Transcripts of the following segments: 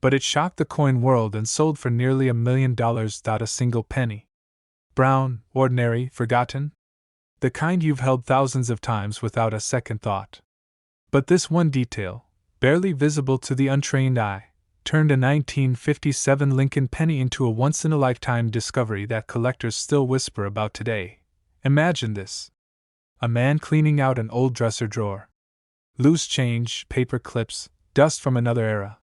But it shocked the coin world and sold for nearly $1 million. A single penny. Brown, ordinary, forgotten? The kind you've held thousands of times without a second thought. But this one detail, barely visible to the untrained eye, turned a 1957 Lincoln penny into a once-in-a-lifetime discovery that collectors still whisper about today. Imagine this. A man cleaning out an old dresser drawer. Loose change, paper clips, dust from another era.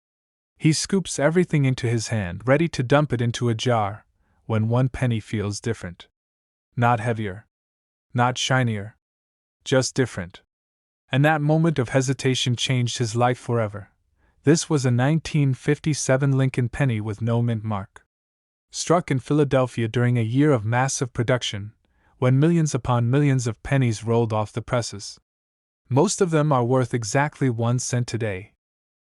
He scoops everything into his hand, ready to dump it into a jar, when one penny feels different. Not heavier. Not shinier. Just different. And that moment of hesitation changed his life forever. This was a 1957 Lincoln penny with no mint mark. Struck in Philadelphia during a year of massive production, when millions upon millions of pennies rolled off the presses. Most of them are worth exactly 1 cent today.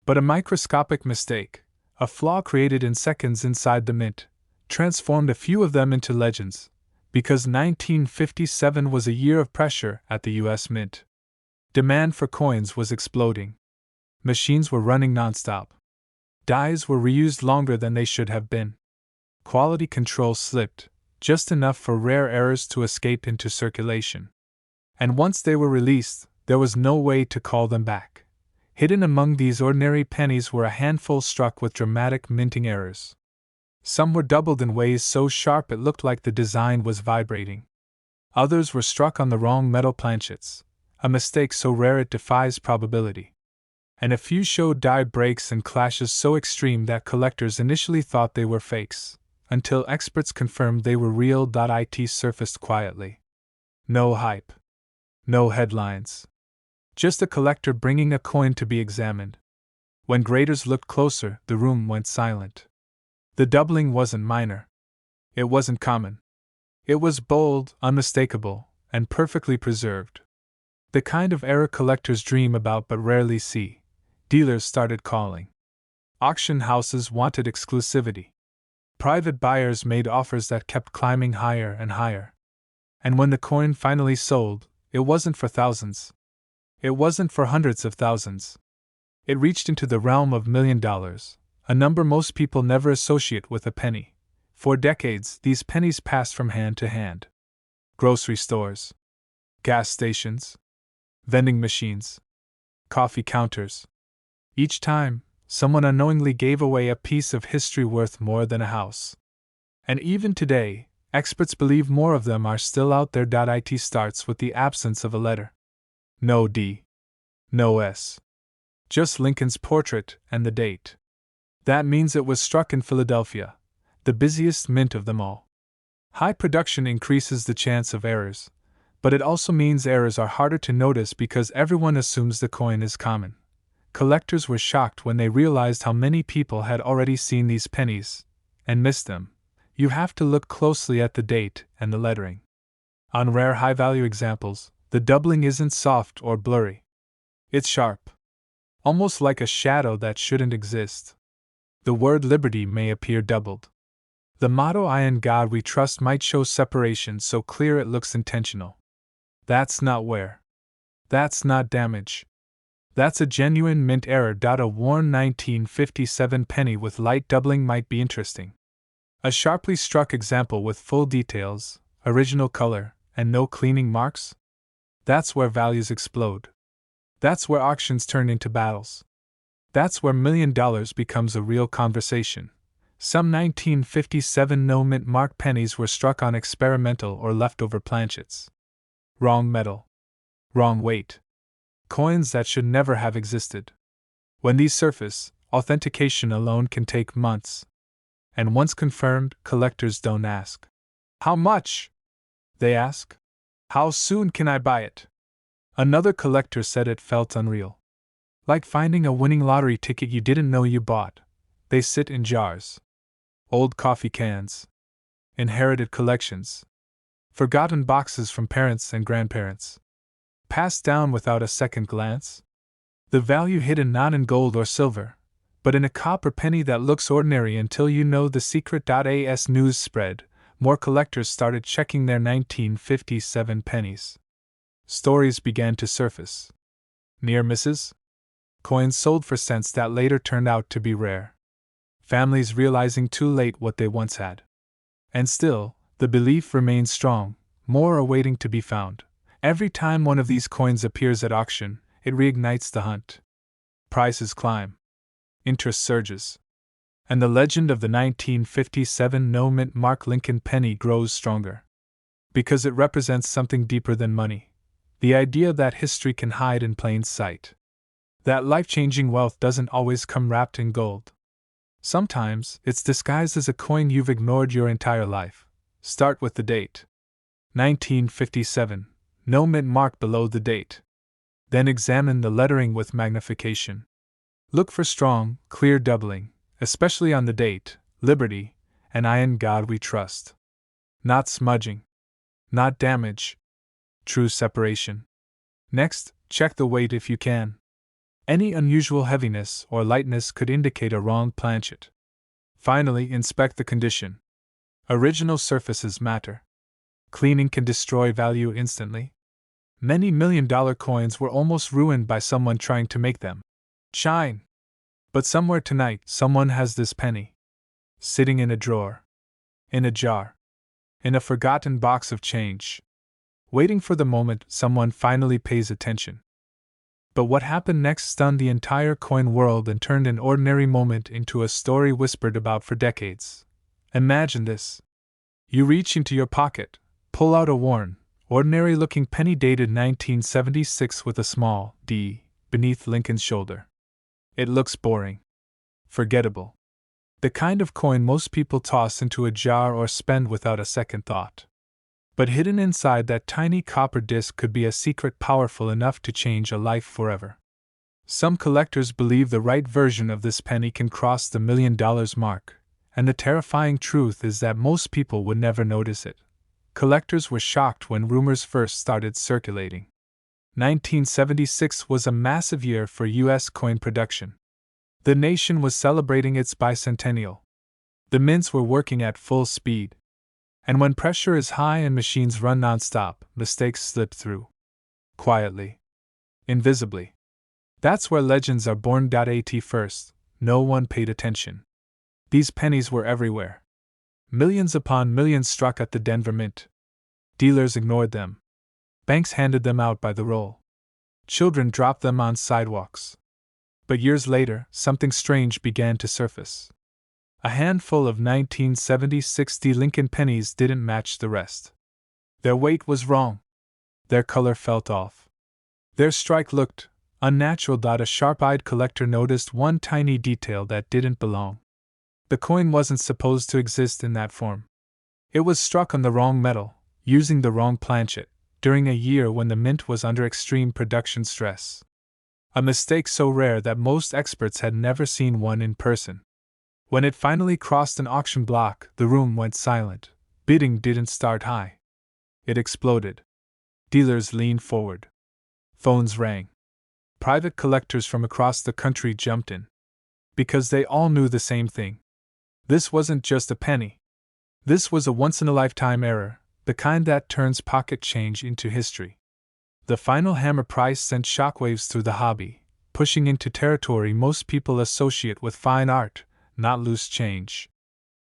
But a microscopic mistake, a flaw created in seconds inside the mint, transformed a few of them into legends, because 1957 was a year of pressure at the U.S. Mint. Demand for coins was exploding. Machines were running nonstop. Dies were reused longer than they should have been. Quality control slipped, just enough for rare errors to escape into circulation. And once they were released, there was no way to call them back. Hidden among these ordinary pennies were a handful struck with dramatic minting errors. Some were doubled in ways so sharp it looked like the design was vibrating. Others were struck on the wrong metal planchets, a mistake so rare it defies probability. And a few showed die breaks and clashes so extreme that collectors initially thought they were fakes, until experts confirmed they were real. It surfaced quietly. No hype. No headlines. Just a collector bringing a coin to be examined. When graders looked closer, the room went silent. The doubling wasn't minor. It wasn't common. It was bold, unmistakable, and perfectly preserved. The kind of error collectors dream about but rarely see. Dealers started calling. Auction houses wanted exclusivity. Private buyers made offers that kept climbing higher and higher. And when the coin finally sold, it wasn't for thousands. It wasn't for hundreds of thousands. It reached into the realm of $1 million, a number most people never associate with a penny. For decades, these pennies passed from hand to hand. Grocery stores, gas stations, vending machines, coffee counters. Each time, someone unknowingly gave away a piece of history worth more than a house. And even today, experts believe more of them are still out there. It starts with the absence of a letter. No D. No S. Just Lincoln's portrait and the date. That means it was struck in Philadelphia, the busiest mint of them all. High production increases the chance of errors, but it also means errors are harder to notice because everyone assumes the coin is common. Collectors were shocked when they realized how many people had already seen these pennies and missed them. You have to look closely at the date and the lettering. On rare high-value examples, the doubling isn't soft or blurry. It's sharp. Almost like a shadow that shouldn't exist. The word liberty may appear doubled. The motto "I in God we trust" might show separation so clear it looks intentional. That's not wear. That's not damage. That's a genuine mint error. A worn 1957 penny with light doubling might be interesting. A sharply struck example with full details, original color, and no cleaning marks? That's where values explode. That's where auctions turn into battles. That's where $1 million becomes a real conversation. Some 1957 no mint mark pennies were struck on experimental or leftover planchets. Wrong metal. Wrong weight. Coins that should never have existed. When these surface, authentication alone can take months. And once confirmed, collectors don't ask, "How much?" They ask, "How soon can I buy it?" Another collector said it felt unreal. Like finding a winning lottery ticket you didn't know you bought. They sit in jars. Old coffee cans. Inherited collections. Forgotten boxes from parents and grandparents. Passed down without a second glance? The value hidden not in gold or silver, but in a copper penny that looks ordinary until you know the secret. As news spread, more collectors started checking their 1957 pennies. Stories began to surface. Near misses? Coins sold for cents that later turned out to be rare. families realizing too late what they once had. And still, the belief remains strong, more are waiting to be found. Every time one of these coins appears at auction, it reignites the hunt. Prices climb. Interest surges. And the legend of the 1957 no-mint Mark Lincoln penny grows stronger. Because it represents something deeper than money. The idea that history can hide in plain sight. That life-changing wealth doesn't always come wrapped in gold. Sometimes, it's disguised as a coin you've ignored your entire life. Start with the date. 1957. No mint mark below the date. Then examine the lettering with magnification. Look for strong, clear doubling, especially on the date, Liberty, and I in God we trust. Not smudging. Not damage. True separation. Next, check the weight if you can. Any unusual heaviness or lightness could indicate a wrong planchet. Finally, inspect the condition. Original surfaces matter. Cleaning can destroy value instantly. Many million-dollar coins were almost ruined by someone trying to make them shine. But somewhere tonight, someone has this penny. Sitting in a drawer. In a jar. In a forgotten box of change. Waiting for the moment someone finally pays attention. But what happened next stunned the entire coin world and turned an ordinary moment into a story whispered about for decades. Imagine this. You reach into your pocket, pull out a worn, ordinary-looking penny dated 1976 with a small D beneath Lincoln's shoulder. It looks boring. Forgettable. The kind of coin most people toss into a jar or spend without a second thought. But hidden inside that tiny copper disc could be a secret powerful enough to change a life forever. Some collectors believe the right version of this penny can cross the $1 million mark, and the terrifying truth is that most people would never notice it. Collectors were shocked when rumors first started circulating. 1976 was a massive year for U.S. coin production. The nation was celebrating its bicentennial. The mints were working at full speed. And when pressure is high and machines run non-stop, mistakes slip through. Quietly. Invisibly. That's where legends are born. At first, no one paid attention. These pennies were everywhere. Millions upon millions struck at the Denver Mint. Dealers ignored them. Banks handed them out by the roll. Children dropped them on sidewalks. But years later, something strange began to surface. A handful of 1976 Lincoln pennies didn't match the rest. Their weight was wrong. Their color felt off. Their strike looked unnatural. A sharp-eyed collector noticed one tiny detail that didn't belong. The coin wasn't supposed to exist in that form. It was struck on the wrong metal, using the wrong planchet, during a year when the mint was under extreme production stress. A mistake so rare that most experts had never seen one in person. When it finally crossed an auction block, the room went silent. Bidding didn't start high. It exploded. Dealers leaned forward. Phones rang. Private collectors from across the country jumped in. Because they all knew the same thing. This wasn't just a penny. This was a once-in-a-lifetime error, the kind that turns pocket change into history. The final hammer price sent shockwaves through the hobby, pushing into territory most people associate with fine art, not loose change.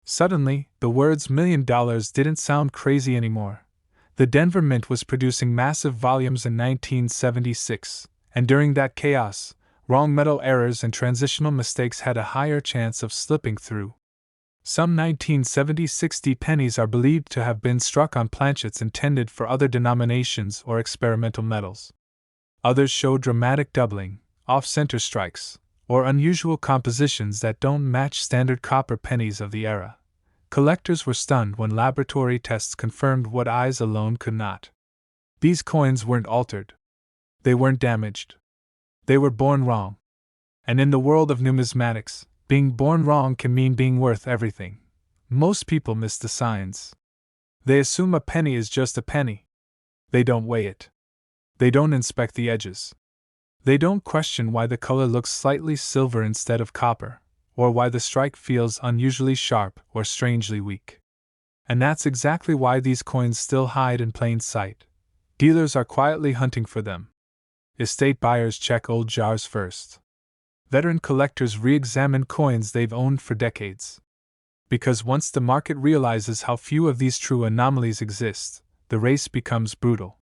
Suddenly, the words $1 million didn't sound crazy anymore. The Denver Mint was producing massive volumes in 1976, and during that chaos, wrong metal errors and transitional mistakes had a higher chance of slipping through. Some 1976 pennies are believed to have been struck on planchets intended for other denominations or experimental metals. Others show dramatic doubling, off-center strikes, or unusual compositions that don't match standard copper pennies of the era. Collectors were stunned when laboratory tests confirmed what eyes alone could not. These coins weren't altered. They weren't damaged. They were born wrong. And in the world of numismatics, being born wrong can mean being worth everything. Most people miss the signs. They assume a penny is just a penny. They don't weigh it. They don't inspect the edges. They don't question why the color looks slightly silver instead of copper, or why the strike feels unusually sharp or strangely weak. And that's exactly why these coins still hide in plain sight. Dealers are quietly hunting for them. Estate buyers check old jars first. Veteran collectors re-examine coins they've owned for decades. Because once the market realizes how few of these true anomalies exist, the race becomes brutal.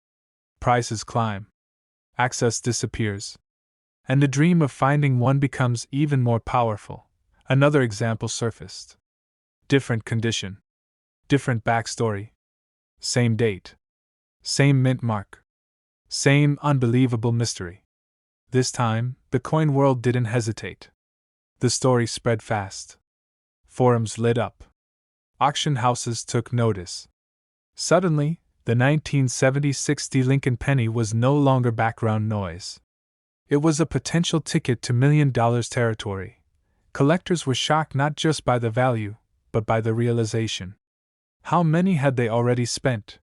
Prices climb. Access disappears. And the dream of finding one becomes even more powerful. Another example surfaced. Different condition. Different backstory. Same date. Same mint mark. Same unbelievable mystery. This time, the coin world didn't hesitate. The story spread fast. Forums lit up. Auction houses took notice. Suddenly, the 1976 Lincoln penny was no longer background noise. It was a potential ticket to $1 million territory. Collectors were shocked not just by the value, but by the realization. How many had they already spent?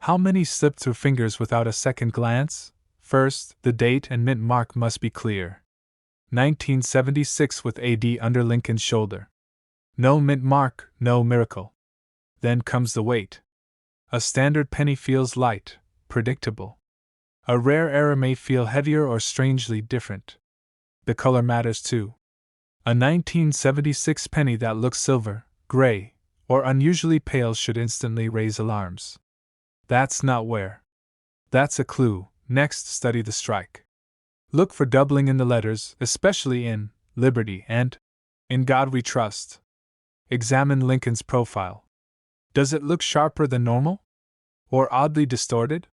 How many slipped through fingers without a second glance? First, the date and mint mark must be clear. 1976 with AD under Lincoln's shoulder. No mint mark, no miracle. Then comes the weight. A standard penny feels light, predictable. A rare error may feel heavier or strangely different. The color matters too. A 1976 penny that looks silver, gray, or unusually pale should instantly raise alarms. That's not where. That's a clue. Next, study the strike. Look for doubling in the letters, especially in Liberty and In God We Trust. Examine Lincoln's profile. Does it look sharper than normal? Or oddly distorted?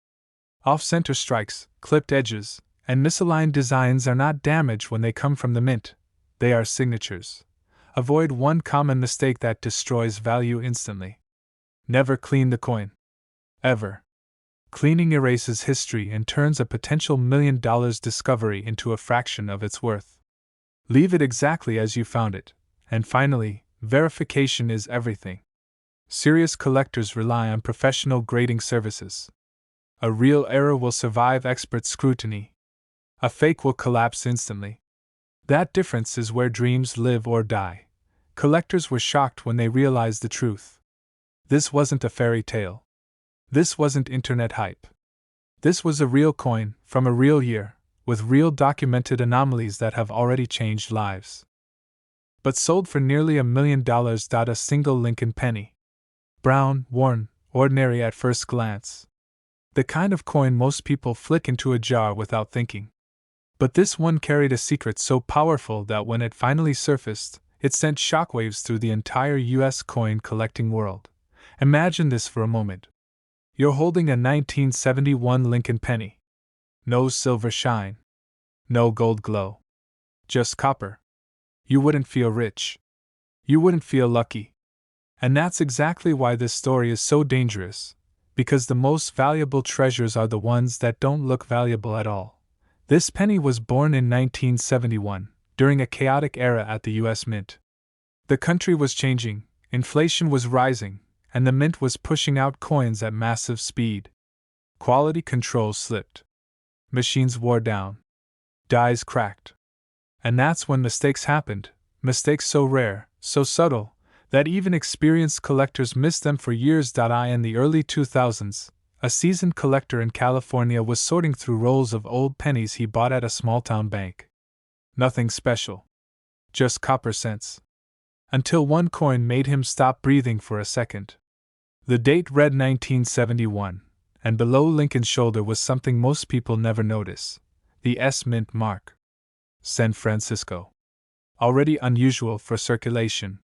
Off-center strikes, clipped edges, and misaligned designs are not damage when they come from the mint. They are signatures. Avoid one common mistake that destroys value instantly. Never clean the coin. Ever. Cleaning erases history and turns a potential $1 million discovery into a fraction of its worth. Leave it exactly as you found it. And finally, verification is everything. Serious collectors rely on professional grading services. A real error will survive expert scrutiny. A fake will collapse instantly. That difference is where dreams live or die. Collectors were shocked when they realized the truth. This wasn't a fairy tale. This wasn't internet hype. This was a real coin, from a real year, with real documented anomalies that have already changed lives. But sold for nearly $1 million. A single Lincoln penny. Brown, worn, ordinary at first glance. The kind of coin most people flick into a jar without thinking. But this one carried a secret so powerful that when it finally surfaced, it sent shockwaves through the entire US coin collecting world. Imagine this for a moment. You're holding a 1971 Lincoln penny. No silver shine. No gold glow. Just copper. You wouldn't feel rich. You wouldn't feel lucky. And that's exactly why this story is so dangerous, because the most valuable treasures are the ones that don't look valuable at all. This penny was born in 1971, during a chaotic era at the US Mint. The country was changing, inflation was rising, and the mint was pushing out coins at massive speed. Quality control slipped. Machines wore down. Dies cracked. And that's when mistakes happened, mistakes so rare, so subtle, that even experienced collectors missed them for years. In the early 2000s, a seasoned collector in California was sorting through rolls of old pennies he bought at a small-town bank. Nothing special. Just copper cents. Until one coin made him stop breathing for a second. The date read 1971, and below Lincoln's shoulder was something most people never notice: the S mint mark. San Francisco. Already unusual for circulation.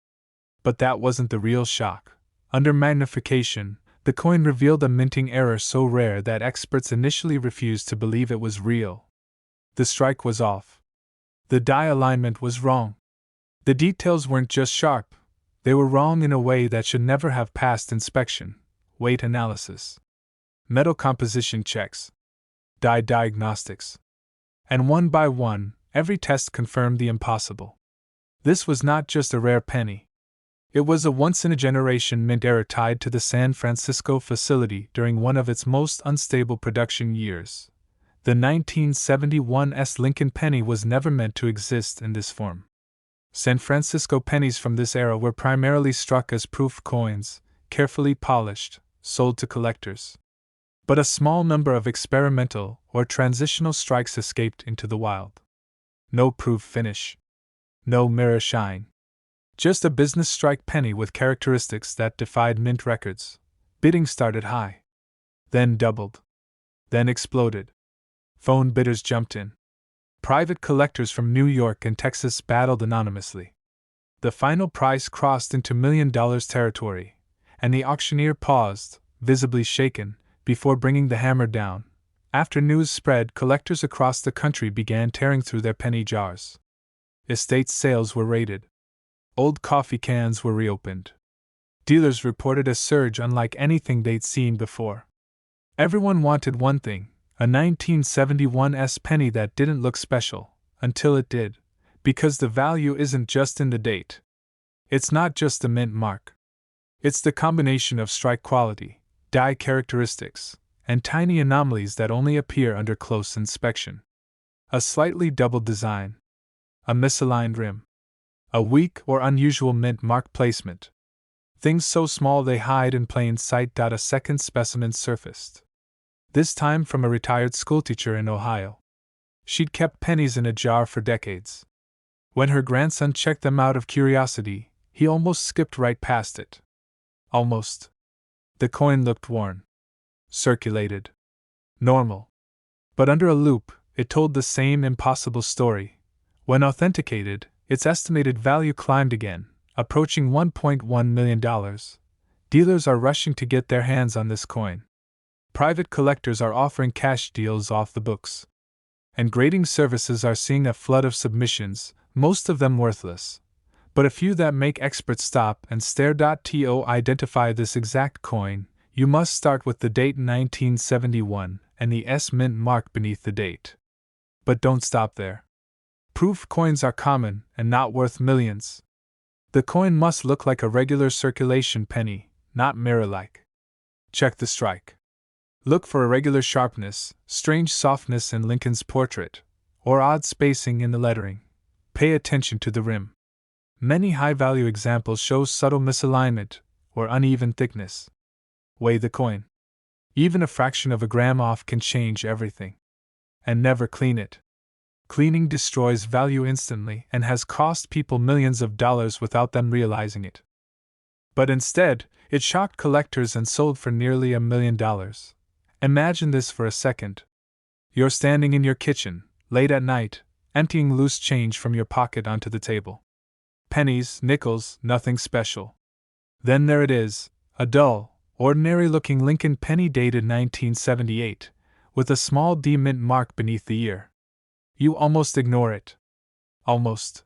But that wasn't the real shock. Under magnification, the coin revealed a minting error so rare that experts initially refused to believe it was real. The strike was off. The die alignment was wrong. The details weren't just sharp, they were wrong in a way that should never have passed inspection, weight analysis, metal composition checks, die diagnostics. And one by one, every test confirmed the impossible. This was not just a rare penny. It was a once-in-a-generation mint error tied to the San Francisco facility during one of its most unstable production years. The 1971 S Lincoln penny was never meant to exist in this form. San Francisco pennies from this era were primarily struck as proof coins, carefully polished, sold to collectors. But a small number of experimental or transitional strikes escaped into the wild. No proof finish. No mirror shine. Just a business strike penny with characteristics that defied mint records. Bidding started high. Then doubled. Then exploded. Phone bidders jumped in. Private collectors from New York and Texas battled anonymously. The final price crossed into $1 million territory, and the auctioneer paused, visibly shaken, before bringing the hammer down. After news spread, collectors across the country began tearing through their penny jars. Estate sales were raided. Old coffee cans were reopened. Dealers reported a surge unlike anything they'd seen before. Everyone wanted one thing, a 1971 penny that didn't look special, until it did, because the value isn't just in the date. It's not just the mint mark. It's the combination of strike quality, die characteristics, and tiny anomalies that only appear under close inspection. A slightly doubled design. A misaligned rim. A weak or unusual mint mark placement. Things so small they hide in plain sight. A second specimen surfaced. This time from a retired schoolteacher in Ohio. She'd kept pennies in a jar for decades. When her grandson checked them out of curiosity, he almost skipped right past it. Almost. The coin looked worn. Circulated. Normal. But under a loupe, it told the same impossible story. When authenticated, its estimated value climbed again, approaching $1.1 million. Dealers are rushing to get their hands on this coin. Private collectors are offering cash deals off the books. And grading services are seeing a flood of submissions, most of them worthless, but a few that make experts stop and stare. To identify this exact coin, you must start with the date 1971 and the S mint mark beneath the date. But don't stop there. Proof coins are common and not worth millions. The coin must look like a regular circulation penny, not mirror-like. Check the strike. Look for irregular sharpness, strange softness in Lincoln's portrait, or odd spacing in the lettering. Pay attention to the rim. Many high-value examples show subtle misalignment or uneven thickness. Weigh the coin. Even a fraction of a gram off can change everything. And never clean it. Cleaning destroys value instantly and has cost people millions of dollars without them realizing it. But instead, it shocked collectors and sold for nearly $1 million. Imagine this for a second. You're standing in your kitchen, late at night, emptying loose change from your pocket onto the table. Pennies, nickels, nothing special. Then there it is, a dull, ordinary-looking Lincoln penny dated 1978, with a small D mint mark beneath the year. You almost ignore it. Almost.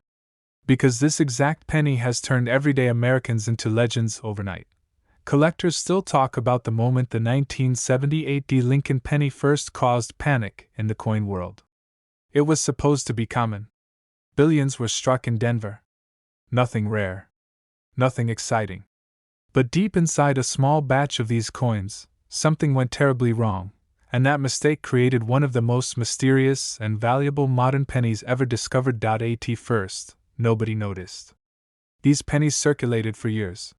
Because this exact penny has turned everyday Americans into legends overnight. Collectors still talk about the moment the 1978 D Lincoln penny first caused panic in the coin world. It was supposed to be common. Billions were struck in Denver. Nothing rare. Nothing exciting. But deep inside a small batch of these coins, something went terribly wrong, and that mistake created one of the most mysterious and valuable modern pennies ever discovered. At first, nobody noticed. These pennies circulated for years.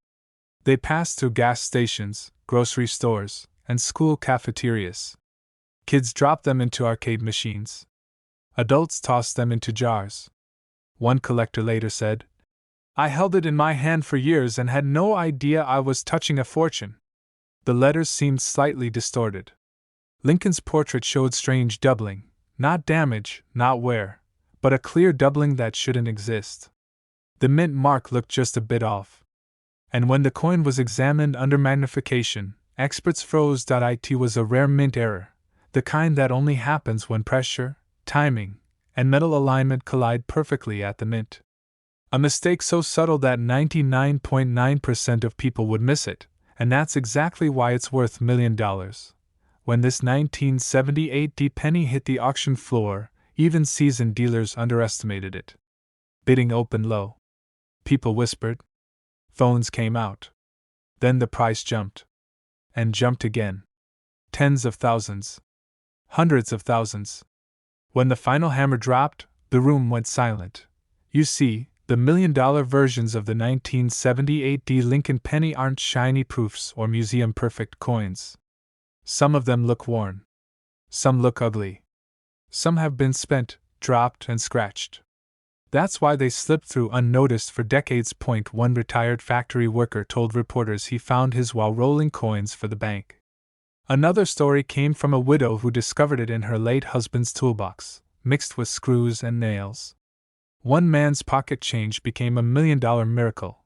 They passed through gas stations, grocery stores, and school cafeterias. Kids dropped them into arcade machines. Adults tossed them into jars. One collector later said, "I held it in my hand for years and had no idea I was touching a fortune." The letters seemed slightly distorted. Lincoln's portrait showed strange doubling, not damage, not wear, but a clear doubling that shouldn't exist. The mint mark looked just a bit off. And when the coin was examined under magnification, experts froze. It was a rare mint error, the kind that only happens when pressure, timing, and metal alignment collide perfectly at the mint. A mistake so subtle that 99.9% of people would miss it, and that's exactly why it's worth $1 million. When this 1978 D penny hit the auction floor, even seasoned dealers underestimated it. Bidding opened low. People whispered. Phones came out. Then the price jumped. And jumped again. Tens of thousands. Hundreds of thousands. When the final hammer dropped, the room went silent. You see, the $1 million versions of the 1978 D Lincoln penny aren't shiny proofs or museum-perfect coins. Some of them look worn. Some look ugly. Some have been spent, dropped, and scratched. That's why they slipped through unnoticed for decades. One retired factory worker told reporters he found his while rolling coins for the bank. Another story came from a widow who discovered it in her late husband's toolbox, mixed with screws and nails. One man's pocket change became $1 million miracle.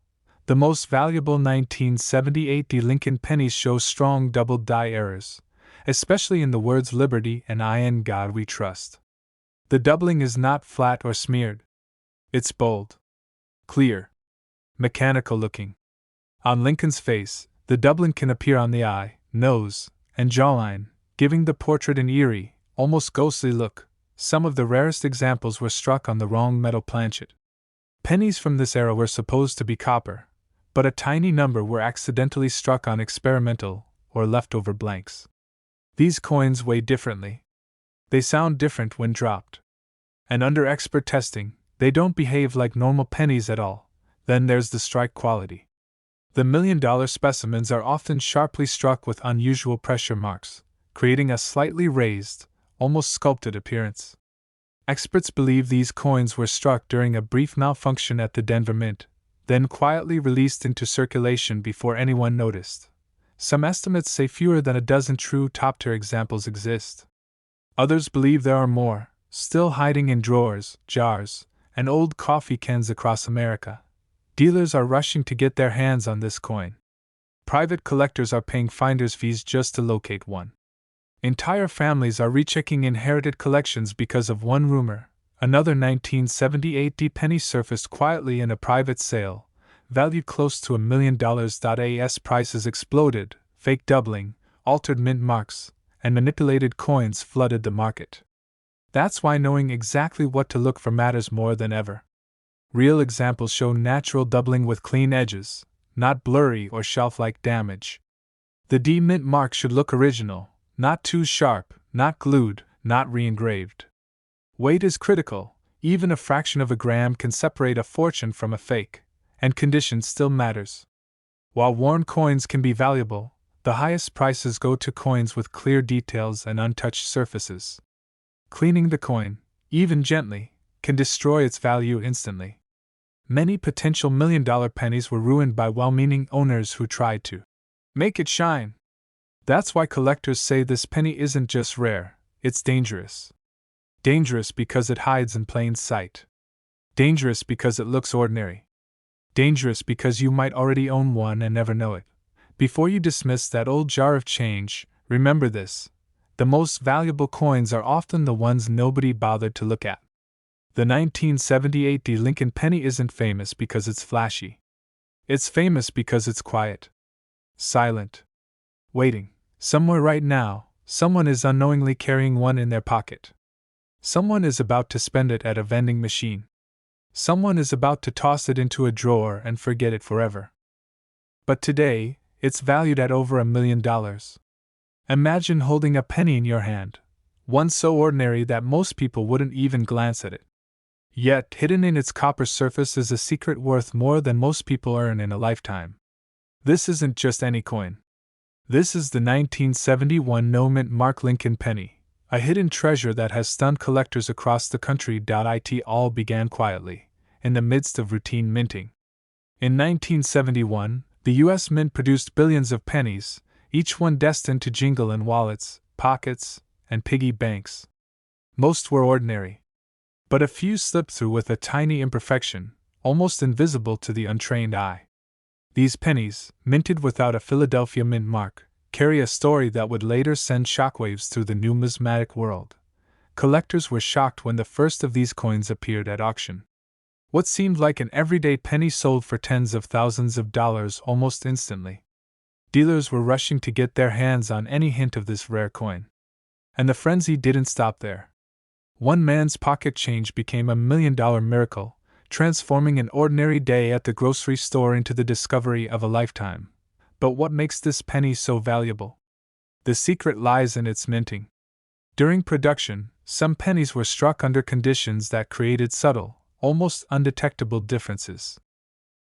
The most valuable 1978 Lincoln pennies show strong double die errors, especially in the words liberty and in God we trust. The doubling is not flat or smeared. It's bold, clear, mechanical looking. On Lincoln's face, the doubling can appear on the eye, nose, and jawline, giving the portrait an eerie, almost ghostly look. Some of the rarest examples were struck on the wrong metal planchet. Pennies from this era were supposed to be copper, but a tiny number were accidentally struck on experimental or leftover blanks. These coins weigh differently. They sound different when dropped. And under expert testing, they don't behave like normal pennies at all. Then there's the strike quality. The $1 million specimens are often sharply struck with unusual pressure marks, creating a slightly raised, almost sculpted appearance. Experts believe these coins were struck during a brief malfunction at the Denver Mint, then quietly released into circulation before anyone noticed. Some estimates say fewer than a dozen true top-tier examples exist. Others believe there are more, still hiding in drawers, jars, and old coffee cans across America. Dealers are rushing to get their hands on this coin. Private collectors are paying finder's fees just to locate one. Entire families are rechecking inherited collections because of one rumor. Another 1978 penny surfaced quietly in a private sale, valued close to $1 million. As prices exploded, fake doubling, altered mint marks, and manipulated coins flooded the market. That's why knowing exactly what to look for matters more than ever. Real examples show natural doubling with clean edges, not blurry or shelf-like damage. The D mint mark should look original, not too sharp, not glued, not re-engraved. Weight is critical. Even a fraction of a gram can separate a fortune from a fake, and condition still matters. While worn coins can be valuable, the highest prices go to coins with clear details and untouched surfaces. Cleaning the coin, even gently, can destroy its value instantly. Many potential $1 million pennies were ruined by well-meaning owners who tried to make it shine. That's why collectors say this penny isn't just rare, it's dangerous. Dangerous because it hides in plain sight. Dangerous because it looks ordinary. Dangerous because you might already own one and never know it. Before you dismiss that old jar of change, remember this: the most valuable coins are often the ones nobody bothered to look at. The 1978 Lincoln penny isn't famous because it's flashy. It's famous because it's quiet. Silent. Waiting. Somewhere right now, someone is unknowingly carrying one in their pocket. Someone is about to spend it at a vending machine. Someone is about to toss it into a drawer and forget it forever. But today, it's valued at over $1 million. Imagine holding a penny in your hand, one so ordinary that most people wouldn't even glance at it. Yet, hidden in its copper surface is a secret worth more than most people earn in a lifetime. This isn't just any coin. This is the 1971 no-mint mark Lincoln penny, a hidden treasure that has stunned collectors across the country. It all began quietly, in the midst of routine minting. In 1971, the U.S. Mint produced billions of pennies, each one destined to jingle in wallets, pockets, and piggy banks. Most were ordinary. But a few slipped through with a tiny imperfection, almost invisible to the untrained eye. These pennies, minted without a Philadelphia mint mark, carry a story that would later send shockwaves through the numismatic world. Collectors were shocked when the first of these coins appeared at auction. What seemed like an everyday penny sold for tens of thousands of dollars almost instantly. Dealers were rushing to get their hands on any hint of this rare coin. And the frenzy didn't stop there. One man's pocket change became $1 million miracle, transforming an ordinary day at the grocery store into the discovery of a lifetime. But what makes this penny so valuable? The secret lies in its minting. During production, some pennies were struck under conditions that created subtle, almost undetectable differences.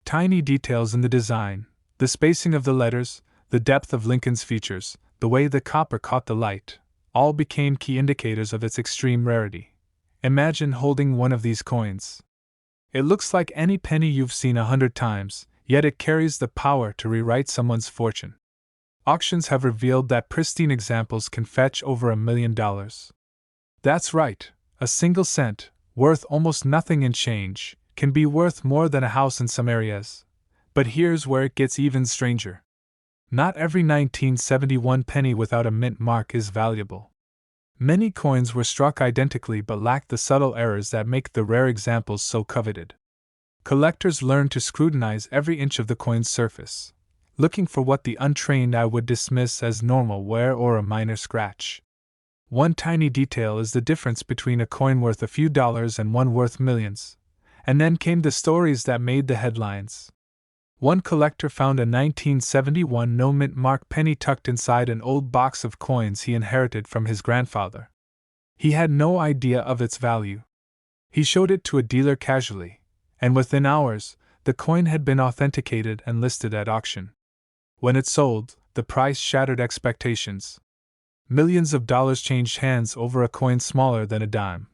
Tiny details in the design, the spacing of the letters, the depth of Lincoln's features, the way the copper caught the light, all became key indicators of its extreme rarity. Imagine holding one of these coins. It looks like any penny you've seen 100 times, yet it carries the power to rewrite someone's fortune. Auctions have revealed that pristine examples can fetch over $1 million. That's right, a single cent, worth almost nothing in change, can be worth more than a house in some areas. But here's where it gets even stranger. Not every 1971 penny without a mint mark is valuable. Many coins were struck identically but lacked the subtle errors that make the rare examples so coveted. Collectors learn to scrutinize every inch of the coin's surface, looking for what the untrained eye would dismiss as normal wear or a minor scratch. One tiny detail is the difference between a coin worth a few dollars and one worth millions, and then came the stories that made the headlines. One collector found a 1971 no-mint mark penny tucked inside an old box of coins he inherited from his grandfather. He had no idea of its value. He showed it to a dealer casually, and within hours, the coin had been authenticated and listed at auction. When it sold, the price shattered expectations. Millions of dollars changed hands over a coin smaller than a dime.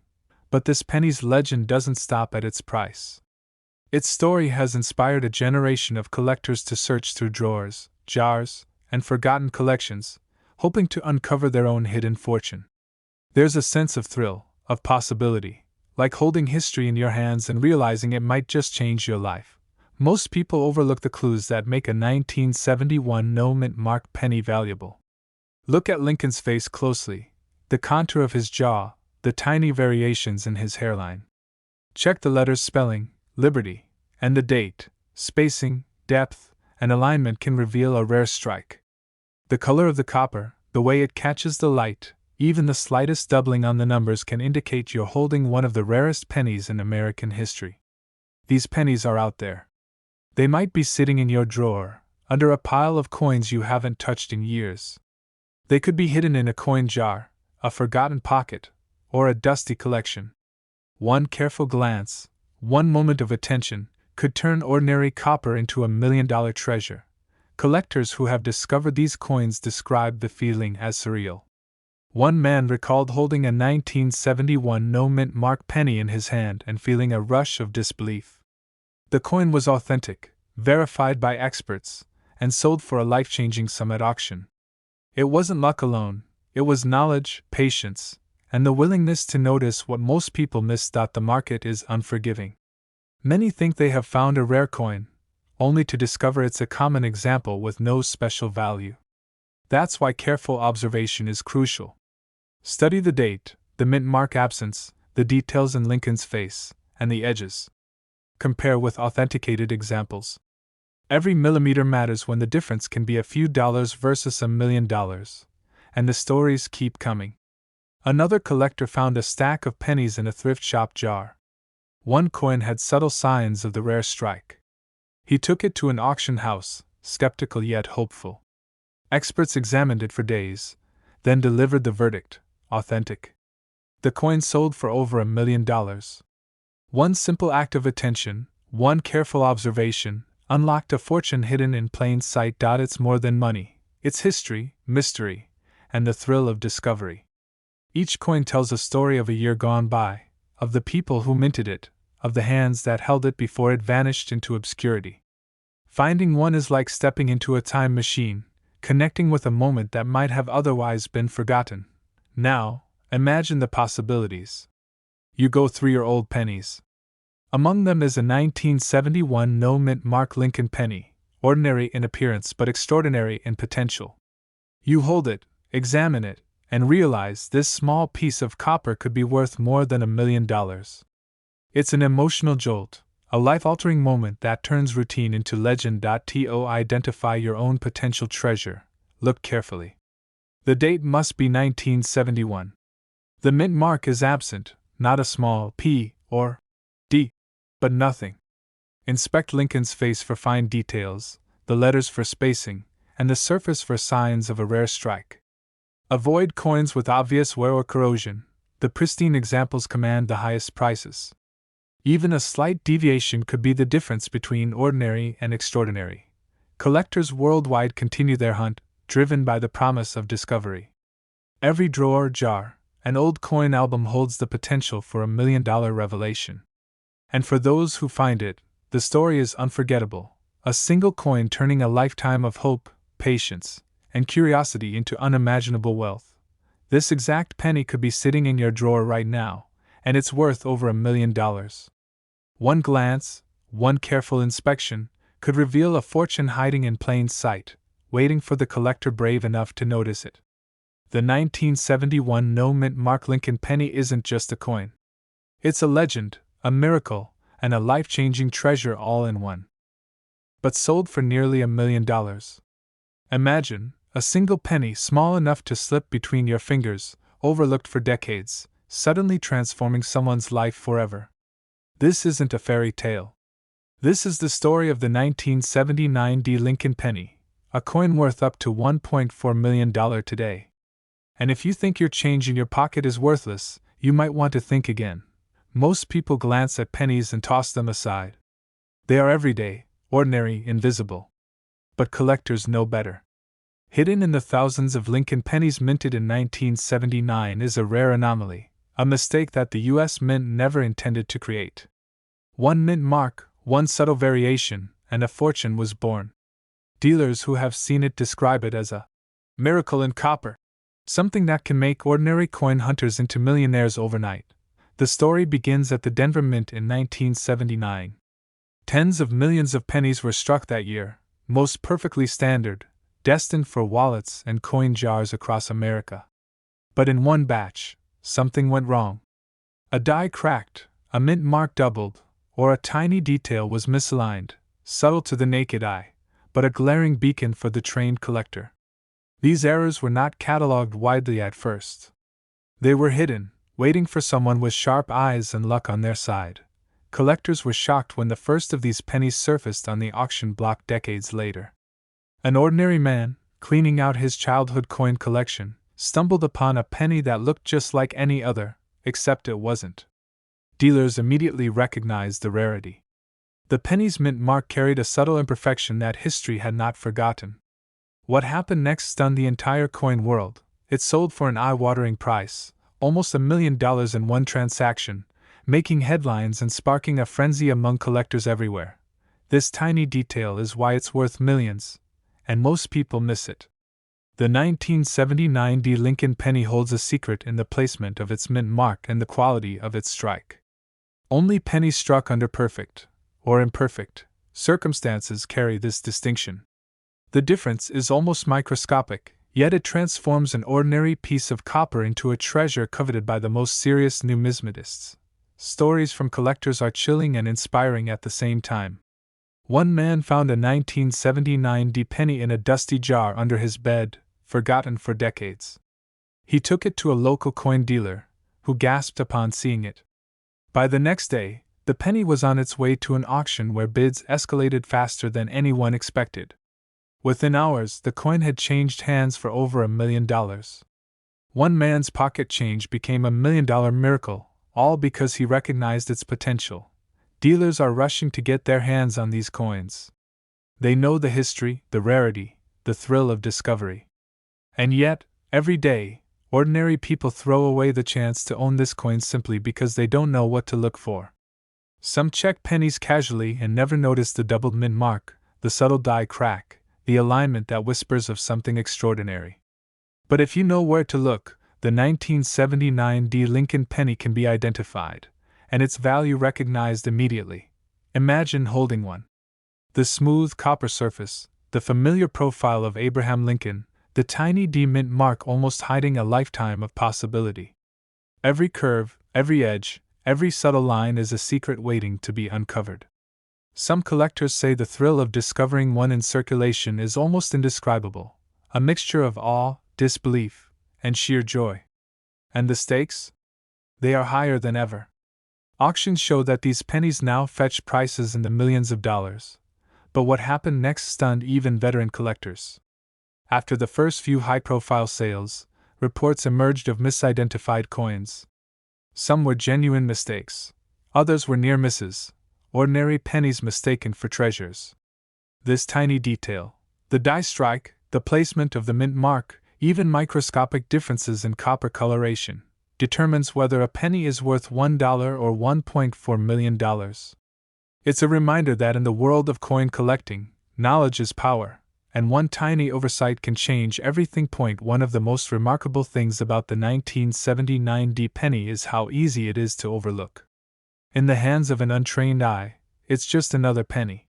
But this penny's legend doesn't stop at its price. Its story has inspired a generation of collectors to search through drawers, jars, and forgotten collections, hoping to uncover their own hidden fortune. There's a sense of thrill, of possibility, like holding history in your hands and realizing it might just change your life. Most people overlook the clues that make a 1971 no-mint mark penny valuable. Look at Lincoln's face closely, the contour of his jaw, the tiny variations in his hairline. Check the letters' spelling, liberty, and the date. Spacing, depth, and alignment can reveal a rare strike. The color of the copper, the way it catches the light, even the slightest doubling on the numbers can indicate you're holding one of the rarest pennies in American history. These pennies are out there. They might be sitting in your drawer, under a pile of coins you haven't touched in years. They could be hidden in a coin jar, a forgotten pocket, or a dusty collection. One careful glance, one moment of attention, could turn ordinary copper into $1 million treasure. Collectors who have discovered these coins describe the feeling as surreal. One man recalled holding a 1971 no-mint mark penny in his hand and feeling a rush of disbelief. The coin was authentic, verified by experts, and sold for a life-changing sum at auction. It wasn't luck alone, it was knowledge, patience, and the willingness to notice what most people miss. The market is unforgiving. Many think they have found a rare coin, only to discover it's a common example with no special value. That's why careful observation is crucial. Study the date, the mint mark absence, the details in Lincoln's face, and the edges. Compare with authenticated examples. Every millimeter matters when the difference can be a few dollars versus $1 million, and the stories keep coming. Another collector found a stack of pennies in a thrift shop jar. One coin had subtle signs of the rare strike. He took it to an auction house, skeptical yet hopeful. Experts examined it for days, then delivered the verdict: authentic. The coin sold for over $1 million. One simple act of attention, one careful observation, unlocked a fortune hidden in plain sight. It's more than money, it's history, mystery, and the thrill of discovery. Each coin tells a story of a year gone by, of the people who minted it, of the hands that held it before it vanished into obscurity. Finding one is like stepping into a time machine, connecting with a moment that might have otherwise been forgotten. Now, imagine the possibilities. You go through your old pennies. Among them is a 1971 no-mint mark Lincoln penny, ordinary in appearance but extraordinary in potential. You hold it, examine it, and realize this small piece of copper could be worth more than $1 million. It's an emotional jolt, a life-altering moment that turns routine into legend. To identify your own potential treasure, look carefully. The date must be 1971. The mint mark is absent, not a small P or D, but nothing. Inspect Lincoln's face for fine details, the letters for spacing, and the surface for signs of a rare strike. Avoid coins with obvious wear or corrosion. The pristine examples command the highest prices. Even a slight deviation could be the difference between ordinary and extraordinary. Collectors worldwide continue their hunt, driven by the promise of discovery. Every drawer, jar, an old coin album holds the potential for $1 million revelation. And for those who find it, the story is unforgettable, a single coin turning a lifetime of hope, patience, and curiosity into unimaginable wealth. This exact penny could be sitting in your drawer right now, and it's worth over $1 million. One glance, one careful inspection, could reveal a fortune hiding in plain sight, waiting for the collector brave enough to notice it. The 1971 no-mint mark Lincoln penny isn't just a coin. It's a legend, a miracle, and a life-changing treasure all in one. But sold for nearly $1 million. Imagine, a single penny small enough to slip between your fingers, overlooked for decades, suddenly transforming someone's life forever. This isn't a fairy tale. This is the story of the 1979 Lincoln penny, a coin worth up to $1.4 million today. And if you think your change in your pocket is worthless, you might want to think again. Most people glance at pennies and toss them aside. They are everyday, ordinary, invisible. But collectors know better. Hidden in the thousands of Lincoln pennies minted in 1979 is a rare anomaly, a mistake that the U.S. Mint never intended to create. One mint mark, one subtle variation, and a fortune was born. Dealers who have seen it describe it as a miracle in copper, something that can make ordinary coin hunters into millionaires overnight. The story begins at the Denver Mint in 1979. Tens of millions of pennies were struck that year, most perfectly standard, destined for wallets and coin jars across America. But in one batch, something went wrong. A die cracked, a mint mark doubled, or a tiny detail was misaligned, subtle to the naked eye, but a glaring beacon for the trained collector. These errors were not catalogued widely at first. They were hidden, waiting for someone with sharp eyes and luck on their side. Collectors were shocked when the first of these pennies surfaced on the auction block decades later. An ordinary man, cleaning out his childhood coin collection, stumbled upon a penny that looked just like any other, except it wasn't. Dealers immediately recognized the rarity. The penny's mint mark carried a subtle imperfection that history had not forgotten. What happened next stunned the entire coin world. It sold for an eye-watering price, almost $1 million in one transaction, making headlines and sparking a frenzy among collectors everywhere. This tiny detail is why it's worth millions, and most people miss it. The 1979 Lincoln penny holds a secret in the placement of its mint mark and the quality of its strike. Only pennies struck under perfect, or imperfect, circumstances carry this distinction. The difference is almost microscopic, yet it transforms an ordinary piece of copper into a treasure coveted by the most serious numismatists. Stories from collectors are chilling and inspiring at the same time. One man found a 1979 penny in a dusty jar under his bed, forgotten for decades. He took it to a local coin dealer, who gasped upon seeing it. By the next day, the penny was on its way to an auction where bids escalated faster than anyone expected. Within hours, the coin had changed hands for over $1 million. One man's pocket change became $1 million miracle, all because he recognized its potential. Dealers are rushing to get their hands on these coins. They know the history, the rarity, the thrill of discovery. And yet, every day, ordinary people throw away the chance to own this coin simply because they don't know what to look for. Some check pennies casually and never notice the doubled mint mark, the subtle die crack, the alignment that whispers of something extraordinary. But if you know where to look, the 1979 Lincoln penny can be identified, and its value recognized immediately. Imagine holding one. The smooth copper surface, the familiar profile of Abraham Lincoln, the tiny D mint mark almost hiding a lifetime of possibility. Every curve, every edge, every subtle line is a secret waiting to be uncovered. Some collectors say the thrill of discovering one in circulation is almost indescribable, a mixture of awe, disbelief, and sheer joy. And the stakes? They are higher than ever. Auctions show that these pennies now fetch prices in the millions of dollars. But what happened next stunned even veteran collectors. After the first few high-profile sales, reports emerged of misidentified coins. Some were genuine mistakes. Others were near misses. Ordinary pennies mistaken for treasures. This tiny detail, the die strike, the placement of the mint mark, even microscopic differences in copper coloration, determines whether a penny is worth $1 or $1.4 million. It's a reminder that in the world of coin collecting, knowledge is power, and one tiny oversight can change everything. One of the most remarkable things about the 1979 D penny is how easy it is to overlook. In the hands of an untrained eye, it's just another penny.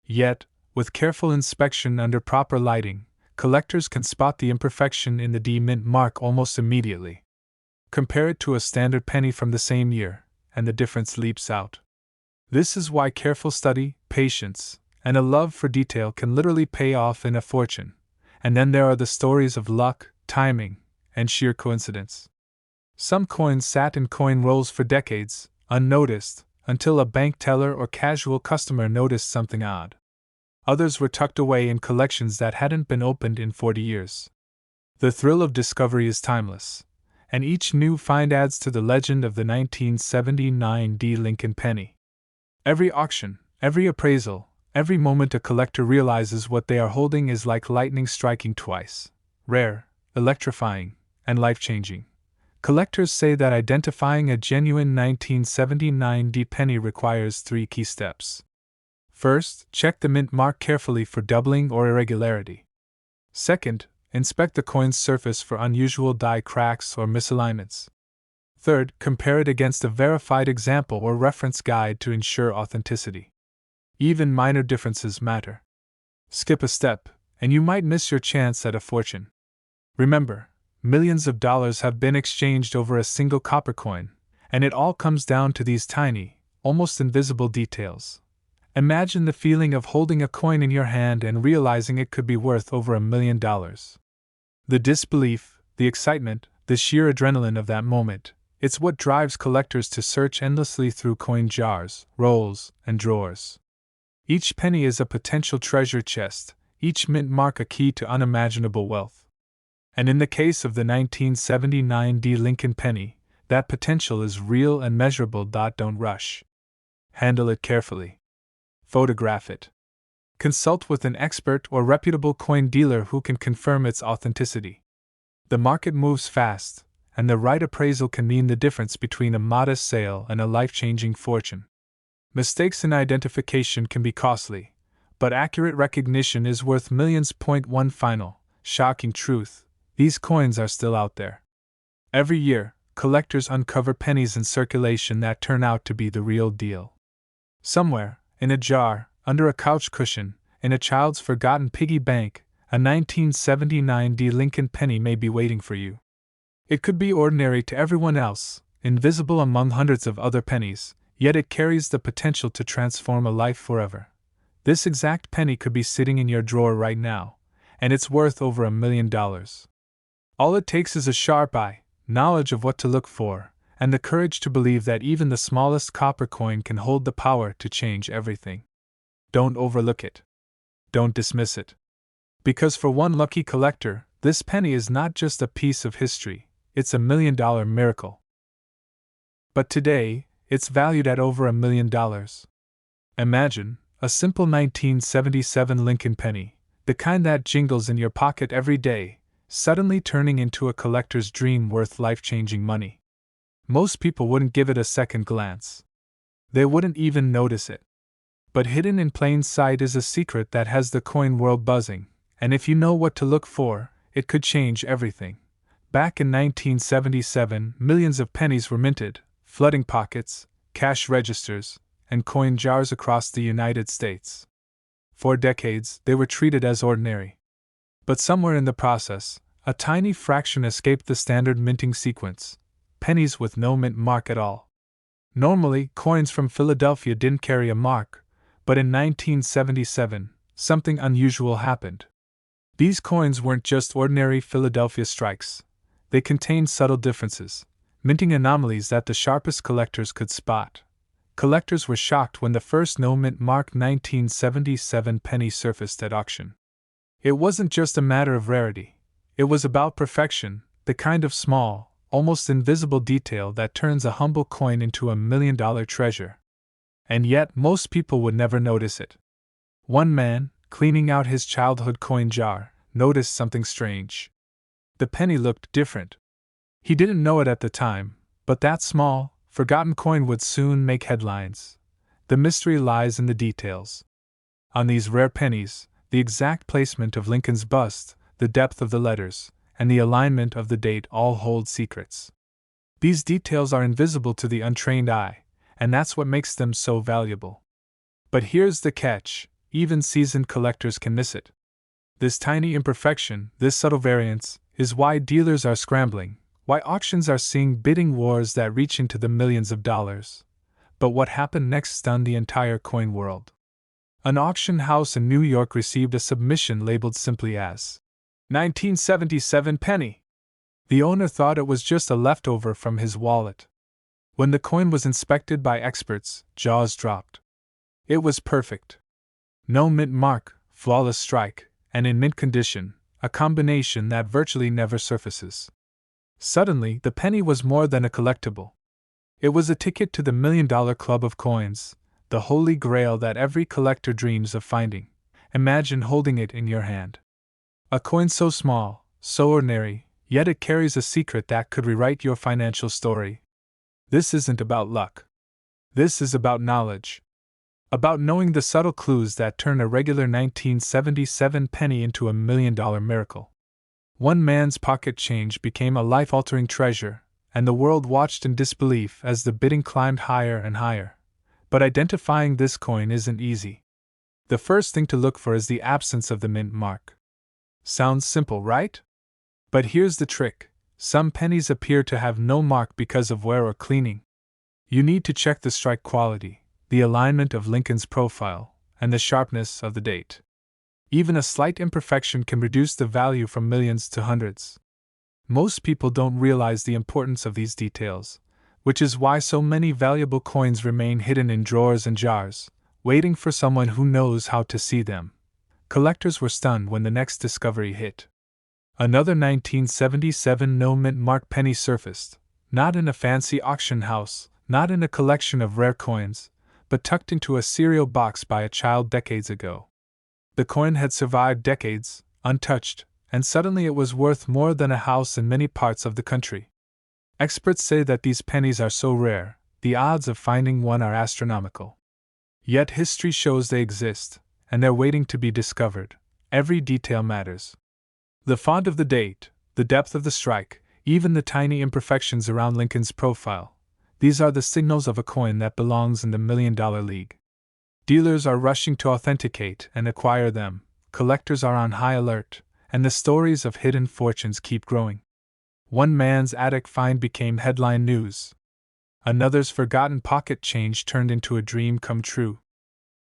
Yet, with careful inspection under proper lighting, collectors can spot the imperfection in the D mint mark almost immediately. Compare it to a standard penny from the same year, and the difference leaps out. This is why careful study, patience, and a love for detail can literally pay off in a fortune. And then there are the stories of luck, timing, and sheer coincidence. Some coins sat in coin rolls for decades, unnoticed, until a bank teller or casual customer noticed something odd. Others were tucked away in collections that hadn't been opened in 40 years. The thrill of discovery is timeless, and each new find adds to the legend of the 1979 D Lincoln penny. Every auction, every appraisal, every moment a collector realizes what they are holding is like lightning striking twice. Rare, electrifying, and life-changing. Collectors say that identifying a genuine 1979 D penny requires 3 key steps. First, check the mint mark carefully for doubling or irregularity. Second, inspect the coin's surface for unusual die cracks or misalignments. Third, compare it against a verified example or reference guide to ensure authenticity. Even minor differences matter. Skip a step, and you might miss your chance at a fortune. Remember, millions of dollars have been exchanged over a single copper coin, and it all comes down to these tiny, almost invisible details. Imagine the feeling of holding a coin in your hand and realizing it could be worth over $1 million. The disbelief, the excitement, the sheer adrenaline of that moment, it's what drives collectors to search endlessly through coin jars, rolls, and drawers. Each penny is a potential treasure chest, each mint mark a key to unimaginable wealth. And in the case of the 1979 D Lincoln penny, that potential is real and measurable. Don't rush. Handle it carefully. Photograph it. Consult with an expert or reputable coin dealer who can confirm its authenticity. The market moves fast, and the right appraisal can mean the difference between a modest sale and a life-changing fortune. Mistakes in identification can be costly, but accurate recognition is worth millions. One final, shocking truth: these coins are still out there. Every year, collectors uncover pennies in circulation that turn out to be the real deal. Somewhere, in a jar, under a couch cushion, in a child's forgotten piggy bank, a 1979 D Lincoln penny may be waiting for you. It could be ordinary to everyone else, invisible among hundreds of other pennies, yet it carries the potential to transform a life forever. This exact penny could be sitting in your drawer right now, and it's worth over $1 million. All it takes is a sharp eye, knowledge of what to look for, and the courage to believe that even the smallest copper coin can hold the power to change everything. Don't overlook it. Don't dismiss it. Because for one lucky collector, this penny is not just a piece of history, it's $1 million miracle. But today, it's valued at over $1 million. Imagine a simple 1977 Lincoln penny, the kind that jingles in your pocket every day, suddenly turning into a collector's dream worth life-changing money. Most people wouldn't give it a second glance. They wouldn't even notice it. But hidden in plain sight is a secret that has the coin world buzzing, and if you know what to look for, it could change everything. Back in 1977, millions of pennies were minted, flooding pockets, cash registers, and coin jars across the United States. For decades, they were treated as ordinary. But somewhere in the process, a tiny fraction escaped the standard minting sequence: pennies with no mint mark at all. Normally, coins from Philadelphia didn't carry a mark, but in 1977, something unusual happened. These coins weren't just ordinary Philadelphia strikes. They contained subtle differences, minting anomalies that the sharpest collectors could spot. Collectors were shocked when the first no-mint mark 1977 penny surfaced at auction. It wasn't just a matter of rarity. It was about perfection, the kind of small, almost invisible detail that turns a humble coin into $1 million treasure. And yet, most people would never notice it. One man, cleaning out his childhood coin jar, noticed something strange. The penny looked different. He didn't know it at the time, but that small, forgotten coin would soon make headlines. The mystery lies in the details. On these rare pennies, the exact placement of Lincoln's bust, the depth of the letters, and the alignment of the date all hold secrets. These details are invisible to the untrained eye, and that's what makes them so valuable. But here's the catch: even seasoned collectors can miss it. This tiny imperfection, this subtle variance, is why dealers are scrambling, why auctions are seeing bidding wars that reach into the millions of dollars. But what happened next stunned the entire coin world. An auction house in New York received a submission labeled simply as 1977 penny. The owner thought it was just a leftover from his wallet. When the coin was inspected by experts, jaws dropped. It was perfect. No mint mark, flawless strike, and in mint condition, a combination that virtually never surfaces. Suddenly, the penny was more than a collectible. It was a ticket to the $1 million club of coins, the holy grail that every collector dreams of finding. Imagine holding it in your hand. A coin so small, so ordinary, yet it carries a secret that could rewrite your financial story. This isn't about luck. This is about knowledge. About knowing the subtle clues that turn a regular 1977 penny into a $1 million miracle. One man's pocket change became a life-altering treasure, and the world watched in disbelief as the bidding climbed higher and higher. But identifying this coin isn't easy. The first thing to look for is the absence of the mint mark. Sounds simple, right? But here's the trick: some pennies appear to have no mark because of wear or cleaning. You need to check the strike quality, the alignment of Lincoln's profile, and the sharpness of the date. Even a slight imperfection can reduce the value from millions to hundreds. Most people don't realize the importance of these details, which is why so many valuable coins remain hidden in drawers and jars, waiting for someone who knows how to see them. Collectors were stunned when the next discovery hit. Another 1977 no mint mark penny surfaced, not in a fancy auction house, not in a collection of rare coins, but tucked into a cereal box by a child decades ago. The coin had survived decades, untouched, and suddenly it was worth more than a house in many parts of the country. Experts say that these pennies are so rare, the odds of finding one are astronomical. Yet history shows they exist, and they're waiting to be discovered. Every detail matters. The font of the date, the depth of the strike, even the tiny imperfections around Lincoln's profile. These are the signals of a coin that belongs in the $1 million league. Dealers are rushing to authenticate and acquire them, collectors are on high alert, and the stories of hidden fortunes keep growing. One man's attic find became headline news. Another's forgotten pocket change turned into a dream come true.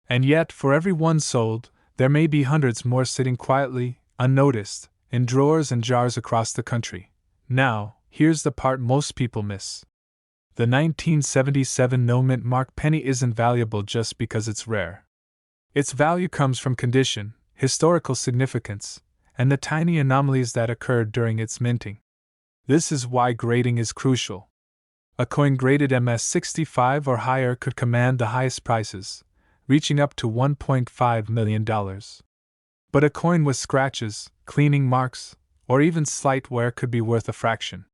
And yet, for every one sold, there may be hundreds more sitting quietly, unnoticed, in drawers and jars across the country. Now, here's the part most people miss. The 1977 no mint mark penny isn't valuable just because it's rare. Its value comes from condition, historical significance, and the tiny anomalies that occurred during its minting. This is why grading is crucial. A coin graded MS-65 or higher could command the highest prices, reaching up to $1.5 million. But a coin with scratches, cleaning marks, or even slight wear could be worth a fraction.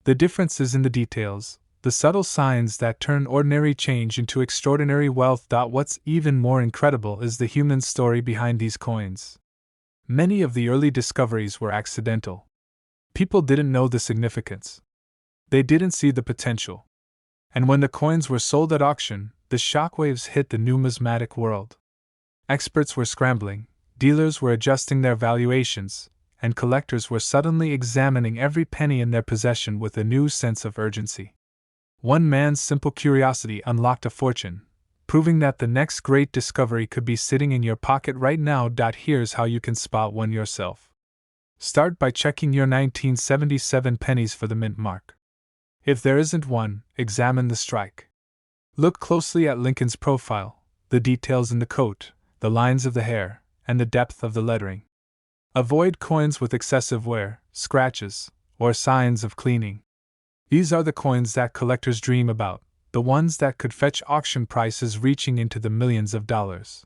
The difference is in the details, the subtle signs that turn ordinary change into extraordinary wealth. What's even more incredible is the human story behind these coins. Many of the early discoveries were accidental. People didn't know the significance. They didn't see the potential. And when the coins were sold at auction, the shockwaves hit the numismatic world. Experts were scrambling, dealers were adjusting their valuations, and collectors were suddenly examining every penny in their possession with a new sense of urgency. One man's simple curiosity unlocked a fortune, proving that the next great discovery could be sitting in your pocket right now. Here's how you can spot one yourself. Start by checking your 1977 pennies for the mint mark. If there isn't one, examine the strike. Look closely at Lincoln's profile, the details in the coat, the lines of the hair, and the depth of the lettering. Avoid coins with excessive wear, scratches, or signs of cleaning. These are the coins that collectors dream about, the ones that could fetch auction prices reaching into the millions of dollars.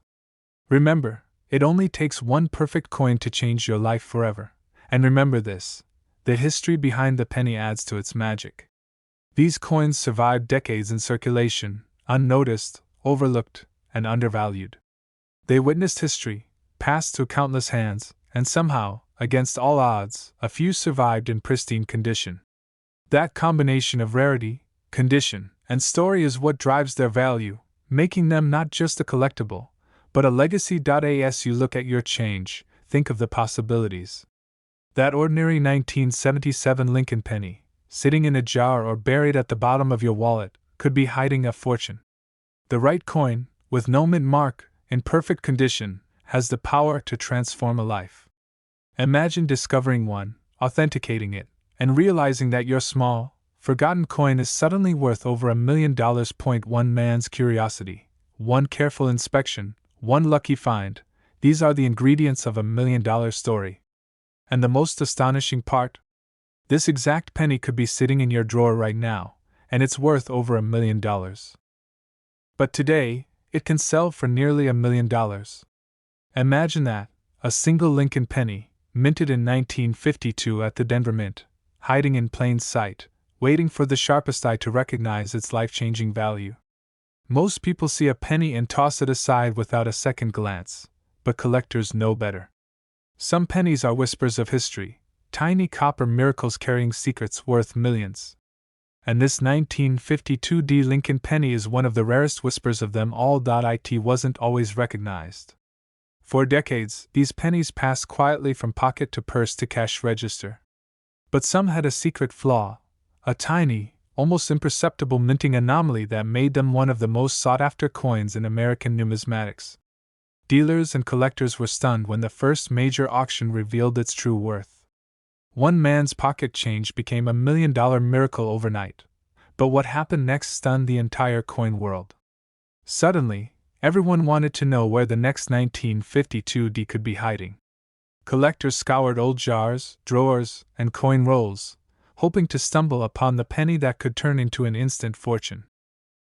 Remember, it only takes one perfect coin to change your life forever. And remember this: The history behind the penny adds to its magic. These coins survived decades in circulation, unnoticed, overlooked, and undervalued. They witnessed history, passed through countless hands, and somehow, against all odds, a few survived in pristine condition. That combination of rarity, condition, and story is what drives their value, making them not just a collectible, but a legacy. As you look at your change, think of the possibilities. That ordinary 1977 Lincoln penny, sitting in a jar or buried at the bottom of your wallet, could be hiding a fortune. The right coin, with no mint mark, in perfect condition, has the power to transform a life. Imagine discovering one, authenticating it, and realizing that your small, forgotten coin is suddenly worth over $1 million. One man's curiosity, one careful inspection, one lucky find, these are the ingredients of $1 million story. And the most astonishing part? This exact penny could be sitting in your drawer right now, and it's worth over $1 million. But today, it can sell for nearly $1 million. Imagine that, a single Lincoln penny, minted in 1952 at the Denver Mint, hiding in plain sight, waiting for the sharpest eye to recognize its life-changing value. Most people see a penny and toss it aside without a second glance, but collectors know better. Some pennies are whispers of history, tiny copper miracles carrying secrets worth millions. And this 1952 Lincoln penny is one of the rarest whispers of them all. It wasn't always recognized. For decades, these pennies passed quietly from pocket to purse to cash register. But some had a secret flaw, a tiny, almost imperceptible minting anomaly that made them one of the most sought-after coins in American numismatics. Dealers and collectors were stunned when the first major auction revealed its true worth. One man's pocket change became $1 million miracle overnight. But what happened next stunned the entire coin world. Suddenly, everyone wanted to know where the next 1952 could be hiding. Collectors scoured old jars, drawers, and coin rolls, hoping to stumble upon the penny that could turn into an instant fortune.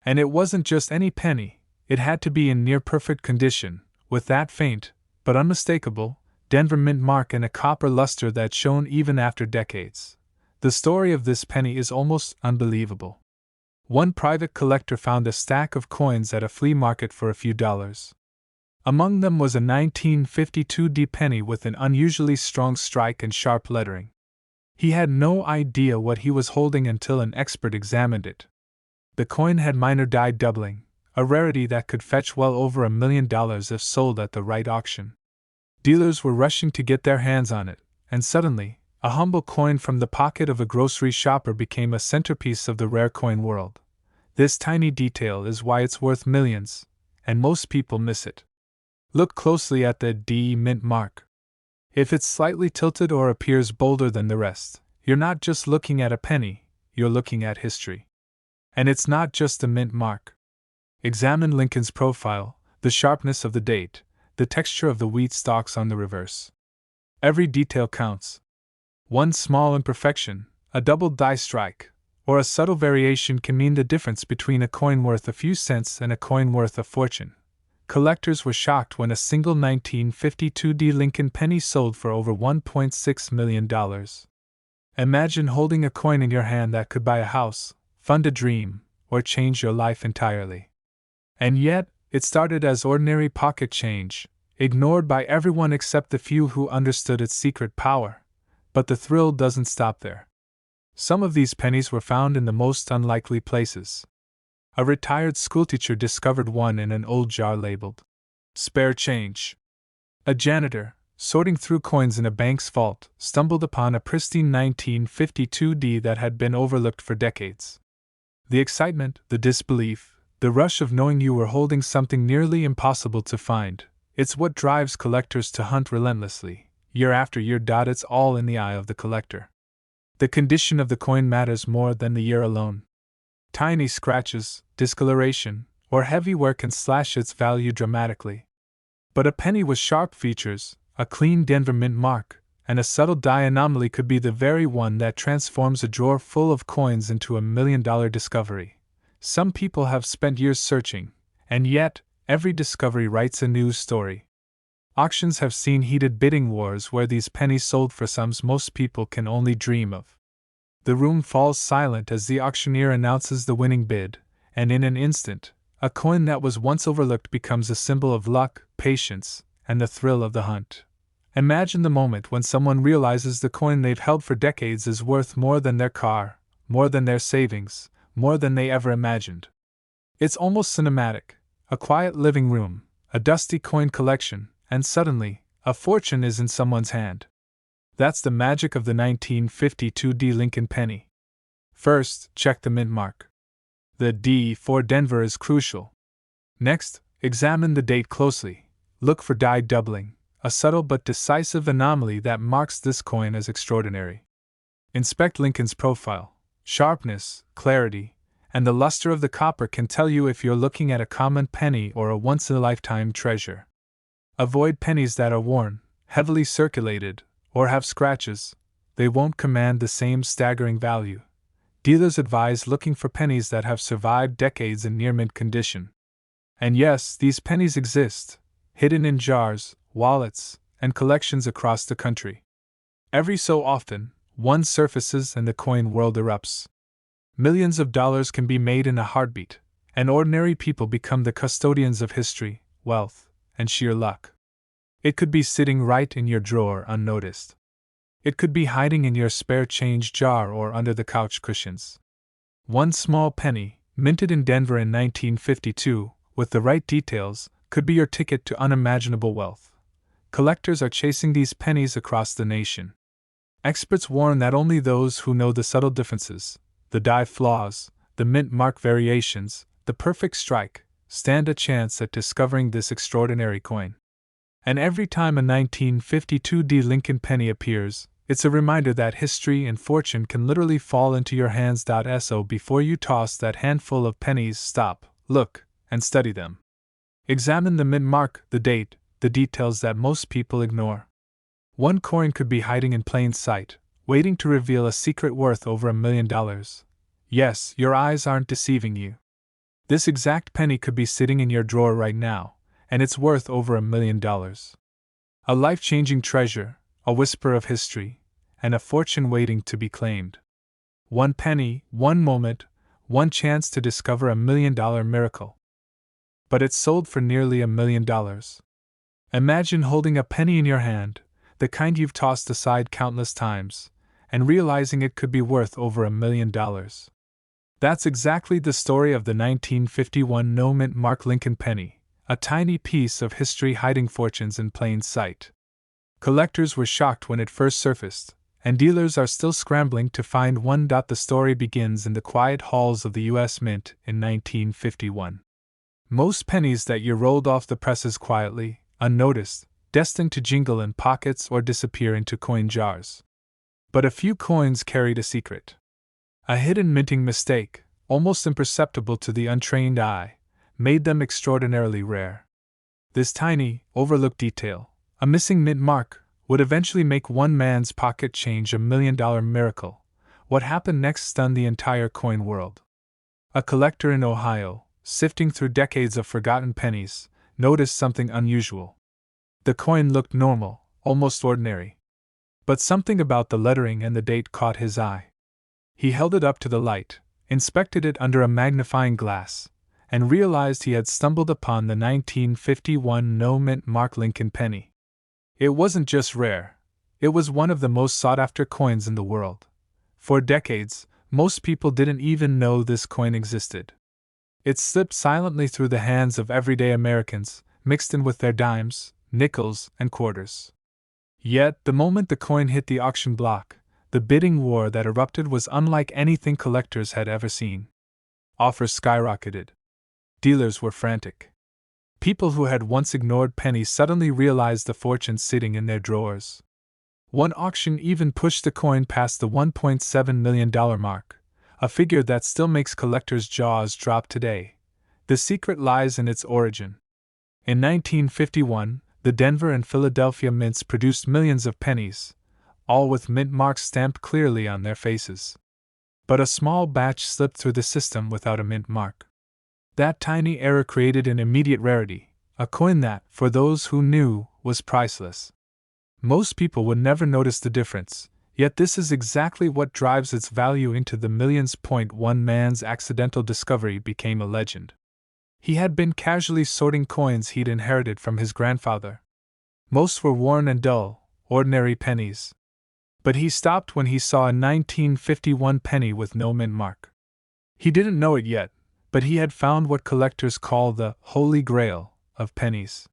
And it wasn't just any penny, it had to be in near-perfect condition, with that faint, but unmistakable, Denver Mint mark and a copper luster that shone even after decades. The story of this penny is almost unbelievable. One private collector found a stack of coins at a flea market for a few dollars. Among them was a 1952 penny with an unusually strong strike and sharp lettering. He had no idea what he was holding until an expert examined it. The coin had minor die doubling, a rarity that could fetch well over $1 million if sold at the right auction. Dealers were rushing to get their hands on it, and suddenly, a humble coin from the pocket of a grocery shopper became a centerpiece of the rare coin world. This tiny detail is why it's worth millions, and most people miss it. Look closely at the D mint mark. If it's slightly tilted or appears bolder than the rest, you're not just looking at a penny, you're looking at history. And it's not just the mint mark. Examine Lincoln's profile, the sharpness of the date, the texture of the wheat stalks on the reverse. Every detail counts. One small imperfection, a double die strike, or a subtle variation can mean the difference between a coin worth a few cents and a coin worth a fortune. Collectors were shocked when a single 1952 Lincoln penny sold for over $1.6 million. Imagine holding a coin in your hand that could buy a house, fund a dream, or change your life entirely. And yet, it started as ordinary pocket change, ignored by everyone except the few who understood its secret power. But the thrill doesn't stop there. Some of these pennies were found in the most unlikely places. A retired schoolteacher discovered one in an old jar labeled spare change. A janitor, sorting through coins in a bank's vault, stumbled upon a pristine 1952 that had been overlooked for decades. The excitement, the disbelief, the rush of knowing you were holding something nearly impossible to find, it's what drives collectors to hunt relentlessly, year after year. It's all in the eye of the collector. The condition of the coin matters more than the year alone. Tiny scratches, discoloration, or heavy wear can slash its value dramatically. But a penny with sharp features, a clean Denver Mint mark, and a subtle die anomaly could be the very one that transforms a drawer full of coins into $1 million discovery. Some people have spent years searching, and yet, every discovery writes a new story. Auctions have seen heated bidding wars where these pennies sold for sums most people can only dream of. The room falls silent as the auctioneer announces the winning bid, and in an instant, a coin that was once overlooked becomes a symbol of luck, patience, and the thrill of the hunt. Imagine the moment when someone realizes the coin they've held for decades is worth more than their car, more than their savings, more than they ever imagined. It's almost cinematic. A quiet living room, a dusty coin collection, and suddenly, a fortune is in someone's hand. That's the magic of the 1952 D. Lincoln penny. First, check the mint mark. The D for Denver is crucial. Next, examine the date closely. Look for die doubling, a subtle but decisive anomaly that marks this coin as extraordinary. Inspect Lincoln's profile. Sharpness, clarity, and the luster of the copper can tell you if you're looking at a common penny or a once-in-a-lifetime treasure. Avoid pennies that are worn, heavily circulated, or have scratches. They won't command the same staggering value. Dealers advise looking for pennies that have survived decades in near-mint condition. And yes, these pennies exist, hidden in jars, wallets, and collections across the country. Every so often, one surfaces and the coin world erupts. Millions of dollars can be made in a heartbeat, and ordinary people become the custodians of history, wealth, and sheer luck. It could be sitting right in your drawer unnoticed. It could be hiding in your spare change jar or under the couch cushions. One small penny, minted in Denver in 1952, with the right details, could be your ticket to unimaginable wealth. Collectors are chasing these pennies across the nation. Experts warn that only those who know the subtle differences, the die flaws, the mint mark variations, the perfect strike, stand a chance at discovering this extraordinary coin. And every time a 1952 D. Lincoln penny appears, it's a reminder that history and fortune can literally fall into your hands. So before you toss that handful of pennies, stop, look, and study them. Examine the mint mark, the date, the details that most people ignore. One coin could be hiding in plain sight, waiting to reveal a secret worth over $1 million. Yes, your eyes aren't deceiving you. This exact penny could be sitting in your drawer right now, and it's worth over $1 million. A life-changing treasure, a whisper of history, and a fortune waiting to be claimed. One penny, one moment, one chance to discover $1 million miracle. But it's sold for nearly $1 million. Imagine holding a penny in your hand, the kind you've tossed aside countless times, and realizing it could be worth over $1 million. That's exactly the story of the 1951 no-mint mark Lincoln penny, a tiny piece of history hiding fortunes in plain sight. Collectors were shocked when it first surfaced, and dealers are still scrambling to find one. The story begins in the quiet halls of the U.S. Mint in 1951. Most pennies that year rolled off the presses quietly, unnoticed, destined to jingle in pockets or disappear into coin jars. But a few coins carried a secret. A hidden minting mistake, almost imperceptible to the untrained eye, made them extraordinarily rare. This tiny, overlooked detail, a missing mint mark, would eventually make one man's pocket change $1 million miracle. What happened next stunned the entire coin world. A collector in Ohio, sifting through decades of forgotten pennies, noticed something unusual. The coin looked normal, almost ordinary. But something about the lettering and the date caught his eye. He held it up to the light, inspected it under a magnifying glass, and realized he had stumbled upon the 1951 no-mint mark Lincoln penny. It wasn't just rare, it was one of the most sought-after coins in the world. For decades, most people didn't even know this coin existed. It slipped silently through the hands of everyday Americans, mixed in with their dimes, nickels, and quarters. Yet, the moment the coin hit the auction block, the bidding war that erupted was unlike anything collectors had ever seen. Offers skyrocketed. Dealers were frantic. People who had once ignored pennies suddenly realized the fortune sitting in their drawers. One auction even pushed the coin past the $1.7 million mark, a figure that still makes collectors' jaws drop today. The secret lies in its origin. In 1951, the Denver and Philadelphia mints produced millions of pennies, all with mint marks stamped clearly on their faces. But a small batch slipped through the system without a mint mark. That tiny error created an immediate rarity, a coin that, for those who knew, was priceless. Most people would never notice the difference, yet this is exactly what drives its value into the millions. One man's accidental discovery became a legend. He had been casually sorting coins he'd inherited from his grandfather. Most were worn and dull, ordinary pennies. But he stopped when he saw a 1951 penny with no mint mark. He didn't know it yet, but he had found what collectors call the Holy Grail of pennies.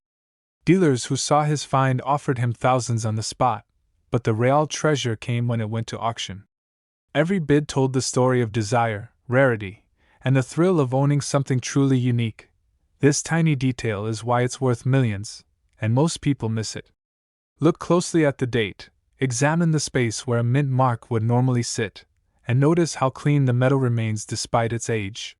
Dealers who saw his find offered him thousands on the spot, but the real treasure came when it went to auction. Every bid told the story of desire, rarity, and the thrill of owning something truly unique. This tiny detail is why it's worth millions, and most people miss it. Look closely at the date, examine the space where a mint mark would normally sit, and notice how clean the metal remains despite its age.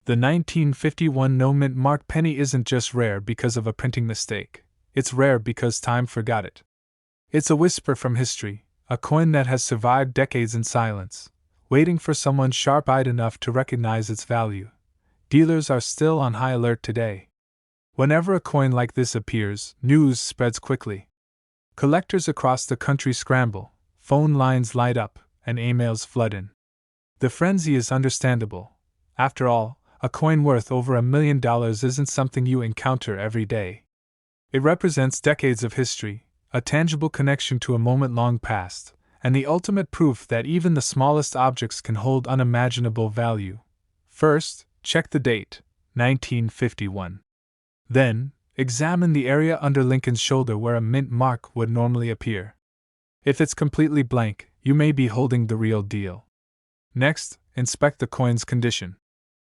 The 1951 no mint mark penny isn't just rare because of a printing mistake, it's rare because time forgot it. It's a whisper from history, a coin that has survived decades in silence, waiting for someone sharp-eyed enough to recognize its value. Dealers are still on high alert today. Whenever a coin like this appears, news spreads quickly. Collectors across the country scramble, phone lines light up, and emails flood in. The frenzy is understandable. After all, a coin worth over $1 million isn't something you encounter every day. It represents decades of history, a tangible connection to a moment long past, and the ultimate proof that even the smallest objects can hold unimaginable value. First, check the date, 1951. Then, examine the area under Lincoln's shoulder where a mint mark would normally appear. If it's completely blank, you may be holding the real deal. Next, inspect the coin's condition.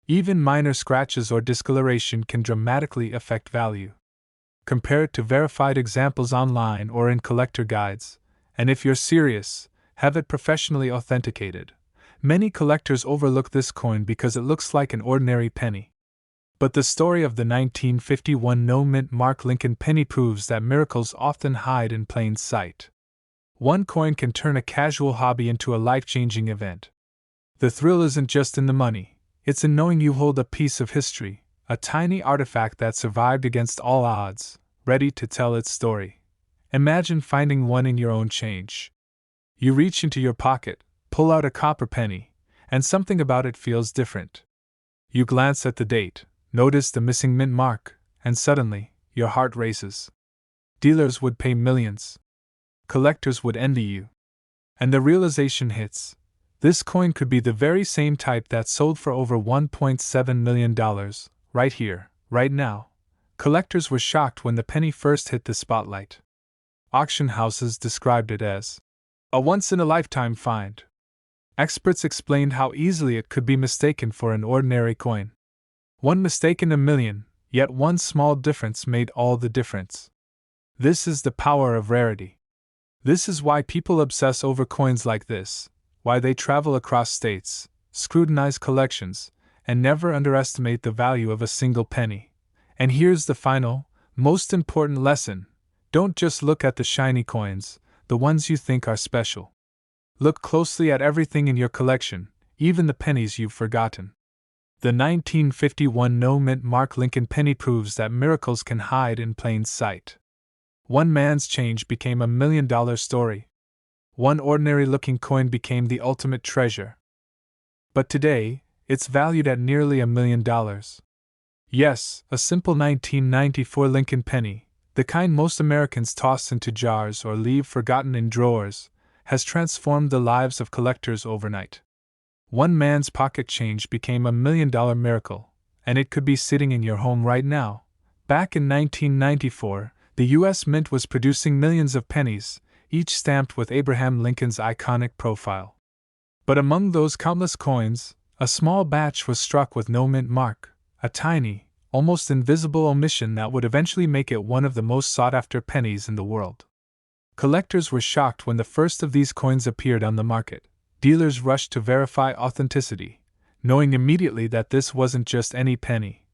Even minor scratches or discoloration can dramatically affect value. Compare it to verified examples online or in collector guides, and if you're serious, have it professionally authenticated. Many collectors overlook this coin because it looks like an ordinary penny. But the story of the 1951 no mint mark Lincoln penny proves that miracles often hide in plain sight. One coin can turn a casual hobby into a life-changing event. The thrill isn't just in the money, it's in knowing you hold a piece of history, a tiny artifact that survived against all odds, ready to tell its story. Imagine finding one in your own change. You reach into your pocket, pull out a copper penny, and something about it feels different. You glance at the date, notice the missing mint mark, and suddenly, your heart races. Dealers would pay millions. Collectors would envy you. And the realization hits. This coin could be the very same type that sold for over $1.7 million, right here, right now. Collectors were shocked when the penny first hit the spotlight. Auction houses described it as a once-in-a-lifetime find. Experts explained how easily it could be mistaken for an ordinary coin. One mistake in a million, yet one small difference made all the difference. This is the power of rarity. This is why people obsess over coins like this, why they travel across states, scrutinize collections, and never underestimate the value of a single penny. And here's the final, most important lesson. Don't just look at the shiny coins, the ones you think are special. Look closely at everything in your collection, even the pennies you've forgotten. The 1951 no mint mark Lincoln penny proves that miracles can hide in plain sight. One man's change became $1 million story. One ordinary-looking coin became the ultimate treasure. But today, it's valued at nearly $1 million. Yes, a simple 1994 Lincoln penny, the kind most Americans toss into jars or leave forgotten in drawers, has transformed the lives of collectors overnight. One man's pocket change became $1 million miracle, and it could be sitting in your home right now. Back in 1994, the U.S. Mint was producing millions of pennies, each stamped with Abraham Lincoln's iconic profile. But among those countless coins, a small batch was struck with no mint mark, a tiny, almost invisible omission that would eventually make it one of the most sought-after pennies in the world. Collectors were shocked when the first of these coins appeared on the market. Dealers rushed to verify authenticity, knowing immediately that this wasn't just any penny.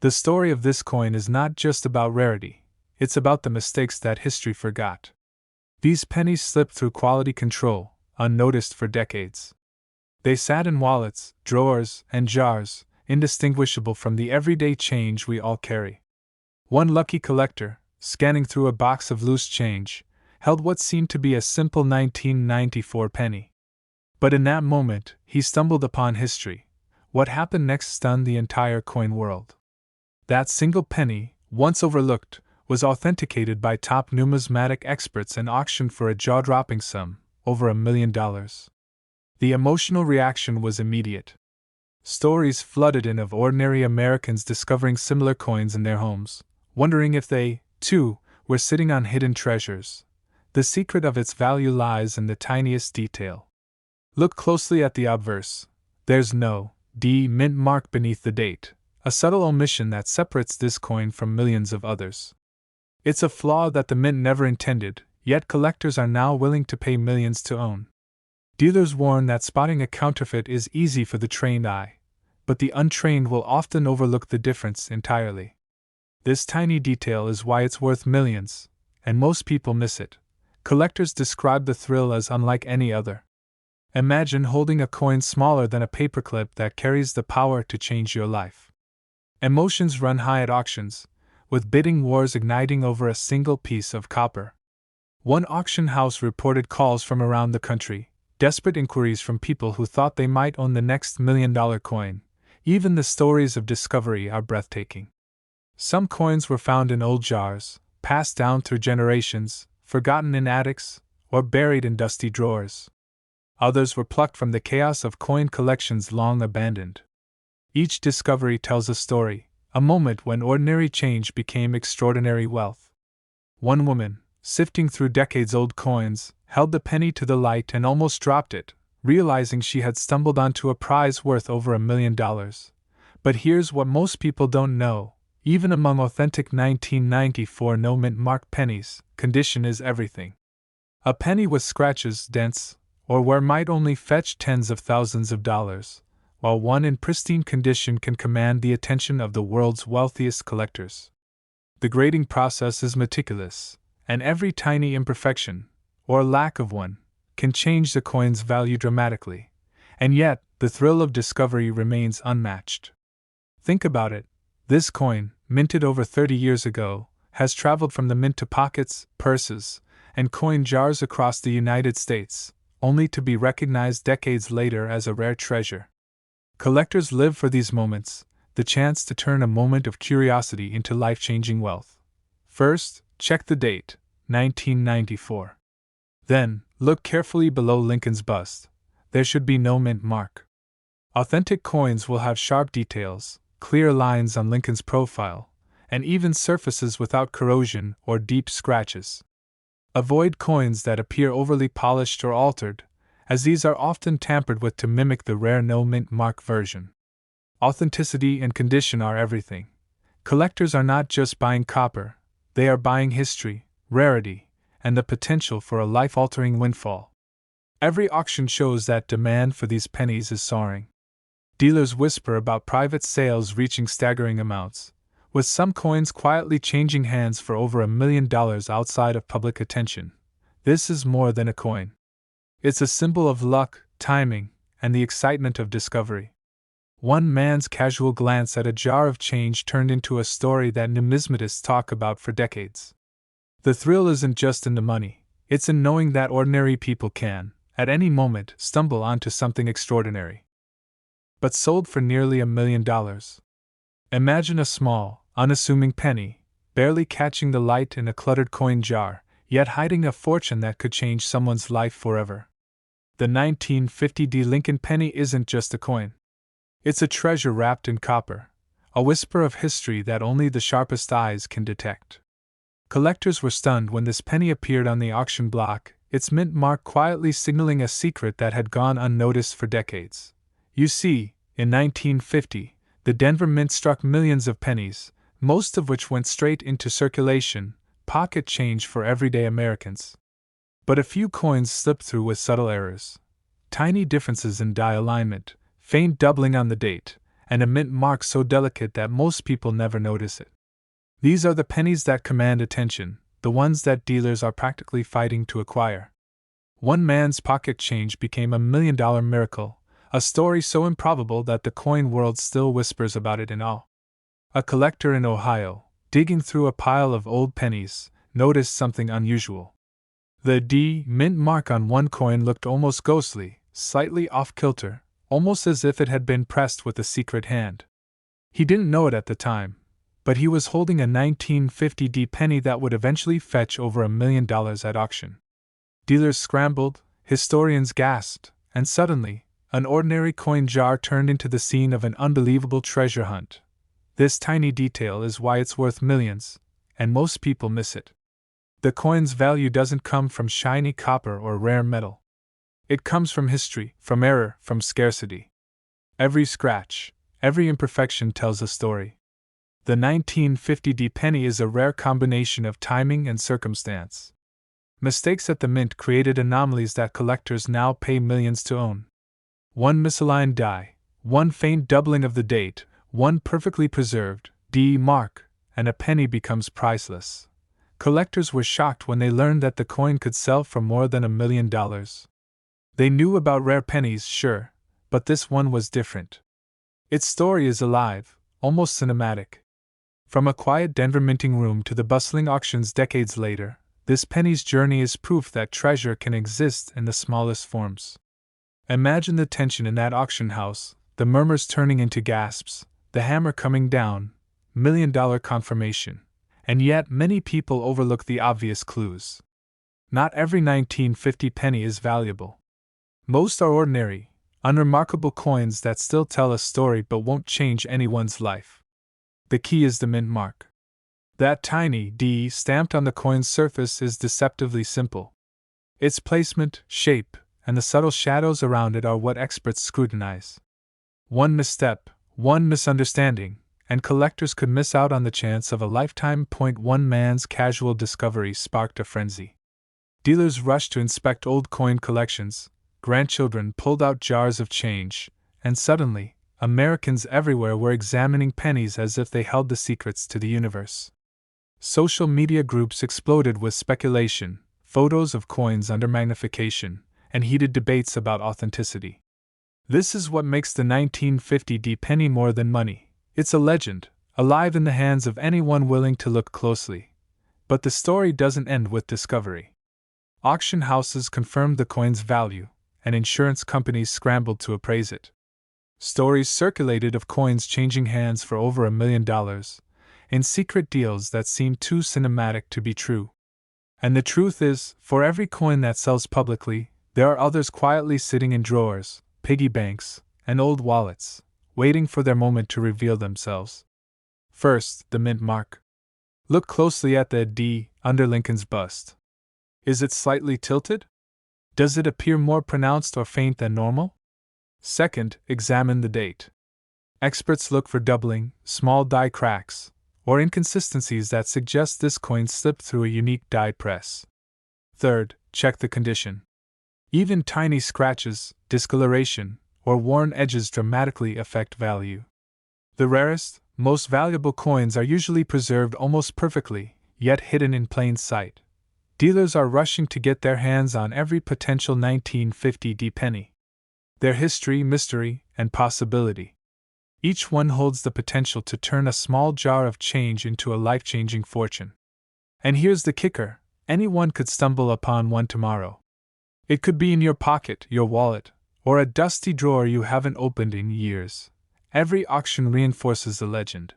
The story of this coin is not just about rarity, it's about the mistakes that history forgot. These pennies slipped through quality control, unnoticed for decades. They sat in wallets, drawers, and jars, indistinguishable from the everyday change we all carry. One lucky collector, scanning through a box of loose change, held what seemed to be a simple 1994 penny. But in that moment, he stumbled upon history. What happened next stunned the entire coin world. That single penny, once overlooked, was authenticated by top numismatic experts and auctioned for a jaw-dropping sum, over $1 million. The emotional reaction was immediate. Stories flooded in of ordinary Americans discovering similar coins in their homes, wondering if they, too, were sitting on hidden treasures. The secret of its value lies in the tiniest detail. Look closely at the obverse. There's no D mint mark beneath the date, a subtle omission that separates this coin from millions of others. It's a flaw that the mint never intended, yet collectors are now willing to pay millions to own. Dealers warn that spotting a counterfeit is easy for the trained eye, but the untrained will often overlook the difference entirely. This tiny detail is why it's worth millions, and most people miss it. Collectors describe the thrill as unlike any other. Imagine holding a coin smaller than a paperclip that carries the power to change your life. Emotions run high at auctions, with bidding wars igniting over a single piece of copper. One auction house reported calls from around the country, desperate inquiries from people who thought they might own the next $1 million coin. Even the stories of discovery are breathtaking. Some coins were found in old jars, passed down through generations, forgotten in attics, or buried in dusty drawers. Others were plucked from the chaos of coin collections long abandoned. Each discovery tells a story, a moment when ordinary change became extraordinary wealth. One woman, sifting through decades-old coins, held the penny to the light and almost dropped it, realizing she had stumbled onto a prize worth over $1 million. But here's what most people don't know. Even among authentic 1994 no-mint mark pennies, condition is everything. A penny with scratches, dents, or wear might only fetch tens of thousands of dollars, while one in pristine condition can command the attention of the world's wealthiest collectors. The grading process is meticulous, and every tiny imperfection, or lack of one, can change the coin's value dramatically, and yet the thrill of discovery remains unmatched. Think about it. This coin, minted over 30 years ago, has traveled from the mint to pockets, purses, and coin jars across the United States, only to be recognized decades later as a rare treasure. Collectors live for these moments, the chance to turn a moment of curiosity into life-changing wealth. First, check the date, 1994. Then, look carefully below Lincoln's bust. There should be no mint mark. Authentic coins will have sharp details, clear lines on Lincoln's profile, and even surfaces without corrosion or deep scratches. Avoid coins that appear overly polished or altered, as these are often tampered with to mimic the rare no-mint mark version. Authenticity and condition are everything. Collectors are not just buying copper, they are buying history, rarity, and the potential for a life-altering windfall. Every auction shows that demand for these pennies is soaring. Dealers whisper about private sales reaching staggering amounts, with some coins quietly changing hands for over $1 million outside of public attention. This is more than a coin. It's a symbol of luck, timing, and the excitement of discovery. One man's casual glance at a jar of change turned into a story that numismatists talk about for decades. The thrill isn't just in the money, it's in knowing that ordinary people can, at any moment, stumble onto something extraordinary. But sold for nearly $1 million. Imagine a small, unassuming penny, barely catching the light in a cluttered coin jar, yet hiding a fortune that could change someone's life forever. The 1950 D Lincoln penny isn't just a coin. It's a treasure wrapped in copper, a whisper of history that only the sharpest eyes can detect. Collectors were stunned when this penny appeared on the auction block, its mint mark quietly signaling a secret that had gone unnoticed for decades. You see, in 1950, the Denver Mint struck millions of pennies, most of which went straight into circulation, pocket change for everyday Americans. But a few coins slipped through with subtle errors. Tiny differences in die alignment, faint doubling on the date, and a mint mark so delicate that most people never notice it. These are the pennies that command attention, the ones that dealers are practically fighting to acquire. One man's pocket change became $1 million miracle, a story so improbable that the coin world still whispers about it in awe. A collector in Ohio, digging through a pile of old pennies, noticed something unusual. The D mint mark on one coin looked almost ghostly, slightly off-kilter, almost as if it had been pressed with a secret hand. He didn't know it at the time, but he was holding a 1950 D penny that would eventually fetch over $1 million at auction. Dealers scrambled, historians gasped, and suddenly, an ordinary coin jar turned into the scene of an unbelievable treasure hunt. This tiny detail is why it's worth millions, and most people miss it. The coin's value doesn't come from shiny copper or rare metal. It comes from history, from error, from scarcity. Every scratch, every imperfection tells a story. The 1950 D penny is a rare combination of timing and circumstance. Mistakes at the mint created anomalies that collectors now pay millions to own. One misaligned die, one faint doubling of the date, one perfectly preserved D mark, and a penny becomes priceless. Collectors were shocked when they learned that the coin could sell for more than $1 million. They knew about rare pennies, sure, but this one was different. Its story is alive, almost cinematic. From a quiet Denver minting room to the bustling auctions decades later, this penny's journey is proof that treasure can exist in the smallest forms. Imagine the tension in that auction house, the murmurs turning into gasps, the hammer coming down, $1 million confirmation. And yet many people overlook the obvious clues. Not every 1950 penny is valuable. Most are ordinary, unremarkable coins that still tell a story but won't change anyone's life. The key is the mint mark. That tiny D stamped on the coin's surface is deceptively simple. Its placement, shape, and the subtle shadows around it are what experts scrutinize. One misstep, one misunderstanding, and collectors could miss out on the chance of a lifetime. One man's casual discovery sparked a frenzy. Dealers rushed to inspect old coin collections, grandchildren pulled out jars of change, and suddenly, Americans everywhere were examining pennies as if they held the secrets to the universe. Social media groups exploded with speculation, photos of coins under magnification, and heated debates about authenticity. This is what makes the 1950 D penny more than money. It's a legend, alive in the hands of anyone willing to look closely. But the story doesn't end with discovery. Auction houses confirmed the coin's value, and insurance companies scrambled to appraise it. Stories circulated of coins changing hands for over $1 million, in secret deals that seemed too cinematic to be true. And the truth is, for every coin that sells publicly, there are others quietly sitting in drawers, piggy banks, and old wallets, waiting for their moment to reveal themselves. First, the mint mark. Look closely at the D under Lincoln's bust. Is it slightly tilted? Does it appear more pronounced or faint than normal? Second, examine the date. Experts look for doubling, small die cracks, or inconsistencies that suggest this coin slipped through a unique die press. Third, check the condition. Even tiny scratches, discoloration, or worn edges dramatically affect value. The rarest, most valuable coins are usually preserved almost perfectly, yet hidden in plain sight. Dealers are rushing to get their hands on every potential 1950 D penny. Their history, mystery, and possibility. Each one holds the potential to turn a small jar of change into a life-changing fortune. And here's the kicker: anyone could stumble upon one tomorrow. It could be in your pocket, your wallet, or a dusty drawer you haven't opened in years. Every auction reinforces the legend.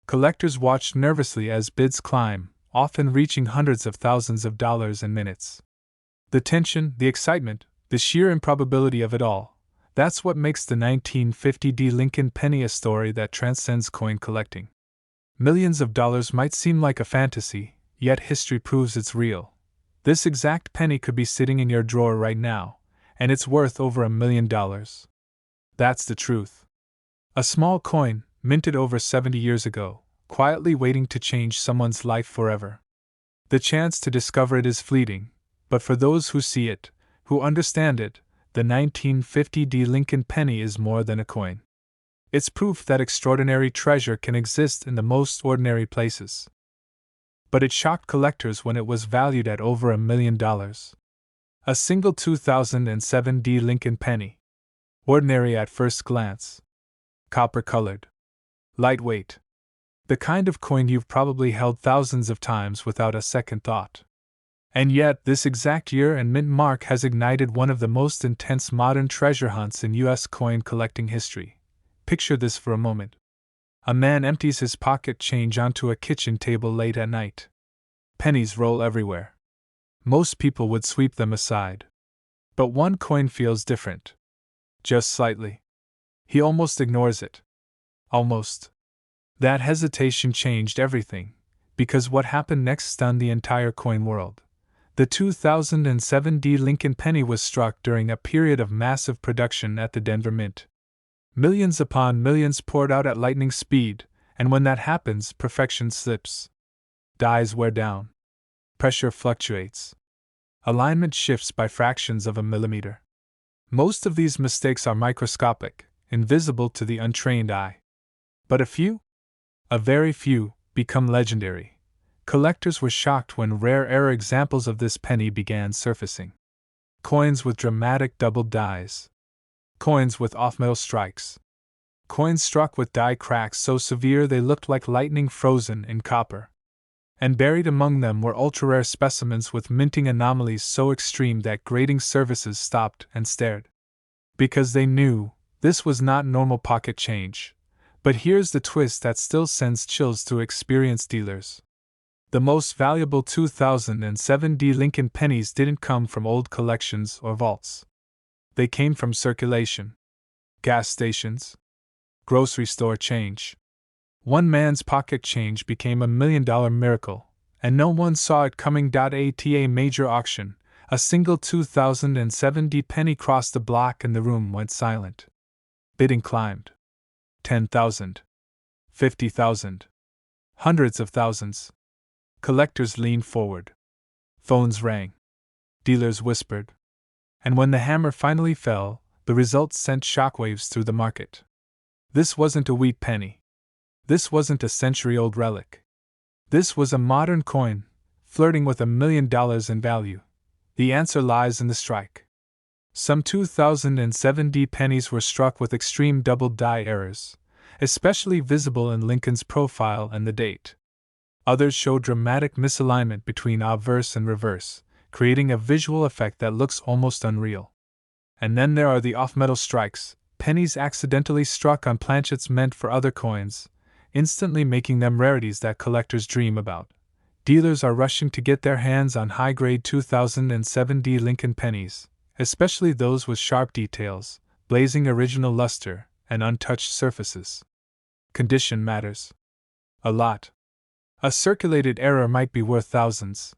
Collectors watch nervously as bids climb, often reaching hundreds of thousands of dollars in minutes. The tension, the excitement, the sheer improbability of it all, that's what makes the 1950 D Lincoln penny a story that transcends coin collecting. Millions of dollars might seem like a fantasy, yet history proves it's real. This exact penny could be sitting in your drawer right now, and it's worth over $1 million. That's the truth. A small coin, minted over 70 years ago, quietly waiting to change someone's life forever. The chance to discover it is fleeting, but for those who see it, who understand it, the 1950 D Lincoln penny is more than a coin. It's proof that extraordinary treasure can exist in the most ordinary places. But it shocked collectors when it was valued at over $1 million. A single 2007 D Lincoln penny. Ordinary at first glance. Copper-colored. Lightweight. The kind of coin you've probably held thousands of times without a second thought. And yet, this exact year and mint mark has ignited one of the most intense modern treasure hunts in U.S. coin collecting history. Picture this for a moment. A man empties his pocket change onto a kitchen table late at night. Pennies roll everywhere. Most people would sweep them aside. But one coin feels different. Just slightly. He almost ignores it. Almost. That hesitation changed everything, because what happened next stunned the entire coin world. The 2007 Lincoln penny was struck during a period of massive production at the Denver Mint. Millions upon millions poured out at lightning speed, and when that happens, perfection slips. Dies wear down. Pressure fluctuates. Alignment shifts by fractions of a millimeter. Most of these mistakes are microscopic, invisible to the untrained eye. But a very few, become legendary. Collectors were shocked when rare error examples of this penny began surfacing. Coins with dramatic doubled dies. Coins with off-metal strikes. Coins struck with die cracks so severe they looked like lightning frozen in copper. And buried among them were ultra-rare specimens with minting anomalies so extreme that grading services stopped and stared. Because they knew this was not normal pocket change. But here's the twist that still sends chills through experienced dealers. The most valuable 2007 Lincoln pennies didn't come from old collections or vaults. They came from circulation. Gas stations. Grocery store change. One man's pocket change became $1 million miracle, and no one saw it coming. At a major auction, a single 2007 penny crossed the block and the room went silent. Bidding climbed. 10,000. 50,000. Hundreds of thousands. Collectors leaned forward. Phones rang. Dealers whispered. And when the hammer finally fell, the result sent shockwaves through the market. This wasn't a wheat penny. This wasn't a century-old relic. This was a modern coin, flirting with $1 million in value. The answer lies in the strike. Some 2007 pennies were struck with extreme double die errors, especially visible in Lincoln's profile and the date. Others show dramatic misalignment between obverse and reverse, creating a visual effect that looks almost unreal. And then there are the off-metal strikes, pennies accidentally struck on planchets meant for other coins, instantly making them rarities that collectors dream about. Dealers are rushing to get their hands on high-grade 2007 Lincoln pennies, especially those with sharp details, blazing original luster, and untouched surfaces. Condition matters. A lot. A circulated error might be worth thousands.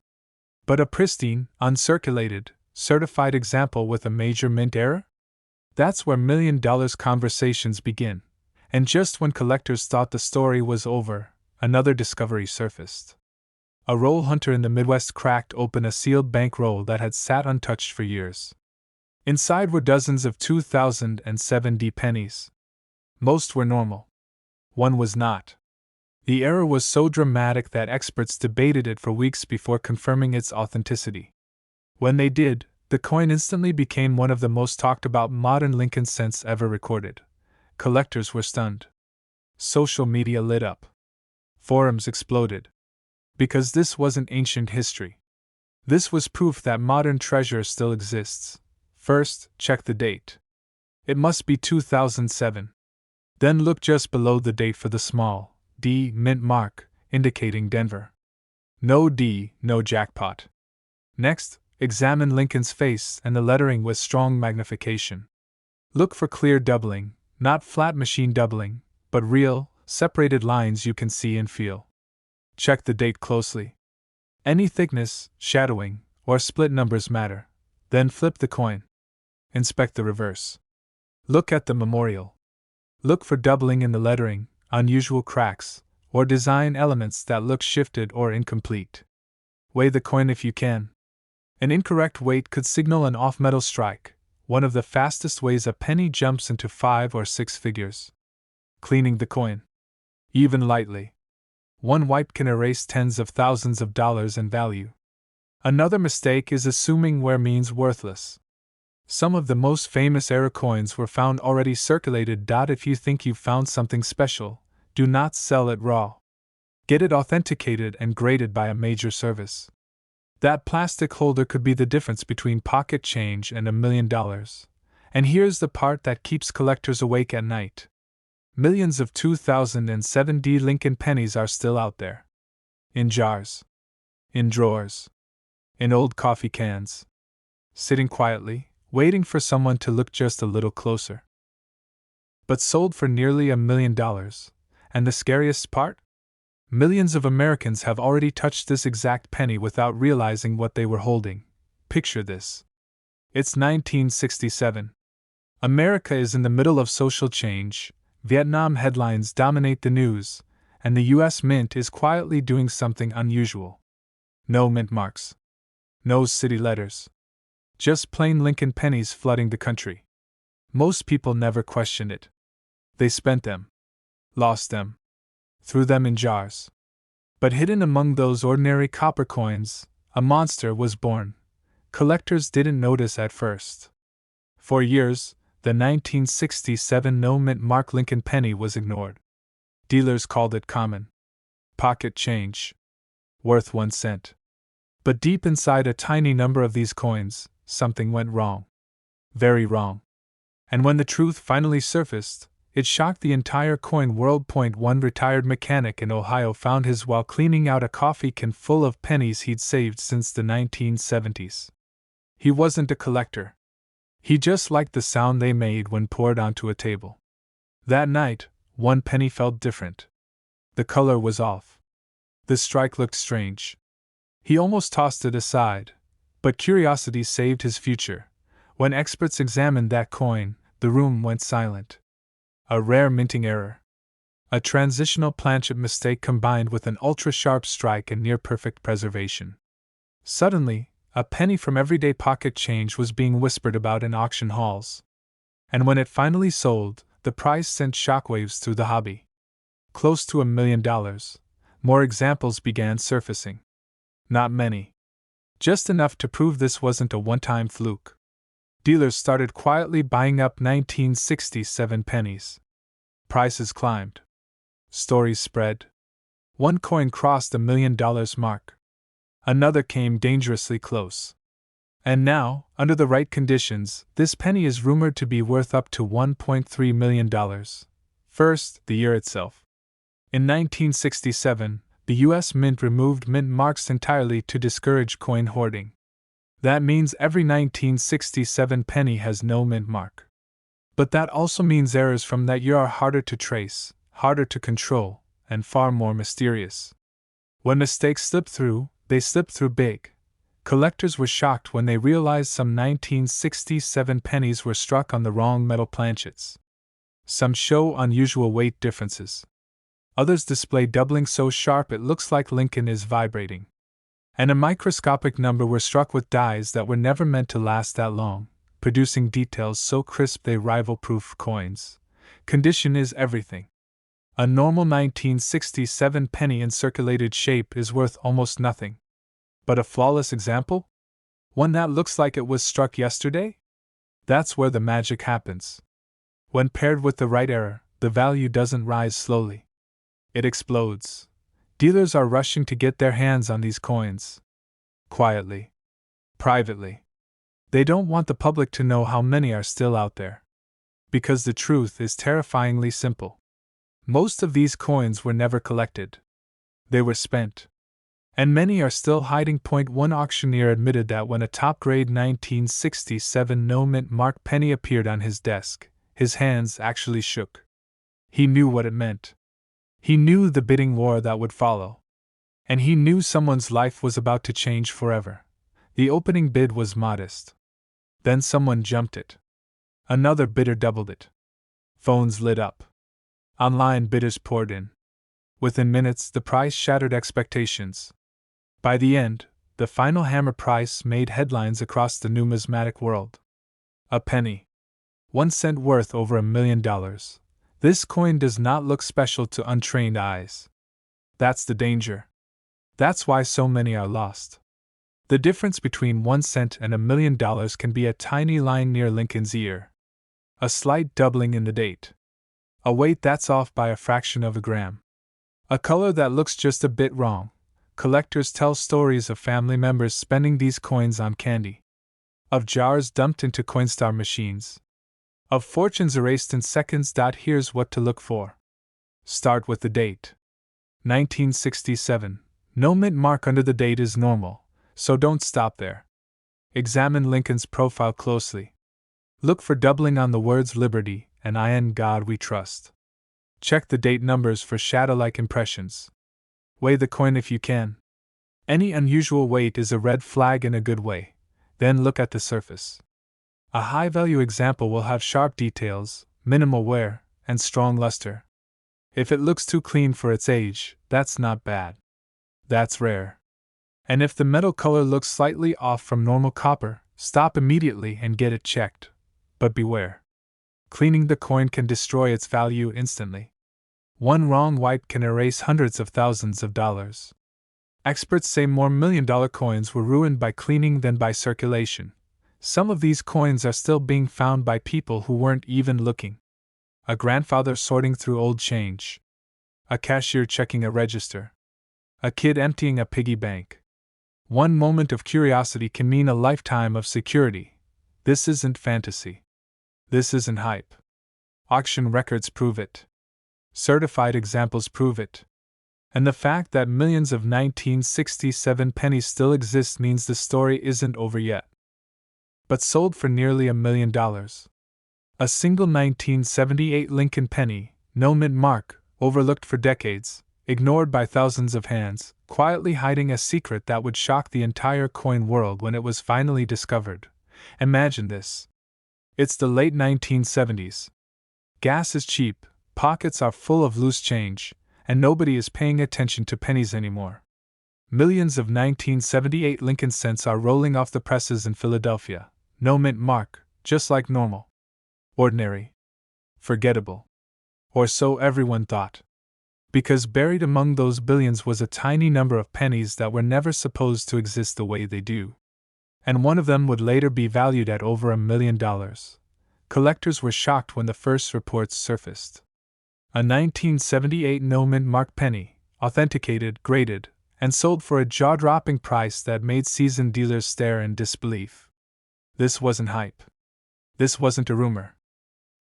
But a pristine, uncirculated, certified example with a major mint error? That's where $1 million conversations begin. And just when collectors thought the story was over, another discovery surfaced. A roll hunter in the Midwest cracked open a sealed bankroll that had sat untouched for years. Inside were dozens of 2007 pennies. Most were normal. One was not. The error was so dramatic that experts debated it for weeks before confirming its authenticity. When they did, the coin instantly became one of the most talked about modern Lincoln cents ever recorded. Collectors were stunned. Social media lit up. Forums exploded. Because this wasn't ancient history. This was proof that modern treasure still exists. First, check the date. It must be 2007. Then look just below the date for the small D mint mark, indicating Denver. No D, no jackpot. Next, examine Lincoln's face and the lettering with strong magnification. Look for clear doubling, not flat machine doubling, but real, separated lines you can see and feel. Check the date closely. Any thickness, shadowing, or split numbers matter. Then flip the coin. Inspect the reverse. Look at the memorial. Look for doubling in the lettering, unusual cracks, or design elements that look shifted or incomplete. Weigh the coin if you can. An incorrect weight could signal an off-metal strike, one of the fastest ways a penny jumps into 5 or 6 figures. Cleaning the coin. Even lightly. One wipe can erase tens of thousands of dollars in value. Another mistake is assuming wear means worthless. Some of the most famous error coins were found already circulated. If you think you've found something special, do not sell it raw. Get it authenticated and graded by a major service. That plastic holder could be the difference between pocket change and $1 million. And here's the part that keeps collectors awake at night. Millions of 2007 Lincoln pennies are still out there. In jars. In drawers. In old coffee cans. Sitting quietly, waiting for someone to look just a little closer. But sold for nearly $1 million. And the scariest part? Millions of Americans have already touched this exact penny without realizing what they were holding. Picture this. It's 1967. America is in the middle of social change, Vietnam headlines dominate the news, and the US Mint is quietly doing something unusual. No mint marks. No city letters. Just plain Lincoln pennies flooding the country. Most people never questioned it. They spent them. Lost them. Threw them in jars. But hidden among those ordinary copper coins, a monster was born. Collectors didn't notice at first. For years, the 1967 no-mint mark Lincoln penny was ignored. Dealers called it common. Pocket change. Worth 1 cent. But deep inside a tiny number of these coins, something went wrong. Very wrong. And when the truth finally surfaced, it shocked the entire coin world. One retired mechanic in Ohio found his while cleaning out a coffee can full of pennies he'd saved since the 1970s. He wasn't a collector. He just liked the sound they made when poured onto a table. That night, one penny felt different. The color was off. The strike looked strange. He almost tossed it aside, but curiosity saved his future. When experts examined that coin, the room went silent. A rare minting error. A transitional planchet mistake combined with an ultra-sharp strike and near-perfect preservation. Suddenly, a penny from everyday pocket change was being whispered about in auction halls. And when it finally sold, the price sent shockwaves through the hobby. Close to $1 million. More examples began surfacing. Not many. Just enough to prove this wasn't a one-time fluke. Dealers started quietly buying up 1967 pennies. Prices climbed. Stories spread. One coin crossed the $1 million mark. Another came dangerously close. And now, under the right conditions, this penny is rumored to be worth up to $1.3 million. First, the year itself. In 1967, the US Mint removed mint marks entirely to discourage coin hoarding. That means every 1967 penny has no mint mark. But that also means errors from that year are harder to trace, harder to control, and far more mysterious. When mistakes slip through, they slip through big. Collectors were shocked when they realized some 1967 pennies were struck on the wrong metal planchets. Some show unusual weight differences. Others display doubling so sharp it looks like Lincoln is vibrating. And a microscopic number were struck with dies that were never meant to last that long, producing details so crisp they rival proof coins. Condition is everything. A normal 1967 penny in circulated shape is worth almost nothing. But a flawless example? One that looks like it was struck yesterday? That's where the magic happens. When paired with the right error, the value doesn't rise slowly. It explodes. Dealers are rushing to get their hands on these coins. Quietly. Privately. They don't want the public to know how many are still out there. Because the truth is terrifyingly simple. Most of these coins were never collected. They were spent. And many are still hiding. One auctioneer admitted that when a top-grade 1967 no-mint mark penny appeared on his desk, his hands actually shook. He knew what it meant. He knew the bidding war that would follow. And he knew someone's life was about to change forever. The opening bid was modest. Then someone jumped it. Another bidder doubled it. Phones lit up. Online bidders poured in. Within minutes, the price shattered expectations. By the end, the final hammer price made headlines across the numismatic world. A penny. 1 cent worth over $1 million. This coin does not look special to untrained eyes. That's the danger. That's why so many are lost. The difference between 1 cent and $1 million can be a tiny line near Lincoln's ear. A slight doubling in the date. A weight that's off by a fraction of a gram. A color that looks just a bit wrong. Collectors tell stories of family members spending these coins on candy, of jars dumped into Coinstar machines, of fortunes erased in seconds. Here's what to look for. Start with the date. 1967. No mint mark under the date is normal, so don't stop there. Examine Lincoln's profile closely. Look for doubling on the words Liberty and In God We Trust. Check the date numbers for shadow-like impressions. Weigh the coin if you can. Any unusual weight is a red flag in a good way. Then look at the surface. A high-value example will have sharp details, minimal wear, and strong luster. If it looks too clean for its age, that's not bad. That's rare. And if the metal color looks slightly off from normal copper, stop immediately and get it checked. But beware. Cleaning the coin can destroy its value instantly. One wrong wipe can erase hundreds of thousands of dollars. Experts say more million-dollar coins were ruined by cleaning than by circulation. Some of these coins are still being found by people who weren't even looking. A grandfather sorting through old change. A cashier checking a register. A kid emptying a piggy bank. One moment of curiosity can mean a lifetime of security. This isn't fantasy. This isn't hype. Auction records prove it. Certified examples prove it. And the fact that millions of 1967 pennies still exist means the story isn't over yet. But sold for nearly $1 million. A single 1978 Lincoln penny, no mint mark, overlooked for decades, ignored by thousands of hands, quietly hiding a secret that would shock the entire coin world when it was finally discovered. Imagine this. It's the late 1970s. Gas is cheap, pockets are full of loose change, and nobody is paying attention to pennies anymore. Millions of 1978 Lincoln cents are rolling off the presses in Philadelphia. No mint mark, just like normal. Ordinary. Forgettable. Or so everyone thought. Because buried among those billions was a tiny number of pennies that were never supposed to exist the way they do. And one of them would later be valued at over $1 million. Collectors were shocked when the first reports surfaced. A 1978 no mint mark penny, authenticated, graded, and sold for a jaw-dropping price that made seasoned dealers stare in disbelief. This wasn't hype. This wasn't a rumor.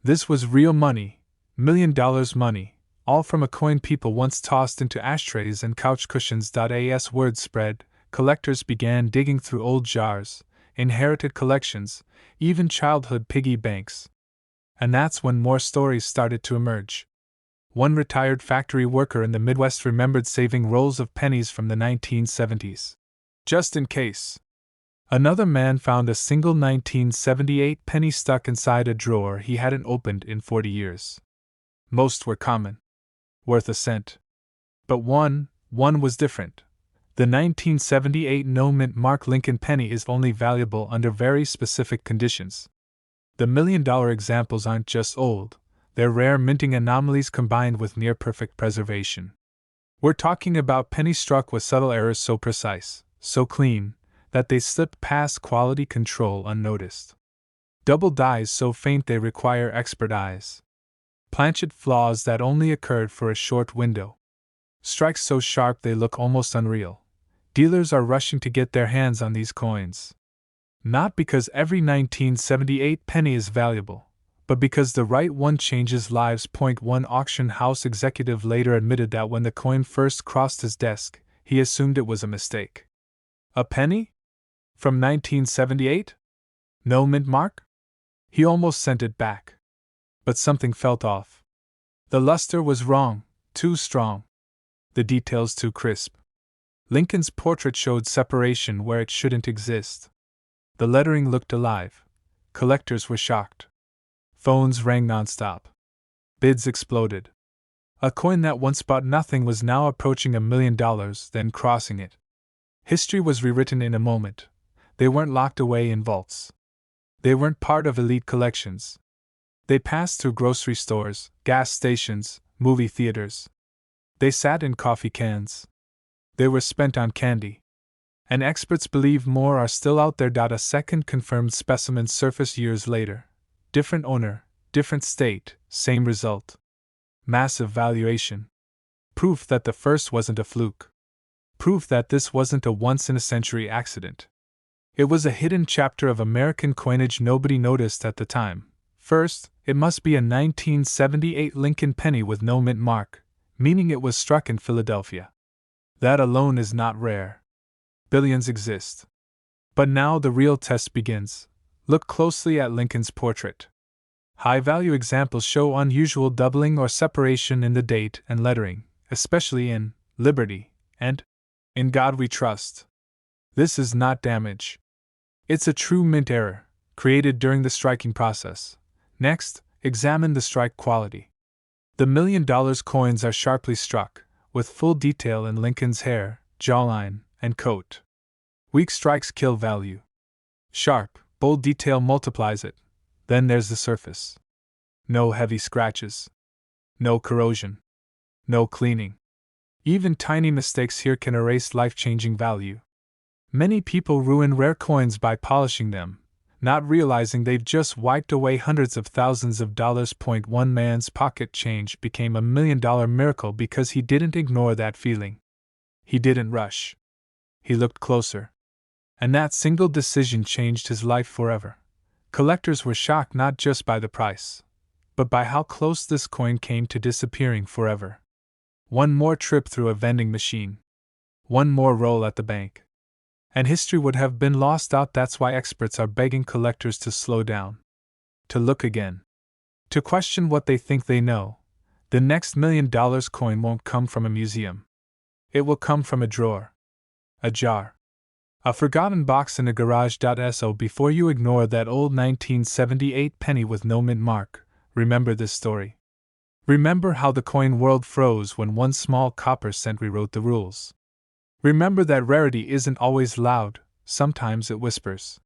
This was real money, $1 million money, all from a coin people once tossed into ashtrays and couch cushions. As word spread, collectors began digging through old jars, inherited collections, even childhood piggy banks. And that's when more stories started to emerge. One retired factory worker in the Midwest remembered saving rolls of pennies from the 1970s. Just in case. Another man found a single 1978 penny stuck inside a drawer he hadn't opened in 40 years. Most were common. Worth a cent. But one was different. The 1978 no mint mark Lincoln penny is only valuable under very specific conditions. The $1 million examples aren't just old. They're rare minting anomalies combined with near-perfect preservation. We're talking about pennies struck with subtle errors so precise, so clean, that they slipped past quality control unnoticed. Double dies so faint they require expert eyes. Planchet flaws that only occurred for a short window. Strikes so sharp they look almost unreal. Dealers are rushing to get their hands on these coins. Not because every 1978 penny is valuable, but because the right one changes lives. One auction house executive later admitted that when the coin first crossed his desk, he assumed it was a mistake. A penny? From 1978? No mint mark? He almost sent it back. But something felt off. The luster was wrong, too strong. The details too crisp. Lincoln's portrait showed separation where it shouldn't exist. The lettering looked alive. Collectors were shocked. Phones rang nonstop. Bids exploded. A coin that once bought nothing was now approaching $1 million, then crossing it. History was rewritten in a moment. They weren't locked away in vaults. They weren't part of elite collections. They passed through grocery stores, gas stations, movie theaters. They sat in coffee cans. They were spent on candy. And experts believe more are still out there. A second confirmed specimen surfaced years later. Different owner, different state, same result. Massive valuation. Proof that the first wasn't a fluke. Proof that this wasn't a once-in-a-century accident. It was a hidden chapter of American coinage nobody noticed at the time. First, it must be a 1978 Lincoln penny with no mint mark, meaning it was struck in Philadelphia. That alone is not rare. Billions exist. But now the real test begins. Look closely at Lincoln's portrait. High-value examples show unusual doubling or separation in the date and lettering, especially in Liberty and In God We Trust. This is not damage. It's a true mint error, created during the striking process. Next, examine the strike quality. The $1 million coins are sharply struck, with full detail in Lincoln's hair, jawline, and coat. Weak strikes kill value. Sharp, bold detail multiplies it. Then there's the surface. No heavy scratches. No corrosion. No cleaning. Even tiny mistakes here can erase life-changing value. Many people ruin rare coins by polishing them, not realizing they've just wiped away hundreds of thousands of dollars. One man's pocket change became $1 million miracle because he didn't ignore that feeling. He didn't rush. He looked closer. And that single decision changed his life forever. Collectors were shocked not just by the price, but by how close this coin came to disappearing forever. One more trip through a vending machine. One more roll at the bank. And history would have been lost out. That's why experts are begging collectors to slow down. To look again. To question what they think they know. The next $1 million coin won't come from a museum. It will come from a drawer. A jar. A forgotten box in a garage. So before you ignore that old 1978 penny with no mint mark, remember this story. Remember how the coin world froze when one small copper cent rewrote the rules. Remember that rarity isn't always loud, sometimes it whispers.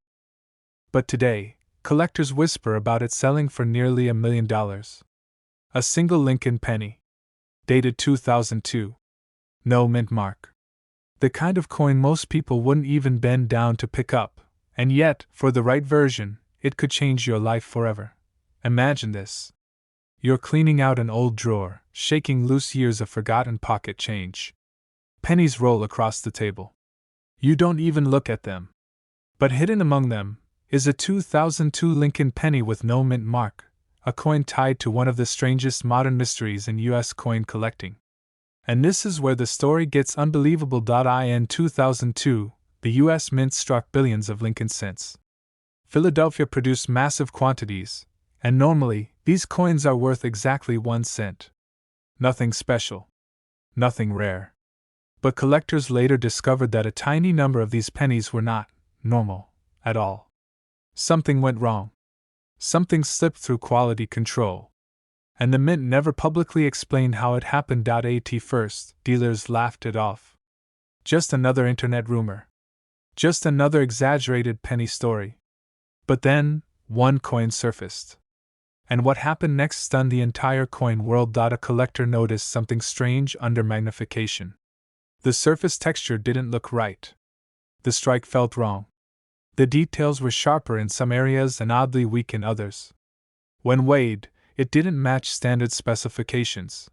But today, collectors whisper about it selling for nearly $1 million. A single Lincoln penny. Dated 2002. No mint mark. The kind of coin most people wouldn't even bend down to pick up, and yet, for the right version, it could change your life forever. Imagine this. You're cleaning out an old drawer, shaking loose years of forgotten pocket change. Pennies roll across the table. You don't even look at them. But hidden among them is a 2002 Lincoln penny with no mint mark, a coin tied to one of the strangest modern mysteries in U.S. coin collecting. And this is where the story gets unbelievable. In 2002, the U.S. Mint struck billions of Lincoln cents. Philadelphia produced massive quantities, and normally, these coins are worth exactly 1 cent. Nothing special. Nothing rare. But collectors later discovered that a tiny number of these pennies were not normal at all. Something went wrong. Something slipped through quality control. And the mint never publicly explained how it happened. At first, dealers laughed it off. Just another internet rumor. Just another exaggerated penny story. But then, one coin surfaced. And what happened next stunned the entire coin world. A collector noticed something strange under magnification. The surface texture didn't look right. The strike felt wrong. The details were sharper in some areas and oddly weak in others. When weighed, it didn't match standard specifications.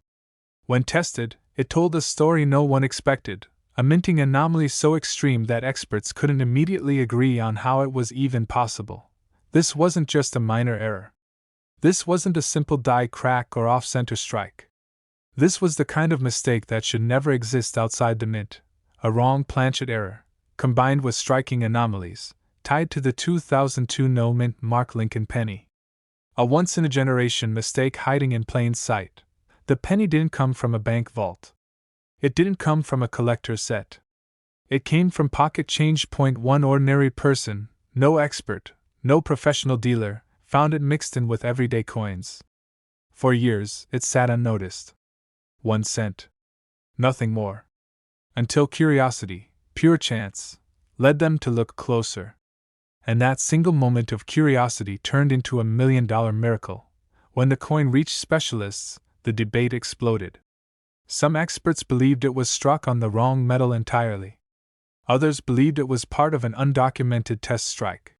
When tested, it told a story no one expected, a minting anomaly so extreme that experts couldn't immediately agree on how it was even possible. This wasn't just a minor error. This wasn't a simple die crack or off-center strike. This was the kind of mistake that should never exist outside the mint, a wrong planchet error, combined with striking anomalies, tied to the 2002 no mint mark Lincoln penny. A once-in-a-generation mistake hiding in plain sight. The penny didn't come from a bank vault. It didn't come from a collector's set. It came from pocket change. One ordinary person, no expert, no professional dealer, found it mixed in with everyday coins. For years, it sat unnoticed. 1 cent. Nothing more. Until curiosity, pure chance, led them to look closer. And that single moment of curiosity turned into $1 million miracle. When the coin reached specialists, the debate exploded. Some experts believed it was struck on the wrong metal entirely. Others believed it was part of an undocumented test strike.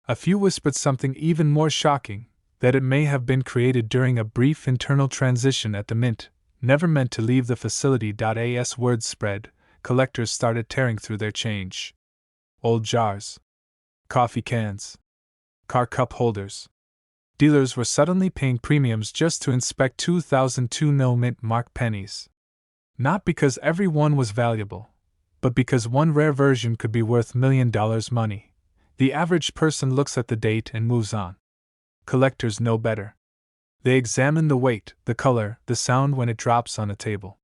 A few whispered something even more shocking, that it may have been created during a brief internal transition at the mint, never meant to leave the facility. As word spread, collectors started tearing through their change. Old jars, coffee cans, car cup holders. Dealers were suddenly paying premiums just to inspect 2002 no-mint mark pennies. Not because every one was valuable, but because one rare version could be worth $1 million money. The average person looks at the date and moves on. Collectors know better. They examine the weight, the color, the sound when it drops on a table.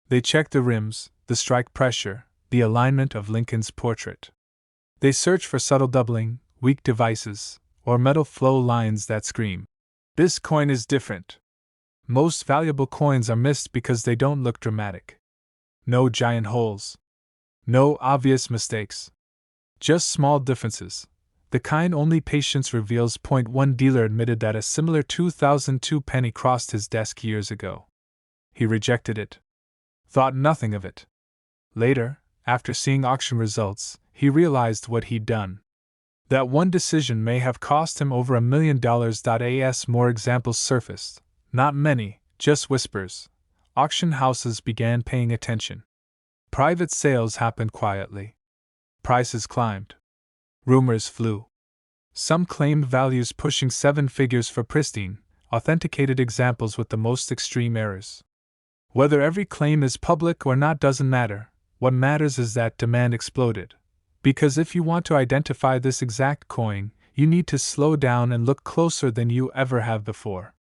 They check the rims, the strike pressure, the alignment of Lincoln's portrait. They search for subtle doubling, weak devices, or metal flow lines that scream, "This coin is different." Most valuable coins are missed because they don't look dramatic. No giant holes. No obvious mistakes. Just small differences. The kind only patience reveals. One dealer admitted that a similar 2002 penny crossed his desk years ago. He rejected it. Thought nothing of it. Later, after seeing auction results, he realized what he'd done. That one decision may have cost him over $1 million. As more examples surfaced, not many, just whispers, auction houses began paying attention. Private sales happened quietly. Prices climbed. Rumors flew. Some claimed values pushing 7 figures for pristine, authenticated examples with the most extreme errors. Whether every claim is public or not doesn't matter. What matters is that demand exploded. Because if you want to identify this exact coin, you need to slow down and look closer than you ever have before.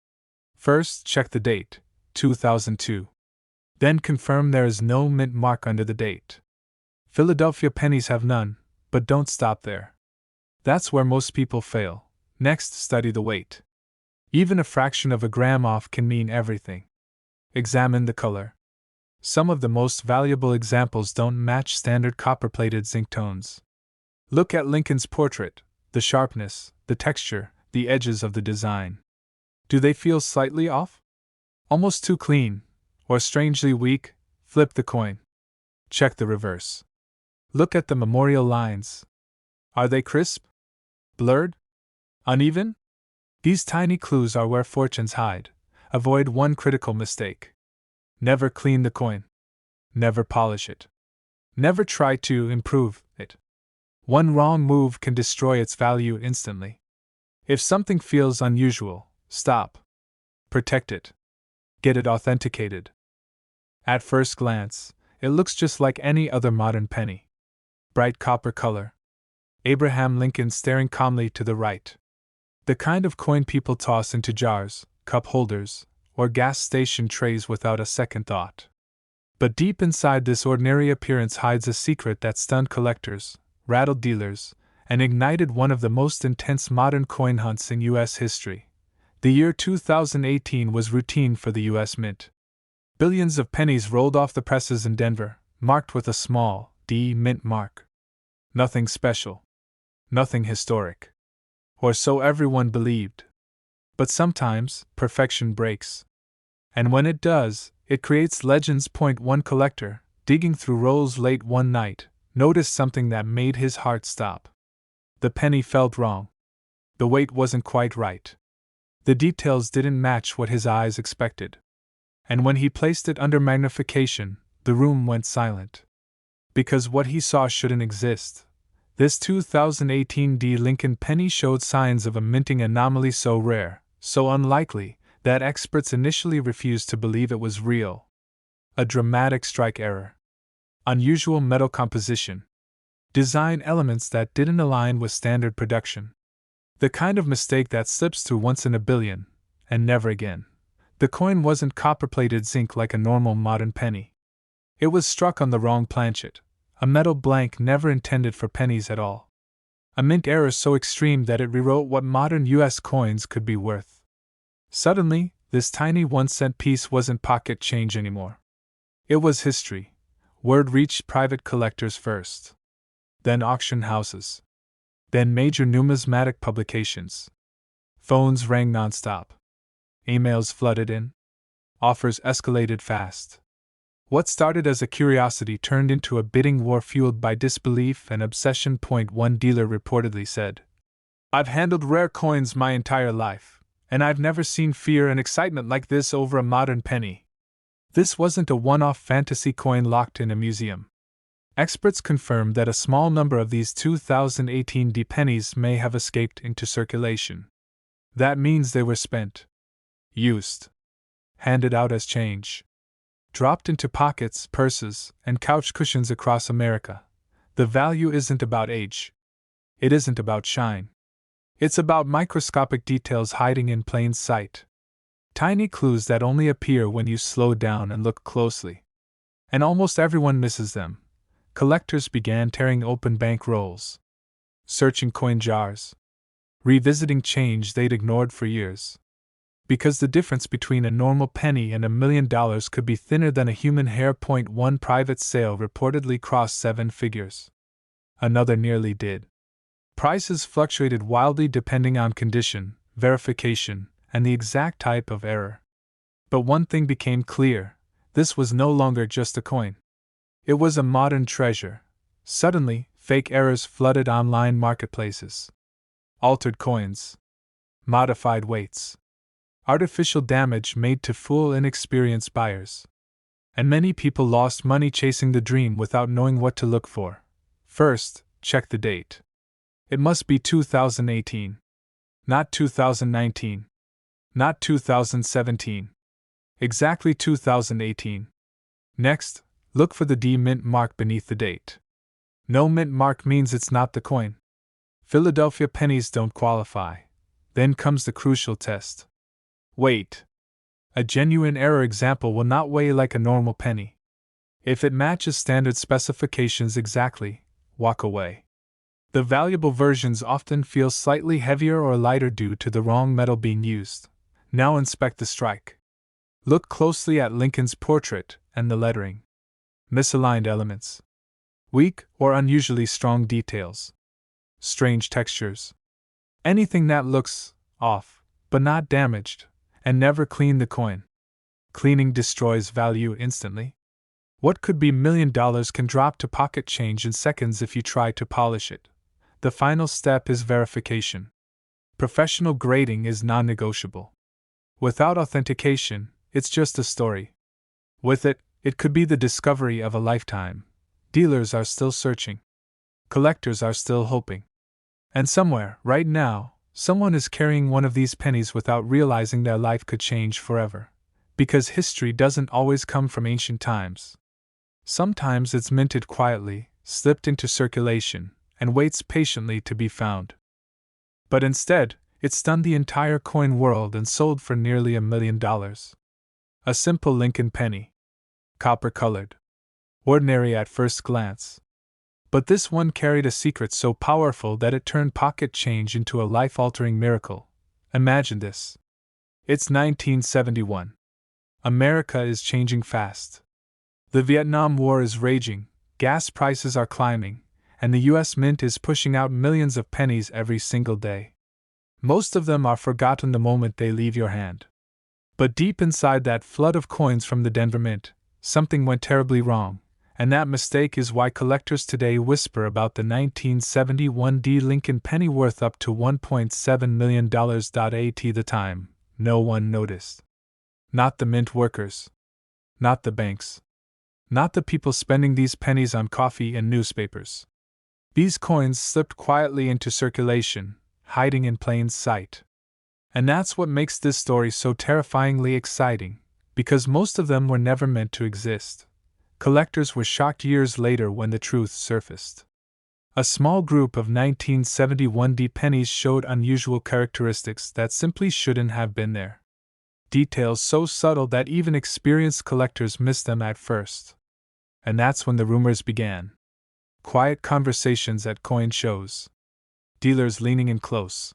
First, check the date, 2002. Then confirm there is no mint mark under the date. Philadelphia pennies have none, but don't stop there. That's where most people fail. Next, study the weight. Even a fraction of a gram off can mean everything. Examine the color. Some of the most valuable examples don't match standard copper-plated zinc tones. Look at Lincoln's portrait, the sharpness, the texture, the edges of the design. Do they feel slightly off? Almost too clean, or strangely weak? Flip the coin. Check the reverse. Look at the memorial lines. Are they crisp? Blurred? Uneven? These tiny clues are where fortunes hide. Avoid one critical mistake. Never clean the coin. Never polish it. Never try to improve it. One wrong move can destroy its value instantly. If something feels unusual, stop. Protect it. Get it authenticated. At first glance, it looks just like any other modern penny. Bright copper color. Abraham Lincoln staring calmly to the right. The kind of coin people toss into jars, cup holders, or gas station trays without a second thought. But deep inside this ordinary appearance hides a secret that stunned collectors, rattled dealers, and ignited one of the most intense modern coin hunts in U.S. history. The year 2018 was routine for the U.S. Mint. Billions of pennies rolled off the presses in Denver, marked with a small D mint mark. Nothing special. Nothing historic. Or so everyone believed. But sometimes, perfection breaks. And when it does, it creates legends. One collector, digging through rolls late one night, noticed something that made his heart stop. The penny felt wrong. The weight wasn't quite right. The details didn't match what his eyes expected. And when he placed it under magnification, the room went silent. Because what he saw shouldn't exist. This 2018 D. Lincoln penny showed signs of a minting anomaly so rare, so unlikely, that experts initially refused to believe it was real. A dramatic strike error. Unusual metal composition. Design elements that didn't align with standard production. The kind of mistake that slips through once in a billion, and never again. The coin wasn't copper-plated zinc like a normal modern penny. It was struck on the wrong planchet, a metal blank never intended for pennies at all. A mint error so extreme that it rewrote what modern U.S. coins could be worth. Suddenly, this tiny 1-cent piece wasn't pocket change anymore. It was history. Word reached private collectors first. Then auction houses. Then major numismatic publications. Phones rang nonstop. Emails flooded in. Offers escalated fast. What started as a curiosity turned into a bidding war fueled by disbelief and obsession. One dealer reportedly said, "I've handled rare coins my entire life, and I've never seen fear and excitement like this over a modern penny." This wasn't a one-off fantasy coin locked in a museum. Experts confirmed that a small number of these 2018 D pennies may have escaped into circulation. That means they were spent, used, handed out as change, dropped into pockets, purses, and couch cushions across America. The value isn't about age. It isn't about shine. It's about microscopic details hiding in plain sight. Tiny clues that only appear when you slow down and look closely. And almost everyone misses them. Collectors began tearing open bank rolls, searching coin jars, revisiting change they'd ignored for years. Because the difference between a normal penny and $1 million could be thinner than a human hair. One private sale reportedly crossed 7 figures. Another nearly did. Prices fluctuated wildly depending on condition, verification, and the exact type of error. But one thing became clear: this was no longer just a coin. It was a modern treasure. Suddenly, fake errors flooded online marketplaces. Altered coins, modified weights, artificial damage made to fool inexperienced buyers. And many people lost money chasing the dream without knowing what to look for. First, check the date. It must be 2018. Not 2019. Not 2017. Exactly 2018. Next, look for the D mint mark beneath the date. No mint mark means it's not the coin. Philadelphia pennies don't qualify. Then comes the crucial test. Weight. A genuine error example will not weigh like a normal penny. If it matches standard specifications exactly, walk away. The valuable versions often feel slightly heavier or lighter due to the wrong metal being used. Now inspect the strike. Look closely at Lincoln's portrait and the lettering. Misaligned elements. Weak or unusually strong details. Strange textures. Anything that looks off, but not damaged. And never clean the coin. Cleaning destroys value instantly. What could be $1 million can drop to pocket change in seconds if you try to polish it. The final step is verification. Professional grading is non-negotiable. Without authentication, it's just a story. With it, it could be the discovery of a lifetime. Dealers are still searching. Collectors are still hoping. And somewhere, right now, someone is carrying one of these pennies without realizing their life could change forever. Because history doesn't always come from ancient times. Sometimes it's minted quietly, slipped into circulation, and waits patiently to be found. But instead, it stunned the entire coin world and sold for nearly $1 million. A simple Lincoln penny. Copper-colored. Ordinary at first glance. But this one carried a secret so powerful that it turned pocket change into a life-altering miracle. Imagine this. It's 1971. America is changing fast. The Vietnam War is raging, gas prices are climbing, and the US Mint is pushing out millions of pennies every single day. Most of them are forgotten the moment they leave your hand. But deep inside that flood of coins from the Denver Mint, something went terribly wrong. And that mistake is why collectors today whisper about the 1971 D Lincoln penny worth up to $1.7 million. At the time, no one noticed. Not the mint workers. Not the banks. Not the people spending these pennies on coffee and newspapers. These coins slipped quietly into circulation, hiding in plain sight. And that's what makes this story so terrifyingly exciting, because most of them were never meant to exist. Collectors were shocked years later when the truth surfaced. A small group of 1971 D pennies showed unusual characteristics that simply shouldn't have been there. Details so subtle that even experienced collectors missed them at first. And that's when the rumors began. Quiet conversations at coin shows. Dealers leaning in close.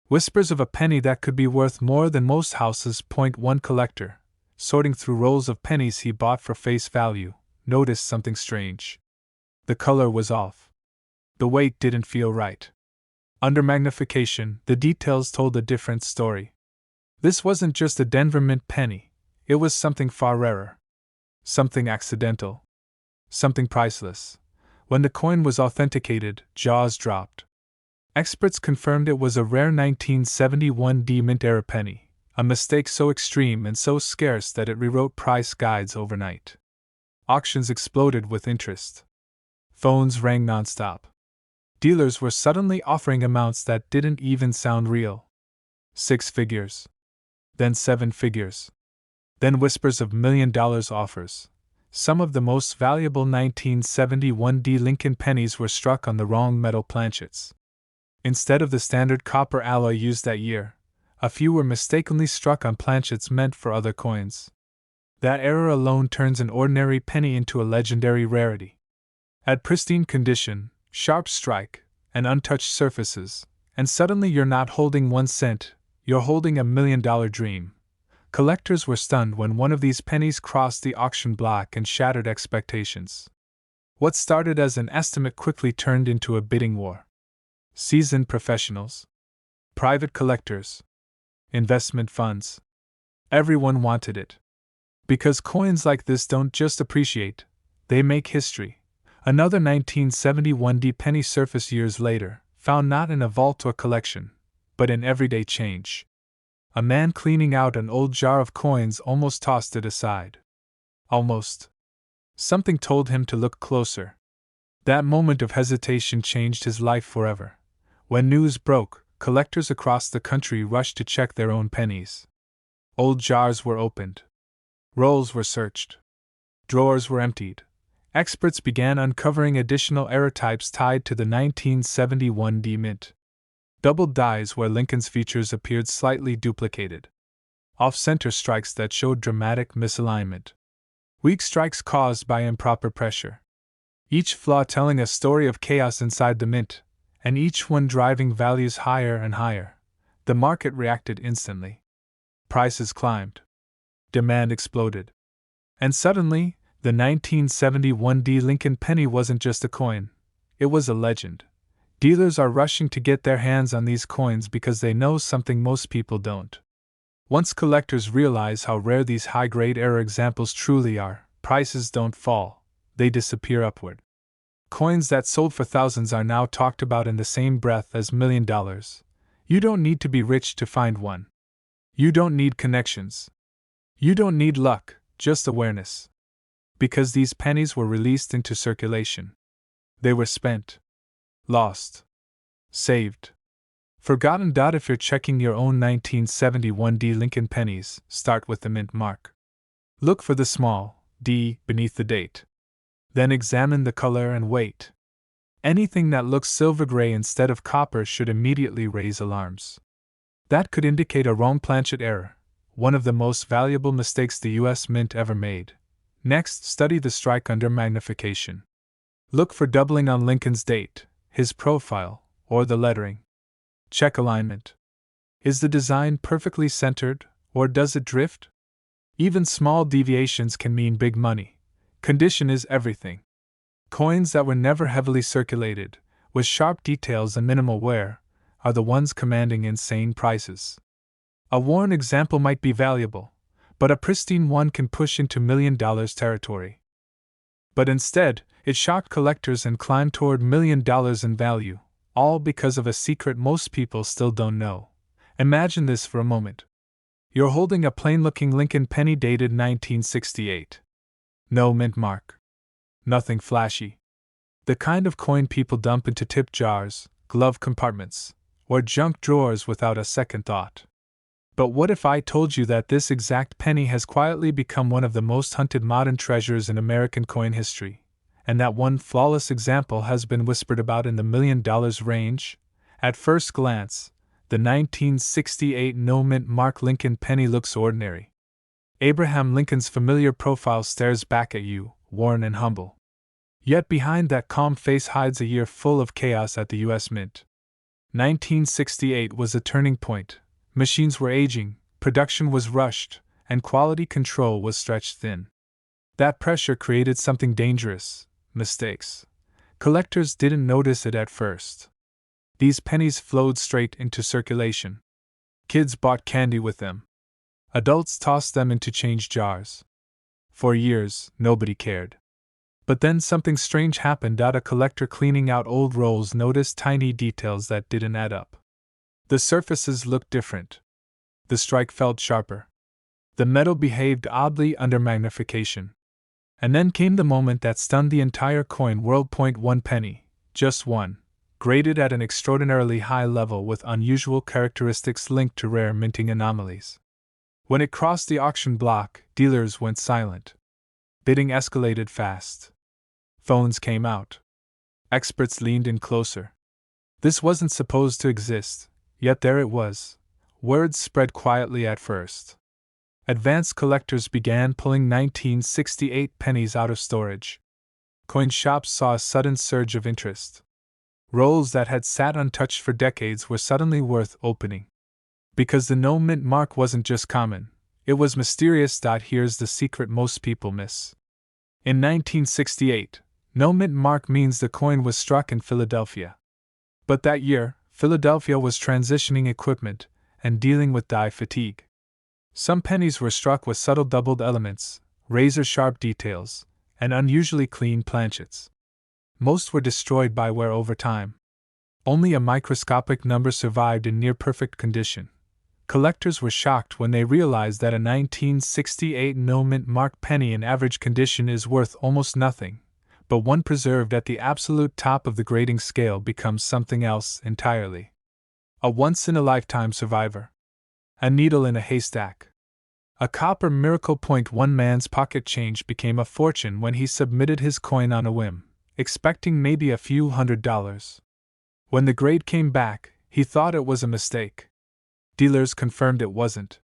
Whispers of a penny that could be worth more than most houses. One collector, sorting through rolls of pennies he bought for face value, noticed something strange. The color was off. The weight didn't feel right. Under magnification, the details told a different story. This wasn't just a Denver Mint penny, it was something far rarer. Something accidental. Something priceless. When the coin was authenticated, jaws dropped. Experts confirmed it was a rare 1971 D Mint era penny, A mistake so extreme and so scarce that it rewrote price guides overnight. Auctions exploded with interest. Phones rang nonstop. Dealers were suddenly offering amounts that didn't even sound real. 6 figures. Then 7 figures. Then whispers of $1,000,000 offers. Some of the most valuable 1971 Lincoln pennies were struck on the wrong metal planchets. Instead of the standard copper alloy used that year, a few were mistakenly struck on planchets meant for other coins. That error alone turns an ordinary penny into a legendary rarity. At pristine condition, sharp strike, and untouched surfaces, and suddenly you're not holding 1 cent, you're holding $1,000,000 dream. Collectors were stunned when one of these pennies crossed the auction block and shattered expectations. What started as an estimate quickly turned into a bidding war. Seasoned professionals, private collectors, investment funds. Everyone wanted it. Because coins like this don't just appreciate, they make history. Another 1971 penny surfaced years later, found not in a vault or collection, but in everyday change. A man cleaning out an old jar of coins almost tossed it aside. Almost. Something told him to look closer. That moment of hesitation changed his life forever. When news broke, collectors across the country rushed to check their own pennies. Old jars were opened. Rolls were searched. Drawers were emptied. Experts began uncovering additional error types tied to the 1971 mint. Doubled dies where Lincoln's features appeared slightly duplicated. Off-center strikes that showed dramatic misalignment. Weak strikes caused by improper pressure. Each flaw telling a story of chaos inside the mint, and each one driving values higher and higher. The market reacted instantly. Prices climbed. Demand exploded. And suddenly, the 1971 Lincoln penny wasn't just a coin, it was a legend. Dealers are rushing to get their hands on these coins because they know something most people don't. Once collectors realize how rare these high-grade error examples truly are, prices don't fall, they disappear upward. Coins that sold for thousands are now talked about in the same breath as $1,000,000. You don't need to be rich to find one. You don't need connections. You don't need luck, just awareness. Because these pennies were released into circulation. They were spent. Lost. Saved. Forgotten. If you're checking your own 1971 Lincoln pennies, start with the mint mark. Look for the small D beneath the date. Then examine the color and weight. Anything that looks silver gray instead of copper should immediately raise alarms. That could indicate a wrong planchet error, one of the most valuable mistakes the U.S. Mint ever made. Next, study the strike under magnification. Look for doubling on Lincoln's date, his profile, or the lettering. Check alignment. Is the design perfectly centered, or does it drift? Even small deviations can mean big money. Condition is everything. Coins that were never heavily circulated, with sharp details and minimal wear, are the ones commanding insane prices. A worn example might be valuable, but a pristine one can push into $1,000,000 territory. But instead, it shocked collectors and climbed toward $1,000,000 in value, all because of a secret most people still don't know. Imagine this for a moment. You're holding a plain-looking Lincoln penny dated 1968. No mint mark. Nothing flashy. The kind of coin people dump into tip jars, glove compartments, or junk drawers without a second thought. But what if I told you that this exact penny has quietly become one of the most hunted modern treasures in American coin history, and that one flawless example has been whispered about in the $1,000,000 range? At first glance, the 1968 no-mint mark Lincoln penny looks ordinary. Abraham Lincoln's familiar profile stares back at you, worn and humble. Yet behind that calm face hides a year full of chaos at the U.S. Mint. 1968 was a turning point. Machines were aging, production was rushed, and quality control was stretched thin. That pressure created something dangerous: mistakes. Collectors didn't notice it at first. These pennies flowed straight into circulation. Kids bought candy with them. Adults tossed them into change jars. For years, nobody cared. But then something strange happened. A collector cleaning out old rolls noticed tiny details that didn't add up. The surfaces looked different. The strike felt sharper. The metal behaved oddly under magnification. And then came the moment that stunned the entire coin world. 1 penny, just one, graded at an extraordinarily high level with unusual characteristics linked to rare minting anomalies. When it crossed the auction block, dealers went silent. Bidding escalated fast. Phones came out. Experts leaned in closer. This wasn't supposed to exist, yet there it was. Words spread quietly at first. Advanced collectors began pulling 1968 pennies out of storage. Coin shops saw a sudden surge of interest. Rolls that had sat untouched for decades were suddenly worth opening. Because the no mint mark wasn't just common, it was mysterious. Here's the secret most people miss. In 1968, no mint mark means the coin was struck in Philadelphia. But that year, Philadelphia was transitioning equipment and dealing with die fatigue. Some pennies were struck with subtle doubled elements, razor-sharp details, and unusually clean planchets. Most were destroyed by wear over time. Only a microscopic number survived in near-perfect condition. Collectors were shocked when they realized that a 1968 no mint mark penny in average condition is worth almost nothing, but one preserved at the absolute top of the grading scale becomes something else entirely. A once-in-a-lifetime survivor. A needle in a haystack. A copper miracle. 1 man's pocket change became a fortune when he submitted his coin on a whim, expecting maybe a few $100s. When the grade came back, he thought it was a mistake. Dealers confirmed it wasn't.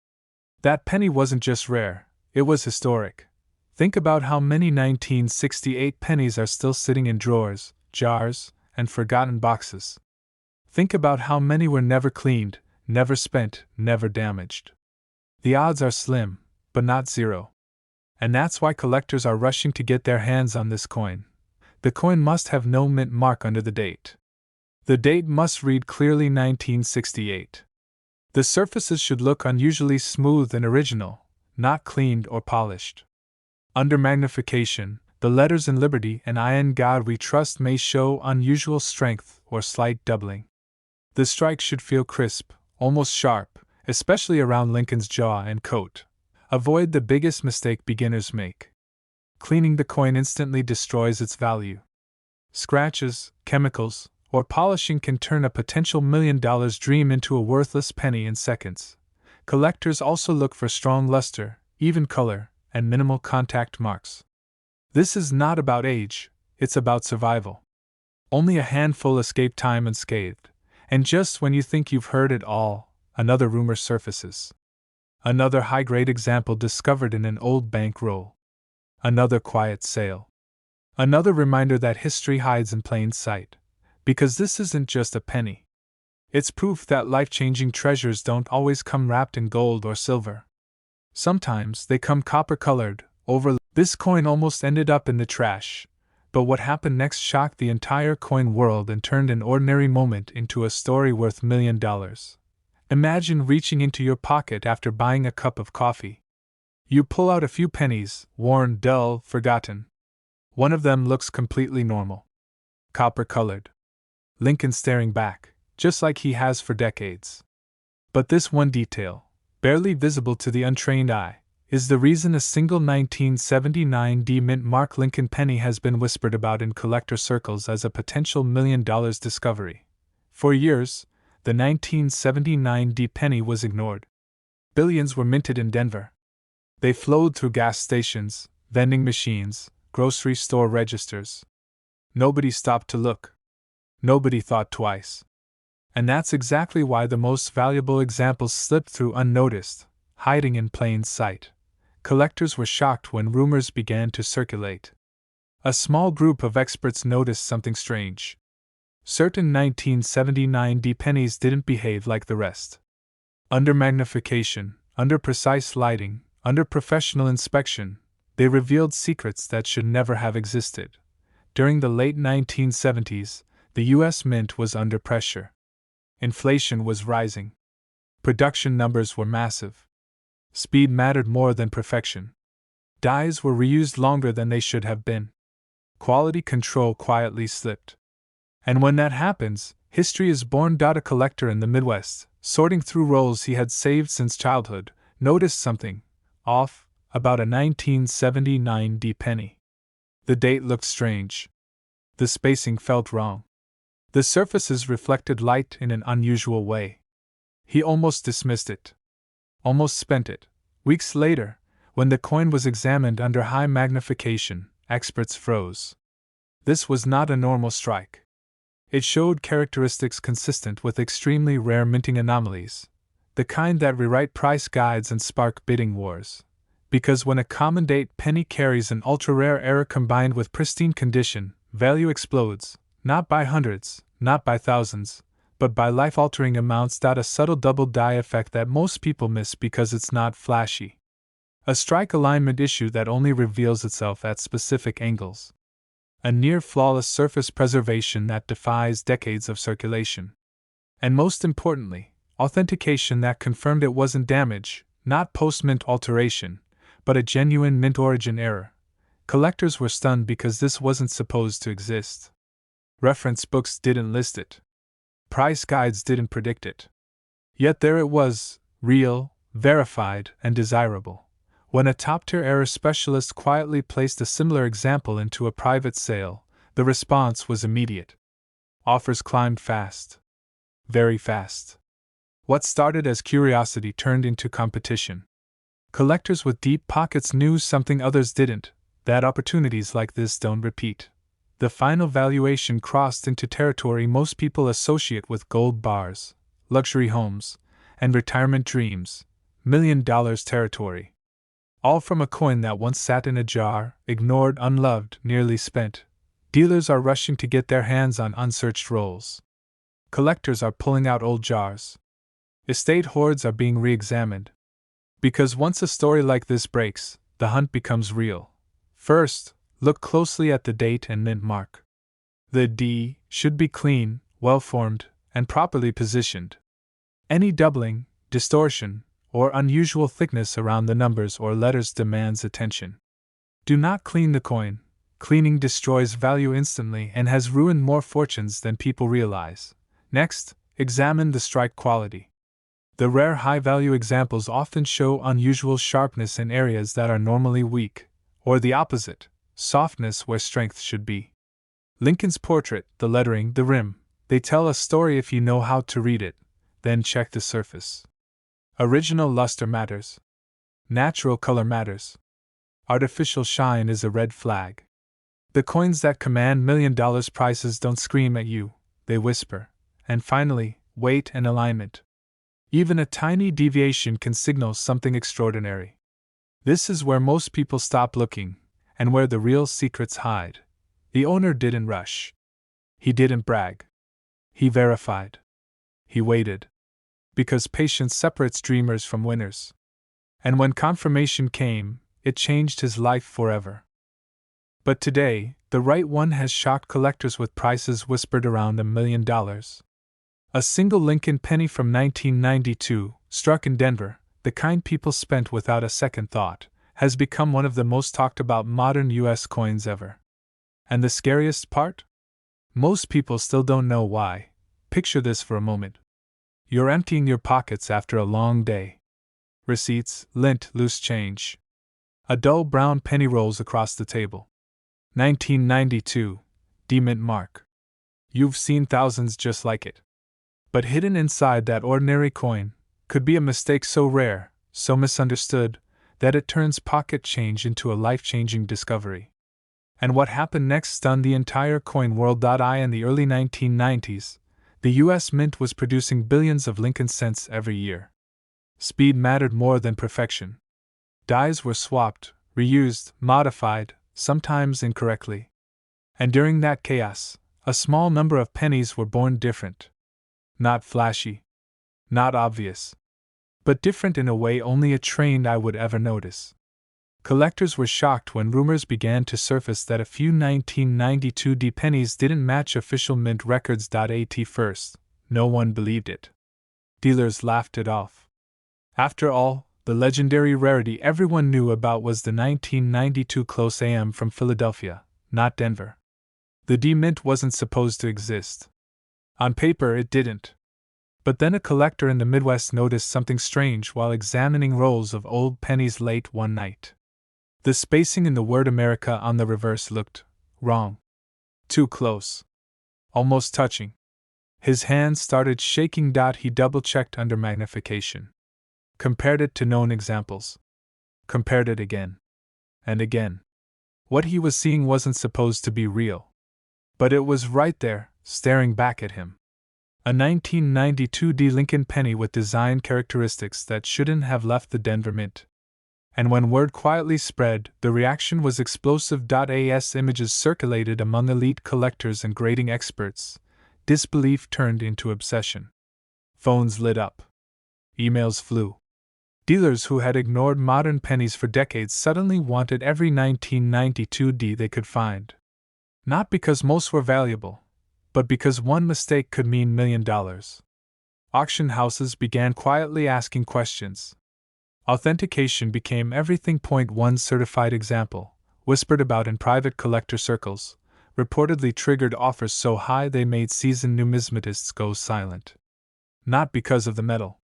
That penny wasn't just rare, it was historic. Think about how many 1968 pennies are still sitting in drawers, jars, and forgotten boxes. Think about how many were never cleaned, never spent, never damaged. The odds are slim, but not zero. And that's why collectors are rushing to get their hands on this coin. The coin must have no mint mark under the date. The date must read clearly 1968. The surfaces should look unusually smooth and original, not cleaned or polished. Under magnification, the letters in Liberty and In God We Trust may show unusual strength or slight doubling. The strike should feel crisp, almost sharp, especially around Lincoln's jaw and coat. Avoid the biggest mistake beginners make. Cleaning the coin instantly destroys its value. Scratches, chemicals, or polishing can turn a potential $1 million dream into a worthless penny in seconds. Collectors also look for strong luster, even color, and minimal contact marks. This is not about age, it's about survival. Only a handful escape time unscathed, and just when you think you've heard it all, another rumor surfaces. Another high-grade example discovered in an old bank roll. Another quiet sale. Another reminder that history hides in plain sight. Because this isn't just a penny. It's proof that life-changing treasures don't always come wrapped in gold or silver. Sometimes they come copper-colored, overlaid. This coin almost ended up in the trash, but what happened next shocked the entire coin world and turned an ordinary moment into a story worth $1 million. Imagine reaching into your pocket after buying a cup of coffee. You pull out a few pennies, worn, dull, forgotten. One of them looks completely normal. Copper-colored. Lincoln staring back, just like he has for decades. But this one detail, barely visible to the untrained eye, is the reason a single 1979 D mint mark Lincoln penny has been whispered about in collector circles as a potential $1 million discovery. For years, the 1979 D penny was ignored. Billions were minted in Denver. They flowed through gas stations, vending machines, grocery store registers. Nobody stopped to look. Nobody thought twice. And that's exactly why the most valuable examples slipped through unnoticed, hiding in plain sight. Collectors were shocked when rumors began to circulate. A small group of experts noticed something strange. Certain 1979 D pennies didn't behave like the rest. Under magnification, under precise lighting, under professional inspection, they revealed secrets that should never have existed. During the late 1970s, the U.S. Mint was under pressure. Inflation was rising. Production numbers were massive. Speed mattered more than perfection. Dies were reused longer than they should have been. Quality control quietly slipped. And when that happens, history is born. A collector in the Midwest, sorting through rolls he had saved since childhood, noticed something off about a 1979 D penny. The date looked strange. The spacing felt wrong. The surfaces reflected light in an unusual way. He almost dismissed it. Almost spent it. Weeks later, when the coin was examined under high magnification, experts froze. This was not a normal strike. It showed characteristics consistent with extremely rare minting anomalies, the kind that rewrite price guides and spark bidding wars. Because when a common date penny carries an ultra-rare error combined with pristine condition, value explodes, not by hundreds, not by thousands, but by life-altering amounts. A subtle double die effect that most people miss because it's not flashy. A strike alignment issue that only reveals itself at specific angles. A near-flawless surface preservation that defies decades of circulation. And most importantly, authentication that confirmed it wasn't damage, not post-mint alteration, but a genuine mint origin error. Collectors were stunned because this wasn't supposed to exist. Reference books didn't list it. Price guides didn't predict it. Yet there it was, real, verified, and desirable. When a top-tier error specialist quietly placed a similar example into a private sale, the response was immediate. Offers climbed fast. Very fast. What started as curiosity turned into competition. Collectors with deep pockets knew something others didn't, that opportunities like this don't repeat. The final valuation crossed into territory most people associate with gold bars, luxury homes, and retirement dreams, $1 million territory. All from a coin that once sat in a jar, ignored, unloved, nearly spent. Dealers are rushing to get their hands on unsearched rolls. Collectors are pulling out old jars. Estate hoards are being re-examined. Because once a story like this breaks, the hunt becomes real. First, look closely at the date and mint mark. The D should be clean, well-formed, and properly positioned. Any doubling, distortion, or unusual thickness around the numbers or letters demands attention. Do not clean the coin. Cleaning destroys value instantly and has ruined more fortunes than people realize. Next, examine the strike quality. The rare high-value examples often show unusual sharpness in areas that are normally weak, or the opposite, softness where strength should be. Lincoln's portrait, the lettering, the rim, they tell a story if you know how to read it, then check the surface. Original luster matters. Natural color matters. Artificial shine is a red flag. The coins that command $1 million prices don't scream at you, they whisper. And finally, weight and alignment. Even a tiny deviation can signal something extraordinary. This is where most people stop looking, and where the real secrets hide. The owner didn't rush. He didn't brag. He verified. He waited. Because patience separates dreamers from winners. And when confirmation came, it changed his life forever. But today, the right one has shocked collectors with prices whispered around $1 million. A single Lincoln penny from 1992, struck in Denver, the kind people spent without a second thought, has become one of the most talked about modern U.S. coins ever. And the scariest part? Most people still don't know why. Picture this for a moment. You're emptying your pockets after a long day. Receipts, lint, loose change. A dull brown penny rolls across the table. 1992, D-mint mark. You've seen thousands just like it. But hidden inside that ordinary coin could be a mistake so rare, so misunderstood, that it turns pocket change into a life-changing discovery. And what happened next stunned the entire coin world. In the early 1990s, the U.S. Mint was producing billions of Lincoln cents every year. Speed mattered more than perfection. Dies were swapped, reused, modified, sometimes incorrectly. And during that chaos, a small number of pennies were born different. Not flashy. Not obvious. But different in a way only a trained eye would ever notice. Collectors were shocked when rumors began to surface that a few 1992 D pennies didn't match official mint records. At first, no one believed it. Dealers laughed it off. After all, the legendary rarity everyone knew about was the 1992 Close AM from Philadelphia, not Denver. The D mint wasn't supposed to exist. On paper, it didn't. But then a collector in the Midwest noticed something strange while examining rolls of old pennies late one night. The spacing in the word America on the reverse looked wrong. Too close. Almost touching. His hands started shaking. He double-checked under magnification. Compared it to known examples. Compared it again. And again. What he was seeing wasn't supposed to be real. But it was right there, staring back at him. A 1992 D Lincoln penny with design characteristics that shouldn't have left the Denver Mint. And when word quietly spread, the reaction was explosive. As images circulated among elite collectors and grading experts, disbelief turned into obsession. Phones lit up. Emails flew. Dealers who had ignored modern pennies for decades suddenly wanted every 1992 D they could find. Not because most were valuable, but because one mistake could mean $1 million. Auction houses began quietly asking questions. Authentication became everything. One certified example, whispered about in private collector circles, reportedly triggered offers so high they made seasoned numismatists go silent. Not because of the metal.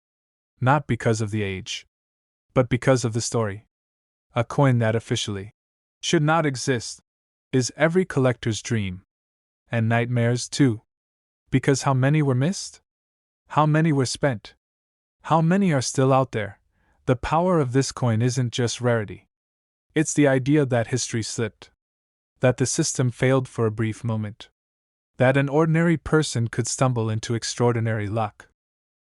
Not because of the age. But because of the story. A coin that officially should not exist is every collector's dream. And nightmares, too. Because how many were missed? How many were spent? How many are still out there? The power of this coin isn't just rarity. It's the idea that history slipped. That the system failed for a brief moment. That an ordinary person could stumble into extraordinary luck.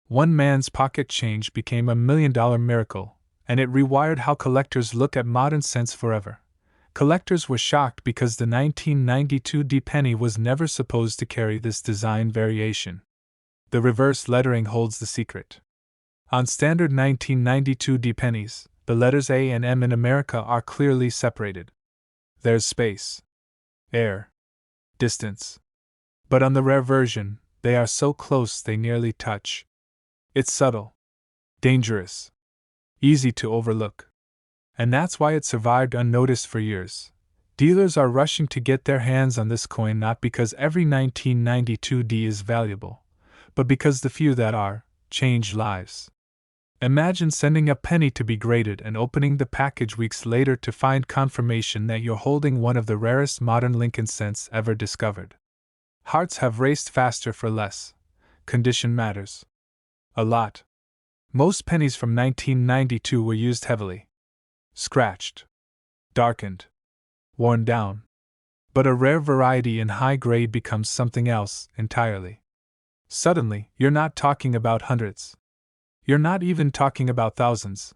One man's pocket change became $1 million miracle, and it rewired how collectors look at modern cents forever. Collectors were shocked because the 1992 D penny was never supposed to carry this design variation. The reverse lettering holds the secret. On standard 1992 D pennies, the letters A and M in America are clearly separated. There's space, air, distance. But on the rare version, they are so close they nearly touch. It's subtle, dangerous, easy to overlook. And that's why it survived unnoticed for years. Dealers are rushing to get their hands on this coin not because every 1992 D is valuable, but because the few that are, change lives. Imagine sending a penny to be graded and opening the package weeks later to find confirmation that you're holding one of the rarest modern Lincoln cents ever discovered. Hearts have raced faster for less. Condition matters. A lot. Most pennies from 1992 were used heavily. Scratched. Darkened. Worn down. But a rare variety in high grade becomes something else entirely. Suddenly, you're not talking about hundreds. You're not even talking about thousands.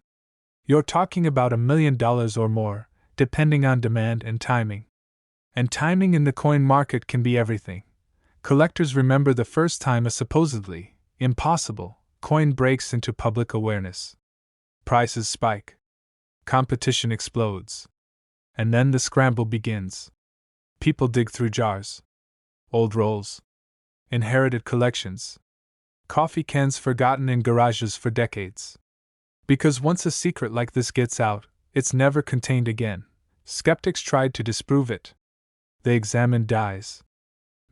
You're talking about $1 million or more, depending on demand and timing. And timing in the coin market can be everything. Collectors remember the first time a supposedly impossible coin breaks into public awareness. Prices spike. Competition explodes. And then the scramble begins. People dig through jars. Old rolls. Inherited collections. Coffee cans forgotten in garages for decades. Because once a secret like this gets out, it's never contained again. Skeptics tried to disprove it. They examined dies,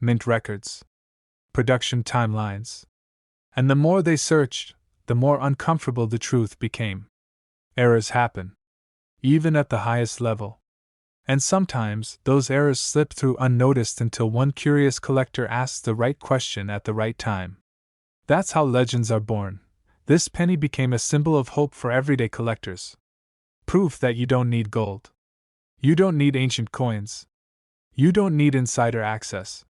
mint records, production timelines. And the more they searched, the more uncomfortable the truth became. Errors happen, even at the highest level. And sometimes, those errors slip through unnoticed until one curious collector asks the right question at the right time. That's how legends are born. This penny became a symbol of hope for everyday collectors. Proof that you don't need gold. You don't need ancient coins. You don't need insider access.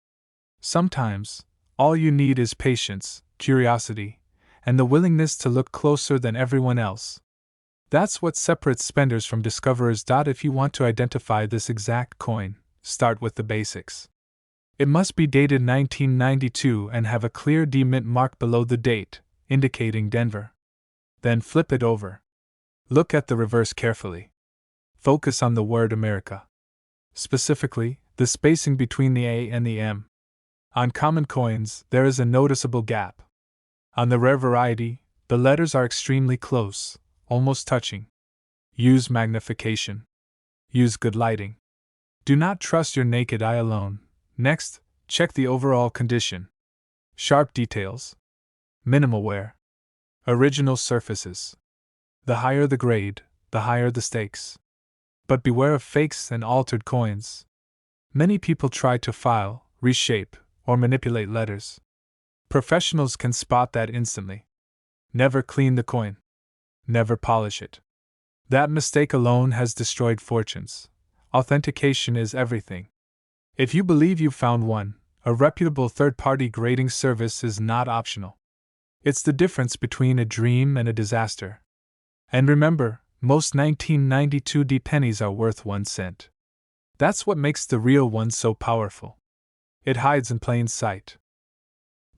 Sometimes, all you need is patience, curiosity, and the willingness to look closer than everyone else. That's what separates spenders from discoverers. If you want to identify this exact coin, start with the basics. It must be dated 1992 and have a clear D mint mark below the date, indicating Denver. Then flip it over. Look at the reverse carefully. Focus on the word America. Specifically, the spacing between the A and the M. On common coins, there is a noticeable gap. On the rare variety, the letters are extremely close, almost touching. Use magnification. Use good lighting. Do not trust your naked eye alone. Next, check the overall condition. Sharp details. Minimal wear. Original surfaces. The higher the grade, the higher the stakes. But beware of fakes and altered coins. Many people try to file, reshape, or manipulate letters. Professionals can spot that instantly. Never clean the coin. Never polish it. That mistake alone has destroyed fortunes. Authentication is everything. If you believe you found one, a reputable third-party grading service is not optional. It's the difference between a dream and a disaster. And remember, most 1992 pennies are worth 1 cent. That's what makes the real one so powerful. It hides in plain sight.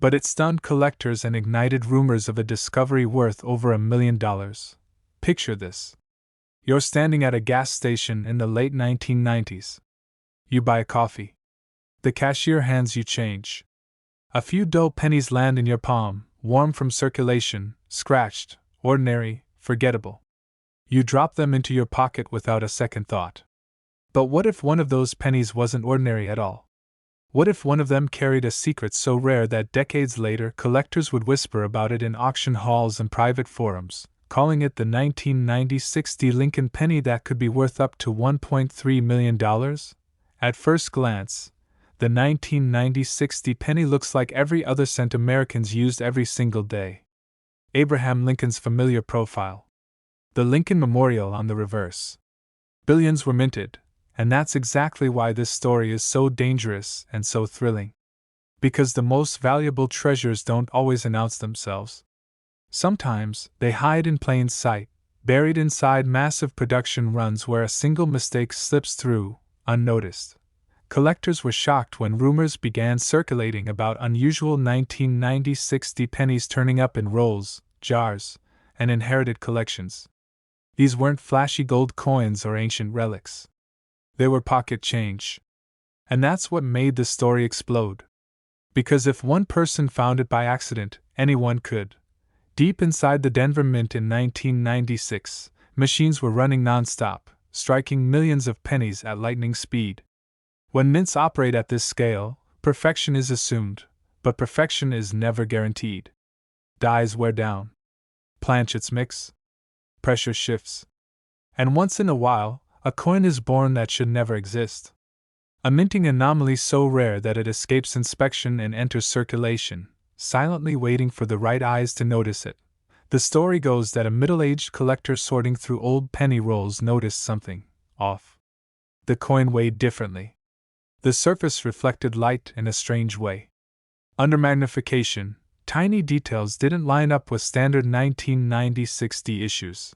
But it stunned collectors and ignited rumors of a discovery worth over $1 million. Picture this. You're standing at a gas station in the late 1990s. You buy a coffee. The cashier hands you change. A few dull pennies land in your palm, warm from circulation, scratched, ordinary, forgettable. You drop them into your pocket without a second thought. But what if one of those pennies wasn't ordinary at all? What if one of them carried a secret so rare that decades later collectors would whisper about it in auction halls and private forums, calling it the 1996 Lincoln penny that could be worth up to $1.3 million? At first glance, the 1996 penny looks like every other cent Americans used every single day. Abraham Lincoln's familiar profile. The Lincoln Memorial on the reverse. Billions were minted, and that's exactly why this story is so dangerous and so thrilling. Because the most valuable treasures don't always announce themselves. Sometimes, they hide in plain sight, buried inside massive production runs where a single mistake slips through, unnoticed. Collectors were shocked when rumors began circulating about unusual 1996 pennies turning up in rolls, jars, and inherited collections. These weren't flashy gold coins or ancient relics. They were pocket change. And that's what made the story explode. Because if one person found it by accident, anyone could. Deep inside the Denver Mint in 1996, machines were running non-stop, striking millions of pennies at lightning speed. When mints operate at this scale, perfection is assumed, but perfection is never guaranteed. Dies wear down. Planchets mix. Pressure shifts. And once in a while, a coin is born that should never exist. A minting anomaly so rare that it escapes inspection and enters circulation, silently waiting for the right eyes to notice it. The story goes that a middle-aged collector sorting through old penny rolls noticed something off. The coin weighed differently. The surface reflected light in a strange way. Under magnification, tiny details didn't line up with standard 1996 issues.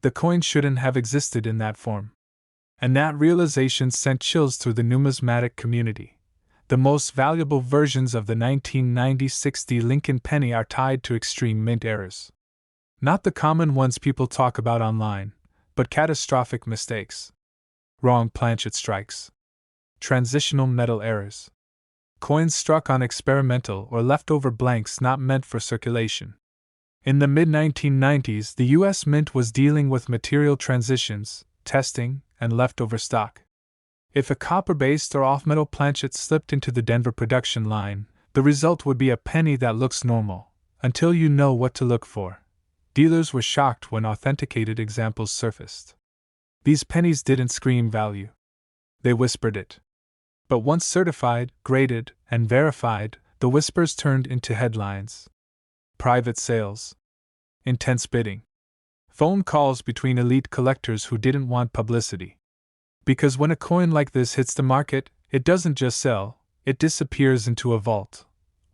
The coin shouldn't have existed in that form. And that realization sent chills through the numismatic community. The most valuable versions of the 1996 Lincoln penny are tied to extreme mint errors. Not the common ones people talk about online, but catastrophic mistakes. Wrong planchet strikes. Transitional metal errors. Coins struck on experimental or leftover blanks not meant for circulation. In the mid-1990s, the U.S. Mint was dealing with material transitions, testing, and leftover stock. If a copper-based or off-metal planchet slipped into the Denver production line, the result would be a penny that looks normal, until you know what to look for. Dealers were shocked when authenticated examples surfaced. These pennies didn't scream value. They whispered it. But once certified, graded, and verified, the whispers turned into headlines. Private sales. Intense bidding. Phone calls between elite collectors who didn't want publicity. Because when a coin like this hits the market, it doesn't just sell, it disappears into a vault.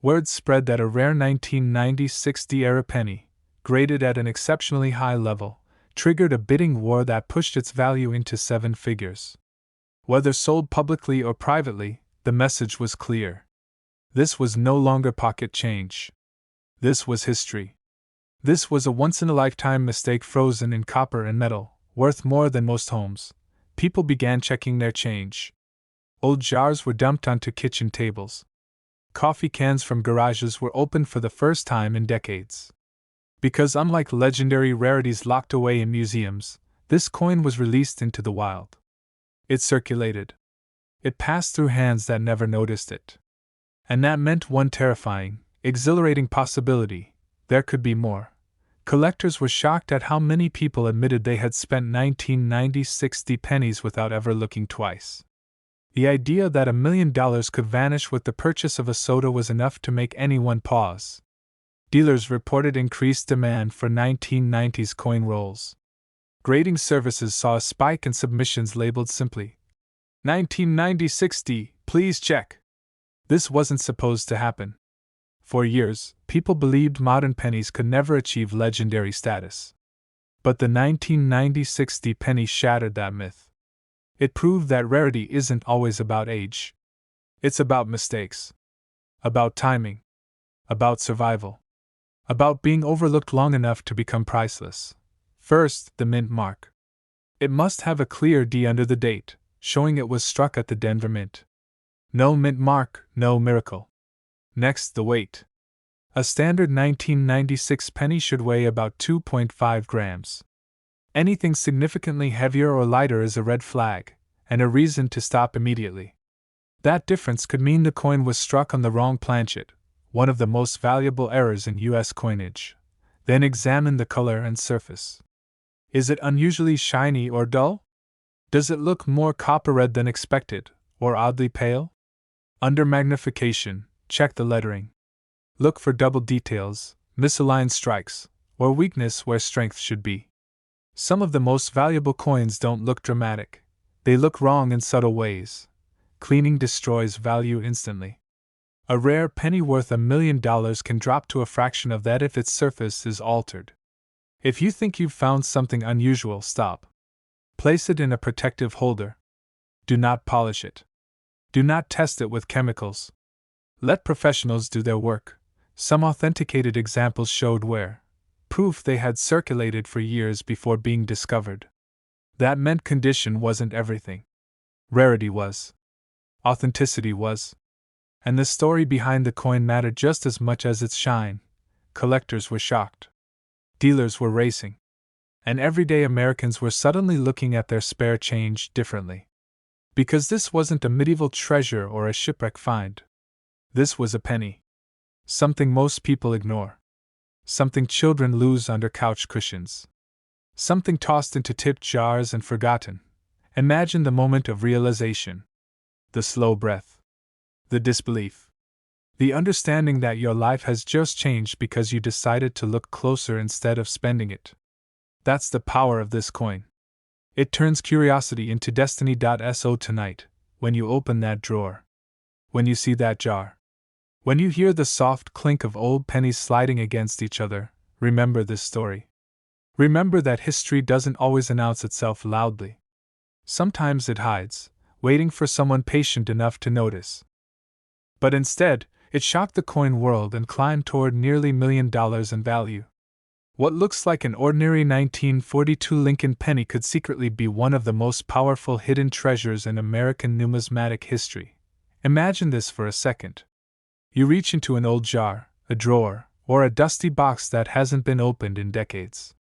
Word spread that a rare 1996 era penny, graded at an exceptionally high level, triggered a bidding war that pushed its value into 7 figures. Whether sold publicly or privately, the message was clear. This was no longer pocket change. This was history. This was a once-in-a-lifetime mistake frozen in copper and metal, worth more than most homes. People began checking their change. Old jars were dumped onto kitchen tables. Coffee cans from garages were opened for the first time in decades. Because unlike legendary rarities locked away in museums, this coin was released into the wild. It circulated. It passed through hands that never noticed it. And that meant one terrifying, exhilarating possibility. There could be more. Collectors were shocked at how many people admitted they had spent 1960 pennies without ever looking twice. The idea that $1,000,000 could vanish with the purchase of a soda was enough to make anyone pause. Dealers reported increased demand for 1990s coin rolls. Grading services saw a spike in submissions labeled simply 1990-60, please check. This wasn't supposed to happen. For years, people believed modern pennies could never achieve legendary status. But the 1990-60 penny shattered that myth. It proved that rarity isn't always about age. It's about mistakes. About timing. About survival. About being overlooked long enough to become priceless. First, the mint mark. It must have a clear D under the date, showing it was struck at the Denver Mint. No mint mark, no miracle. Next, the weight. A standard 1996 penny should weigh about 2.5 grams. Anything significantly heavier or lighter is a red flag, and a reason to stop immediately. That difference could mean the coin was struck on the wrong planchet, one of the most valuable errors in U.S. coinage. Then examine the color and surface. Is it unusually shiny or dull? Does it look more copper red than expected, or oddly pale? Under magnification, check the lettering. Look for double details, misaligned strikes, or weakness where strength should be. Some of the most valuable coins don't look dramatic. They look wrong in subtle ways. Cleaning destroys value instantly. A rare penny worth $1,000,000 can drop to a fraction of that if its surface is altered. If you think you've found something unusual, stop. Place it in a protective holder. Do not polish it. Do not test it with chemicals. Let professionals do their work. Some authenticated examples showed wear, proof they had circulated for years before being discovered. That meant condition wasn't everything. Rarity was. Authenticity was. And the story behind the coin mattered just as much as its shine. Collectors were shocked. Dealers were racing. And everyday Americans were suddenly looking at their spare change differently. Because this wasn't a medieval treasure or a shipwreck find. This was a penny. Something most people ignore. Something children lose under couch cushions. Something tossed into tipped jars and forgotten. Imagine the moment of realization. The slow breath. The disbelief. The understanding that your life has just changed because you decided to look closer instead of spending it. That's the power of this coin. It turns curiosity into destiny. So tonight, when you open that drawer, when you see that jar, when you hear the soft clink of old pennies sliding against each other, remember this story. Remember that history doesn't always announce itself loudly. Sometimes it hides, waiting for someone patient enough to notice. But instead, it shocked the coin world and climbed toward nearly $1,000,000 in value. What looks like an ordinary 1942 Lincoln penny could secretly be one of the most powerful hidden treasures in American numismatic history. Imagine this for a second. You reach into an old jar, a drawer, or a dusty box that hasn't been opened in decades.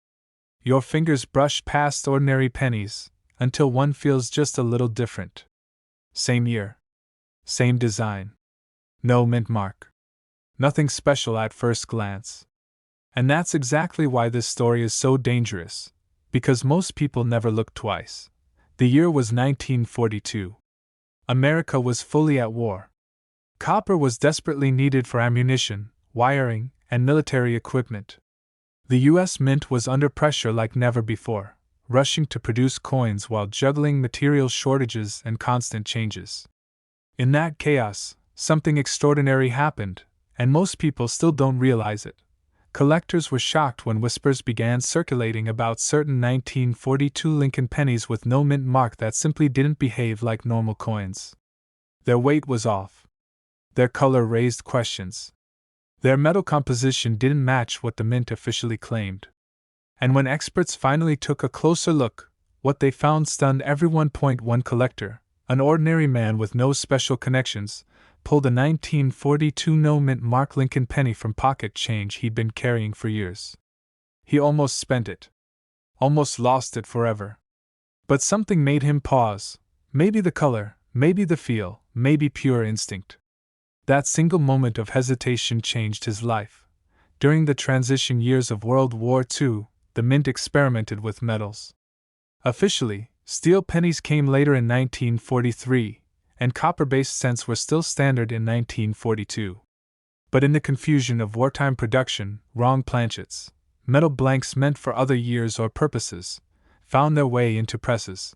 Your fingers brush past ordinary pennies, until one feels just a little different. Same year. Same design. No mint mark. Nothing special at first glance. And that's exactly why this story is so dangerous, because most people never look twice. The year was 1942. America was fully at war. Copper was desperately needed for ammunition, wiring, and military equipment. The U.S. Mint was under pressure like never before, rushing to produce coins while juggling material shortages and constant changes. In that chaos, something extraordinary happened, and most people still don't realize it. Collectors were shocked when whispers began circulating about certain 1942 Lincoln pennies with no mint mark that simply didn't behave like normal coins. Their weight was off. Their color raised questions. Their metal composition didn't match what the mint officially claimed. And when experts finally took a closer look, what they found stunned everyone. One collector, an ordinary man with no special connections, pulled a 1942 no mint mark Lincoln penny from pocket change he'd been carrying for years. He almost spent it. Almost lost it forever. But something made him pause. Maybe the color, maybe the feel, maybe pure instinct. That single moment of hesitation changed his life. During the transition years of World War II, the mint experimented with metals. Officially, steel pennies came later in 1943, and copper-based cents were still standard in 1942. But in the confusion of wartime production, wrong planchets, metal blanks meant for other years or purposes, found their way into presses.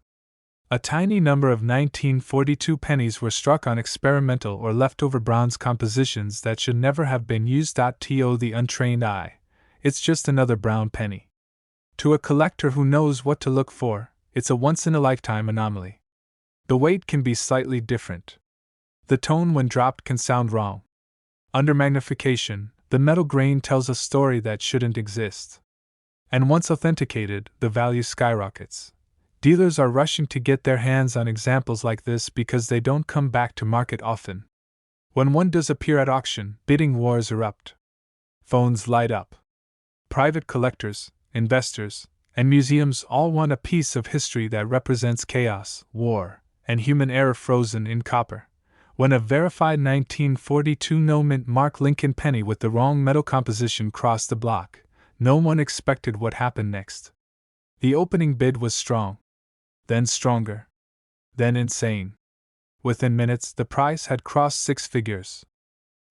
A tiny number of 1942 pennies were struck on experimental or leftover bronze compositions that should never have been used. To the untrained eye, it's just another brown penny. To a collector who knows what to look for, it's a once-in-a-lifetime anomaly. The weight can be slightly different. The tone when dropped can sound wrong. Under magnification, the metal grain tells a story that shouldn't exist. And once authenticated, the value skyrockets. Dealers are rushing to get their hands on examples like this because they don't come back to market often. When one does appear at auction, bidding wars erupt. Phones light up. Private collectors, investors, and museums all want a piece of history that represents chaos, war, and human error frozen in copper. When a verified 1942 no-mint mark Lincoln penny with the wrong metal composition crossed the block, no one expected what happened next. The opening bid was strong. Then stronger. Then insane. Within minutes, the price had crossed 6 figures.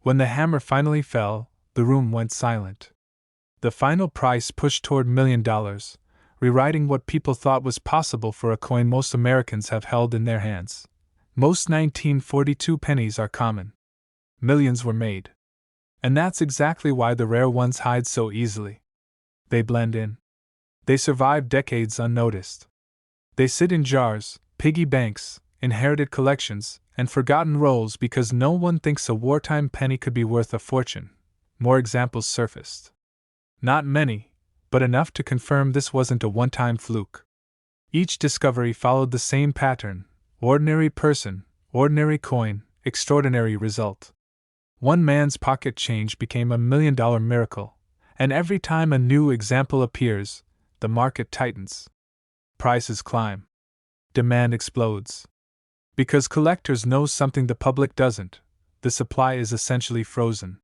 When the hammer finally fell, the room went silent. The final price pushed toward $1 million, rewriting what people thought was possible for a coin most Americans have held in their hands. Most 1942 pennies are common. Millions were made. And that's exactly why the rare ones hide so easily. They blend in. They survive decades unnoticed. They sit in jars, piggy banks, inherited collections, and forgotten rolls because no one thinks a wartime penny could be worth a fortune. More examples surfaced. Not many, but enough to confirm this wasn't a one-time fluke. Each discovery followed the same pattern: ordinary person, ordinary coin, extraordinary result. One man's pocket change became a $1 million miracle, and every time a new example appears, the market tightens. Prices climb. Demand explodes. Because collectors know something the public doesn't, the supply is essentially frozen.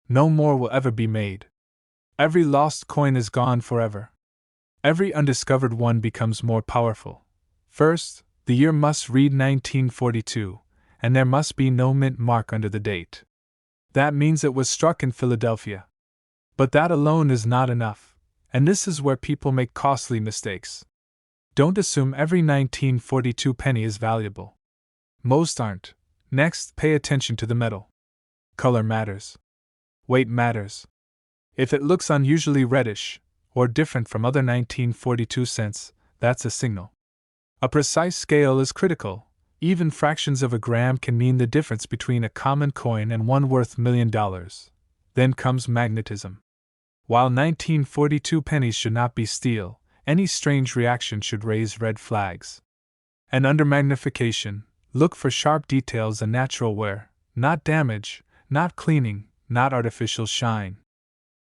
No more will ever be made. Every lost coin is gone forever. Every undiscovered one becomes more powerful. First, the year must read 1942, and there must be no mint mark under the date. That means it was struck in Philadelphia. But that alone is not enough, and this is where people make costly mistakes. Don't assume every 1942 penny is valuable. Most aren't. Next, pay attention to the metal. Color matters. Weight matters. If it looks unusually reddish, or different from other 1942 cents, that's a signal. A precise scale is critical. Even fractions of a gram can mean the difference between a common coin and one worth $1 million. Then comes magnetism. While 1942 pennies should not be steel, any strange reaction should raise red flags. And under magnification, look for sharp details and natural wear, not damage, not cleaning, not artificial shine.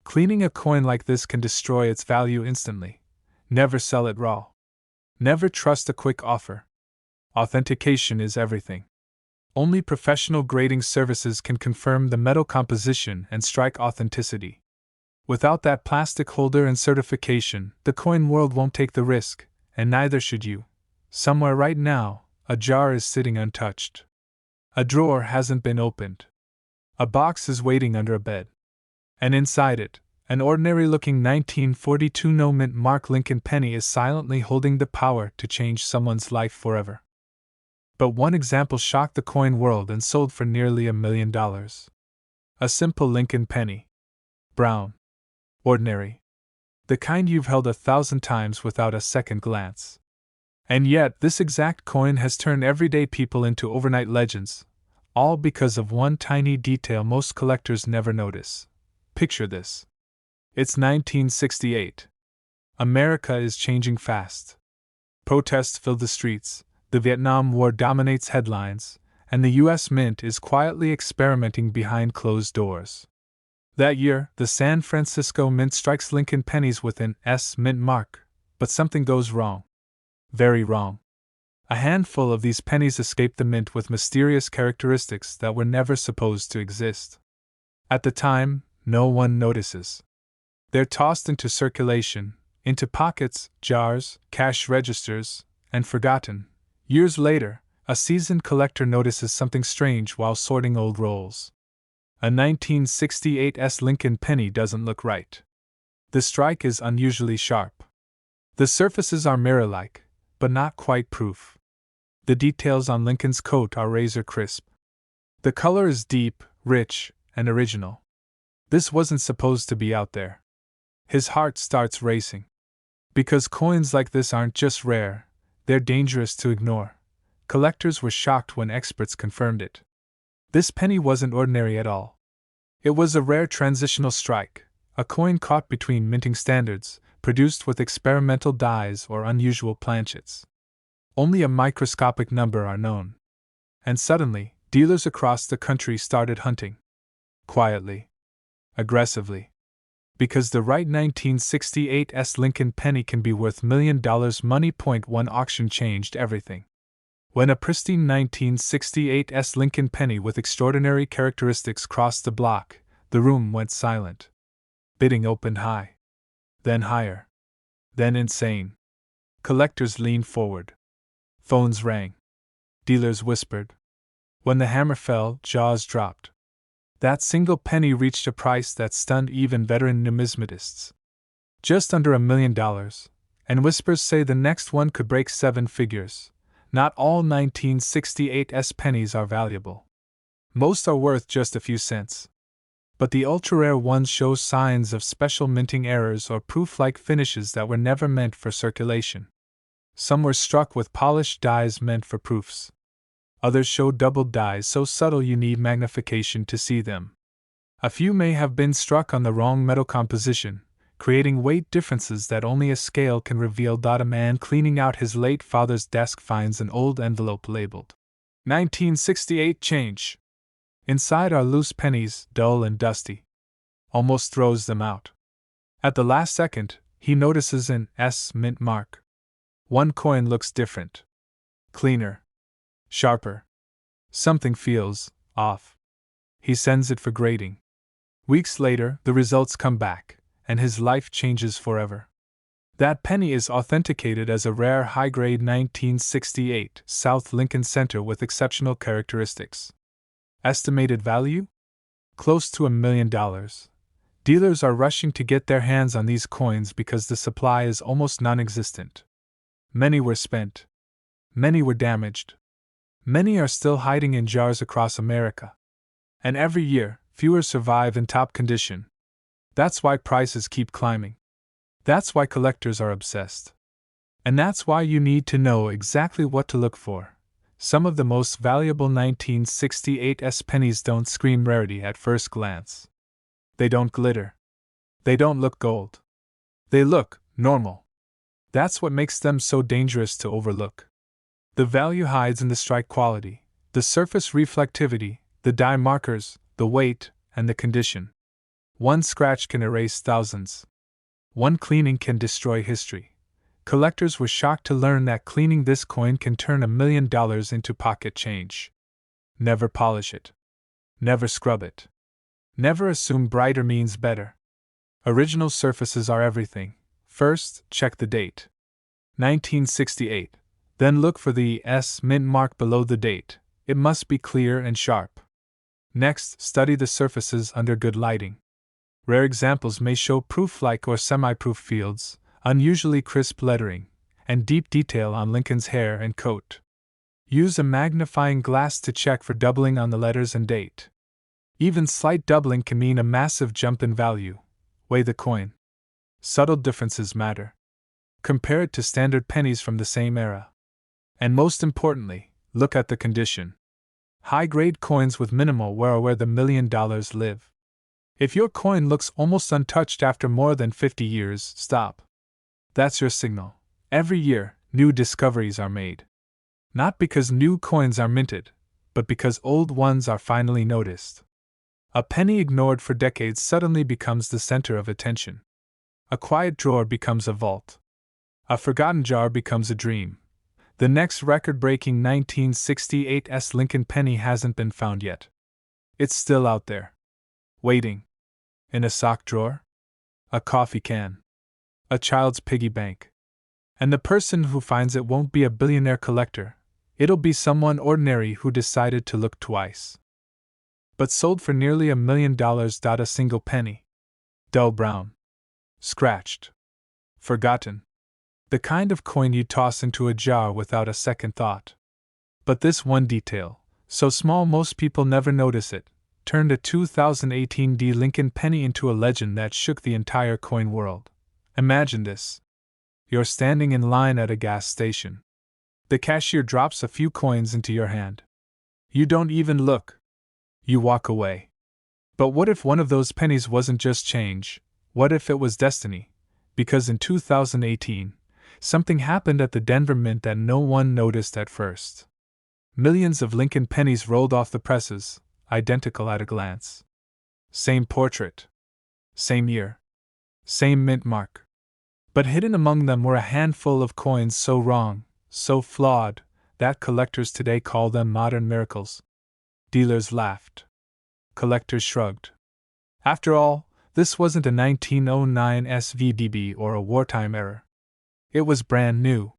Cleaning a coin like this can destroy its value instantly. Never sell it raw. Never trust a quick offer. Authentication is everything. Only professional grading services can confirm the metal composition and strike authenticity. Without that plastic holder and certification, the coin world won't take the risk, and neither should you. Somewhere right now, a jar is sitting untouched. A drawer hasn't been opened. A box is waiting under a bed. And inside it, an ordinary-looking 1942 no-mint mark Lincoln penny is silently holding the power to change someone's life forever. But one example shocked the coin world and sold for nearly $1 million. A simple Lincoln penny. Brown. Ordinary. The kind you've held 1,000 times without a second glance. And yet, this exact coin has turned everyday people into overnight legends, all because of one tiny detail most collectors never notice. Picture this. It's 1968. America is changing fast. Protests fill the streets, the Vietnam War dominates headlines, and the U.S. Mint is quietly experimenting behind closed doors. That year, the San Francisco Mint strikes Lincoln pennies with an S mint mark, but something goes wrong. Very wrong. A handful of these pennies escape the mint with mysterious characteristics that were never supposed to exist. At the time, no one notices. They're tossed into circulation, into pockets, jars, cash registers, and forgotten. Years later, a seasoned collector notices something strange while sorting old rolls. A 1968 Lincoln penny doesn't look right. The strike is unusually sharp. The surfaces are mirror-like, but not quite proof. The details on Lincoln's coat are razor crisp. The color is deep, rich, and original. This wasn't supposed to be out there. His heart starts racing. Because coins like this aren't just rare, they're dangerous to ignore. Collectors were shocked when experts confirmed it. This penny wasn't ordinary at all. It was a rare transitional strike, a coin caught between minting standards, produced with experimental dies or unusual planchets. Only a microscopic number are known. And suddenly, dealers across the country started hunting. Quietly. Aggressively. Because the right 1968 Lincoln penny can be worth $1 million money. One auction changed everything. When a pristine 1968 Lincoln penny with extraordinary characteristics crossed the block, the room went silent. Bidding opened high. Then higher. Then insane. Collectors leaned forward. Phones rang. Dealers whispered. When the hammer fell, jaws dropped. That single penny reached a price that stunned even veteran numismatists. Just under $1 million, and whispers say the next one could break 7 figures. Not all 1968 pennies are valuable. Most are worth just a few cents. But the ultra-rare ones show signs of special minting errors or proof-like finishes that were never meant for circulation. Some were struck with polished dies meant for proofs. Others show doubled dies so subtle you need magnification to see them. A few may have been struck on the wrong metal composition, creating weight differences that only a scale can reveal. A man cleaning out his late father's desk finds an old envelope labeled 1968 change. Inside are loose pennies, dull and dusty. Almost throws them out. At the last second, he notices an S mint mark. One coin looks different. Cleaner. Sharper. Something feels off. He sends it for grading. Weeks later, the results come back, and his life changes forever. That penny is authenticated as a rare high-grade 1968 South Lincoln Center with exceptional characteristics. Estimated value? Close to $1 million. Dealers are rushing to get their hands on these coins because the supply is almost non-existent. Many were spent. Many were damaged. Many are still hiding in jars across America. And every year, fewer survive in top condition. That's why prices keep climbing. That's why collectors are obsessed. And that's why you need to know exactly what to look for. Some of the most valuable 1968 pennies don't scream rarity at first glance. They don't glitter. They don't look gold. They look normal. That's what makes them so dangerous to overlook. The value hides in the strike quality, the surface reflectivity, the die markers, the weight, and the condition. One scratch can erase thousands. One cleaning can destroy history. Collectors were shocked to learn that cleaning this coin can turn $1 million into pocket change. Never polish it. Never scrub it. Never assume brighter means better. Original surfaces are everything. First, check the date. 1968. Then look for the S mint mark below the date. It must be clear and sharp. Next, study the surfaces under good lighting. Rare examples may show proof-like or semi-proof fields, unusually crisp lettering, and deep detail on Lincoln's hair and coat. Use a magnifying glass to check for doubling on the letters and date. Even slight doubling can mean a massive jump in value. Weigh the coin. Subtle differences matter. Compare it to standard pennies from the same era. And most importantly, look at the condition. High-grade coins with minimal wear are where the $1 million live. If your coin looks almost untouched after more than 50 years, stop. That's your signal. Every year, new discoveries are made. Not because new coins are minted, but because old ones are finally noticed. A penny ignored for decades suddenly becomes the center of attention. A quiet drawer becomes a vault. A forgotten jar becomes a dream. The next record-breaking 1968 Lincoln penny hasn't been found yet. It's still out there. Waiting. In a sock drawer? A coffee can? A child's piggy bank? And the person who finds it won't be a billionaire collector, it'll be someone ordinary who decided to look twice. But sold for nearly $1 million. A single penny. Dull brown. Scratched. Forgotten. The kind of coin you toss into a jar without a second thought. But this one detail, so small most people never notice it, turned a 2018 D Lincoln penny into a legend that shook the entire coin world. Imagine this. You're standing in line at a gas station. The cashier drops a few coins into your hand. You don't even look. You walk away. But what if one of those pennies wasn't just change? What if it was destiny? Because in 2018, something happened at the Denver Mint that no one noticed at first. Millions of Lincoln pennies rolled off the presses, identical at a glance. Same portrait. Same year. Same mint mark. But hidden among them were a handful of coins so wrong, so flawed, that collectors today call them modern miracles. Dealers laughed. Collectors shrugged. After all, this wasn't a 1909 SVDB or a wartime error. It was brand new.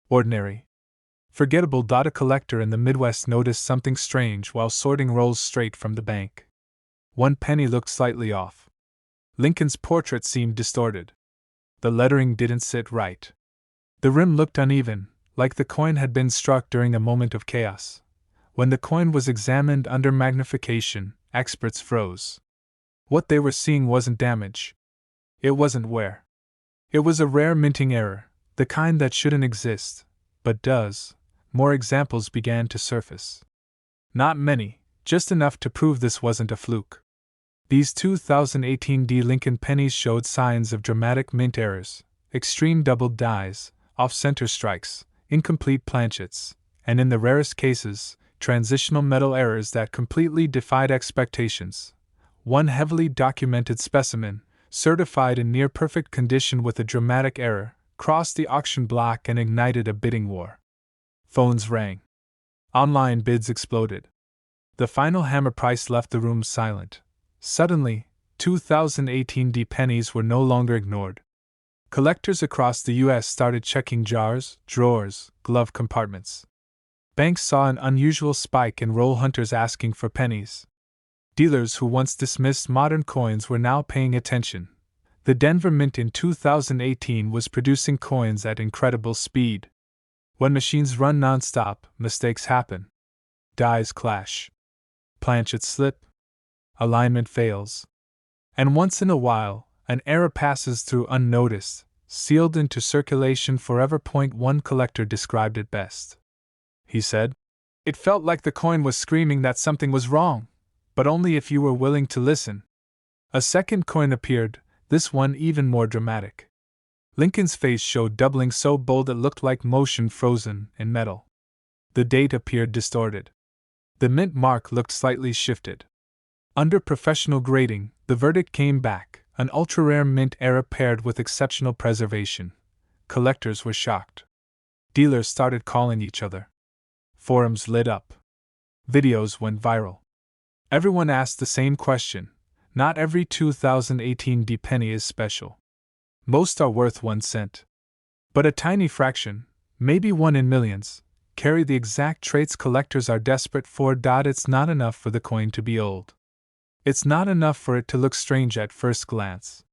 Ordinary. Forgettable. A collector in the Midwest noticed something strange while sorting rolls straight from the bank. One penny looked slightly off. Lincoln's portrait seemed distorted. The lettering didn't sit right. The rim looked uneven, like the coin had been struck during a moment of chaos. When the coin was examined under magnification, experts froze. What they were seeing wasn't damage. It wasn't wear. It was a rare minting error, the kind that shouldn't exist, but does. More examples began to surface. Not many, just enough to prove this wasn't a fluke. These 2018 D Lincoln pennies showed signs of dramatic mint errors, extreme doubled dies, off-center strikes, incomplete planchets, and in the rarest cases, transitional metal errors that completely defied expectations. One heavily documented specimen, certified in near-perfect condition with a dramatic error, crossed the auction block and ignited a bidding war. Phones rang. Online bids exploded. The final hammer price left the room silent. Suddenly, 2018 D pennies were no longer ignored. Collectors across the U.S. started checking jars, drawers, glove compartments. Banks saw an unusual spike in roll hunters asking for pennies. Dealers who once dismissed modern coins were now paying attention. The Denver Mint in 2018 was producing coins at incredible speed. When machines run non-stop, mistakes happen. Dies clash. Planchets slip. Alignment fails. And once in a while, an error passes through unnoticed, sealed into circulation forever. One collector described it best. He said, "It felt like the coin was screaming that something was wrong, but only if you were willing to listen." A second coin appeared, this one even more dramatic. Lincoln's face showed doubling so bold it looked like motion frozen in metal. The date appeared distorted. The mint mark looked slightly shifted. Under professional grading, the verdict came back, an ultra-rare mint error paired with exceptional preservation. Collectors were shocked. Dealers started calling each other. Forums lit up. Videos went viral. Everyone asked the same question. Not every 2018 D penny is special. Most are worth 1 cent. But a tiny fraction, maybe 1 in millions, carry the exact traits collectors are desperate for. It's not enough for the coin to be old. It's not enough for it to look strange at first glance.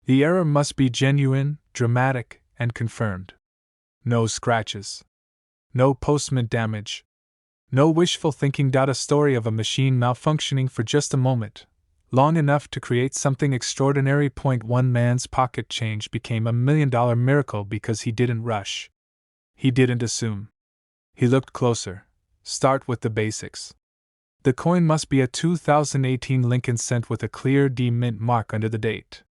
The error must be genuine, dramatic, and confirmed. No scratches. No post-mint damage. No wishful thinking. A story of a machine malfunctioning for just a moment, long enough to create something extraordinary. One man's pocket change became $1 million miracle because he didn't rush. He didn't assume. He looked closer. Start with the basics. The coin must be a 2018 Lincoln cent with a clear D mint mark under the date.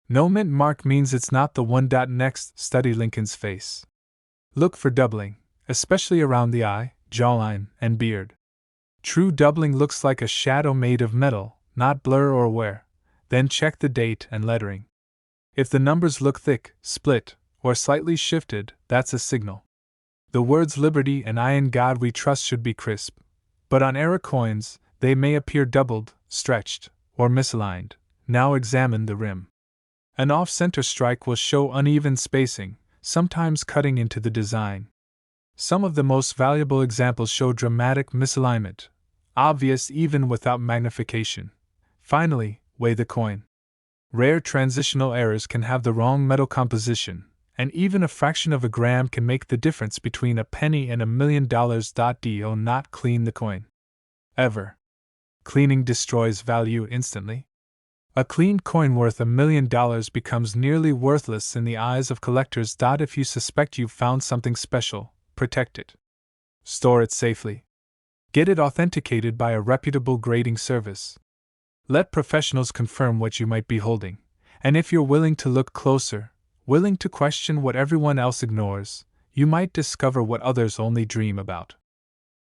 No mint mark means it's not the one. Next, study Lincoln's face. Look for doubling, especially around the eye, jawline, and beard. True doubling looks like a shadow made of metal, not blur or wear. Then check the date and lettering. If the numbers look thick, split, or slightly shifted, that's a signal. The words Liberty and I in God We Trust should be crisp, but on error coins, they may appear doubled, stretched, or misaligned. Now examine the rim. An off-center strike will show uneven spacing, sometimes cutting into the design. Some of the most valuable examples show dramatic misalignment, obvious even without magnification. Finally, weigh the coin. Rare transitional errors can have the wrong metal composition, and even a fraction of a gram can make the difference between a penny and $1 million. Do not clean the coin. Ever. Cleaning destroys value instantly. A clean coin worth $1 million becomes nearly worthless in the eyes of collectors. If you suspect you've found something special, protect it. Store it safely. Get it authenticated by a reputable grading service. Let professionals confirm what you might be holding, and if you're willing to look closer, willing to question what everyone else ignores, you might discover what others only dream about.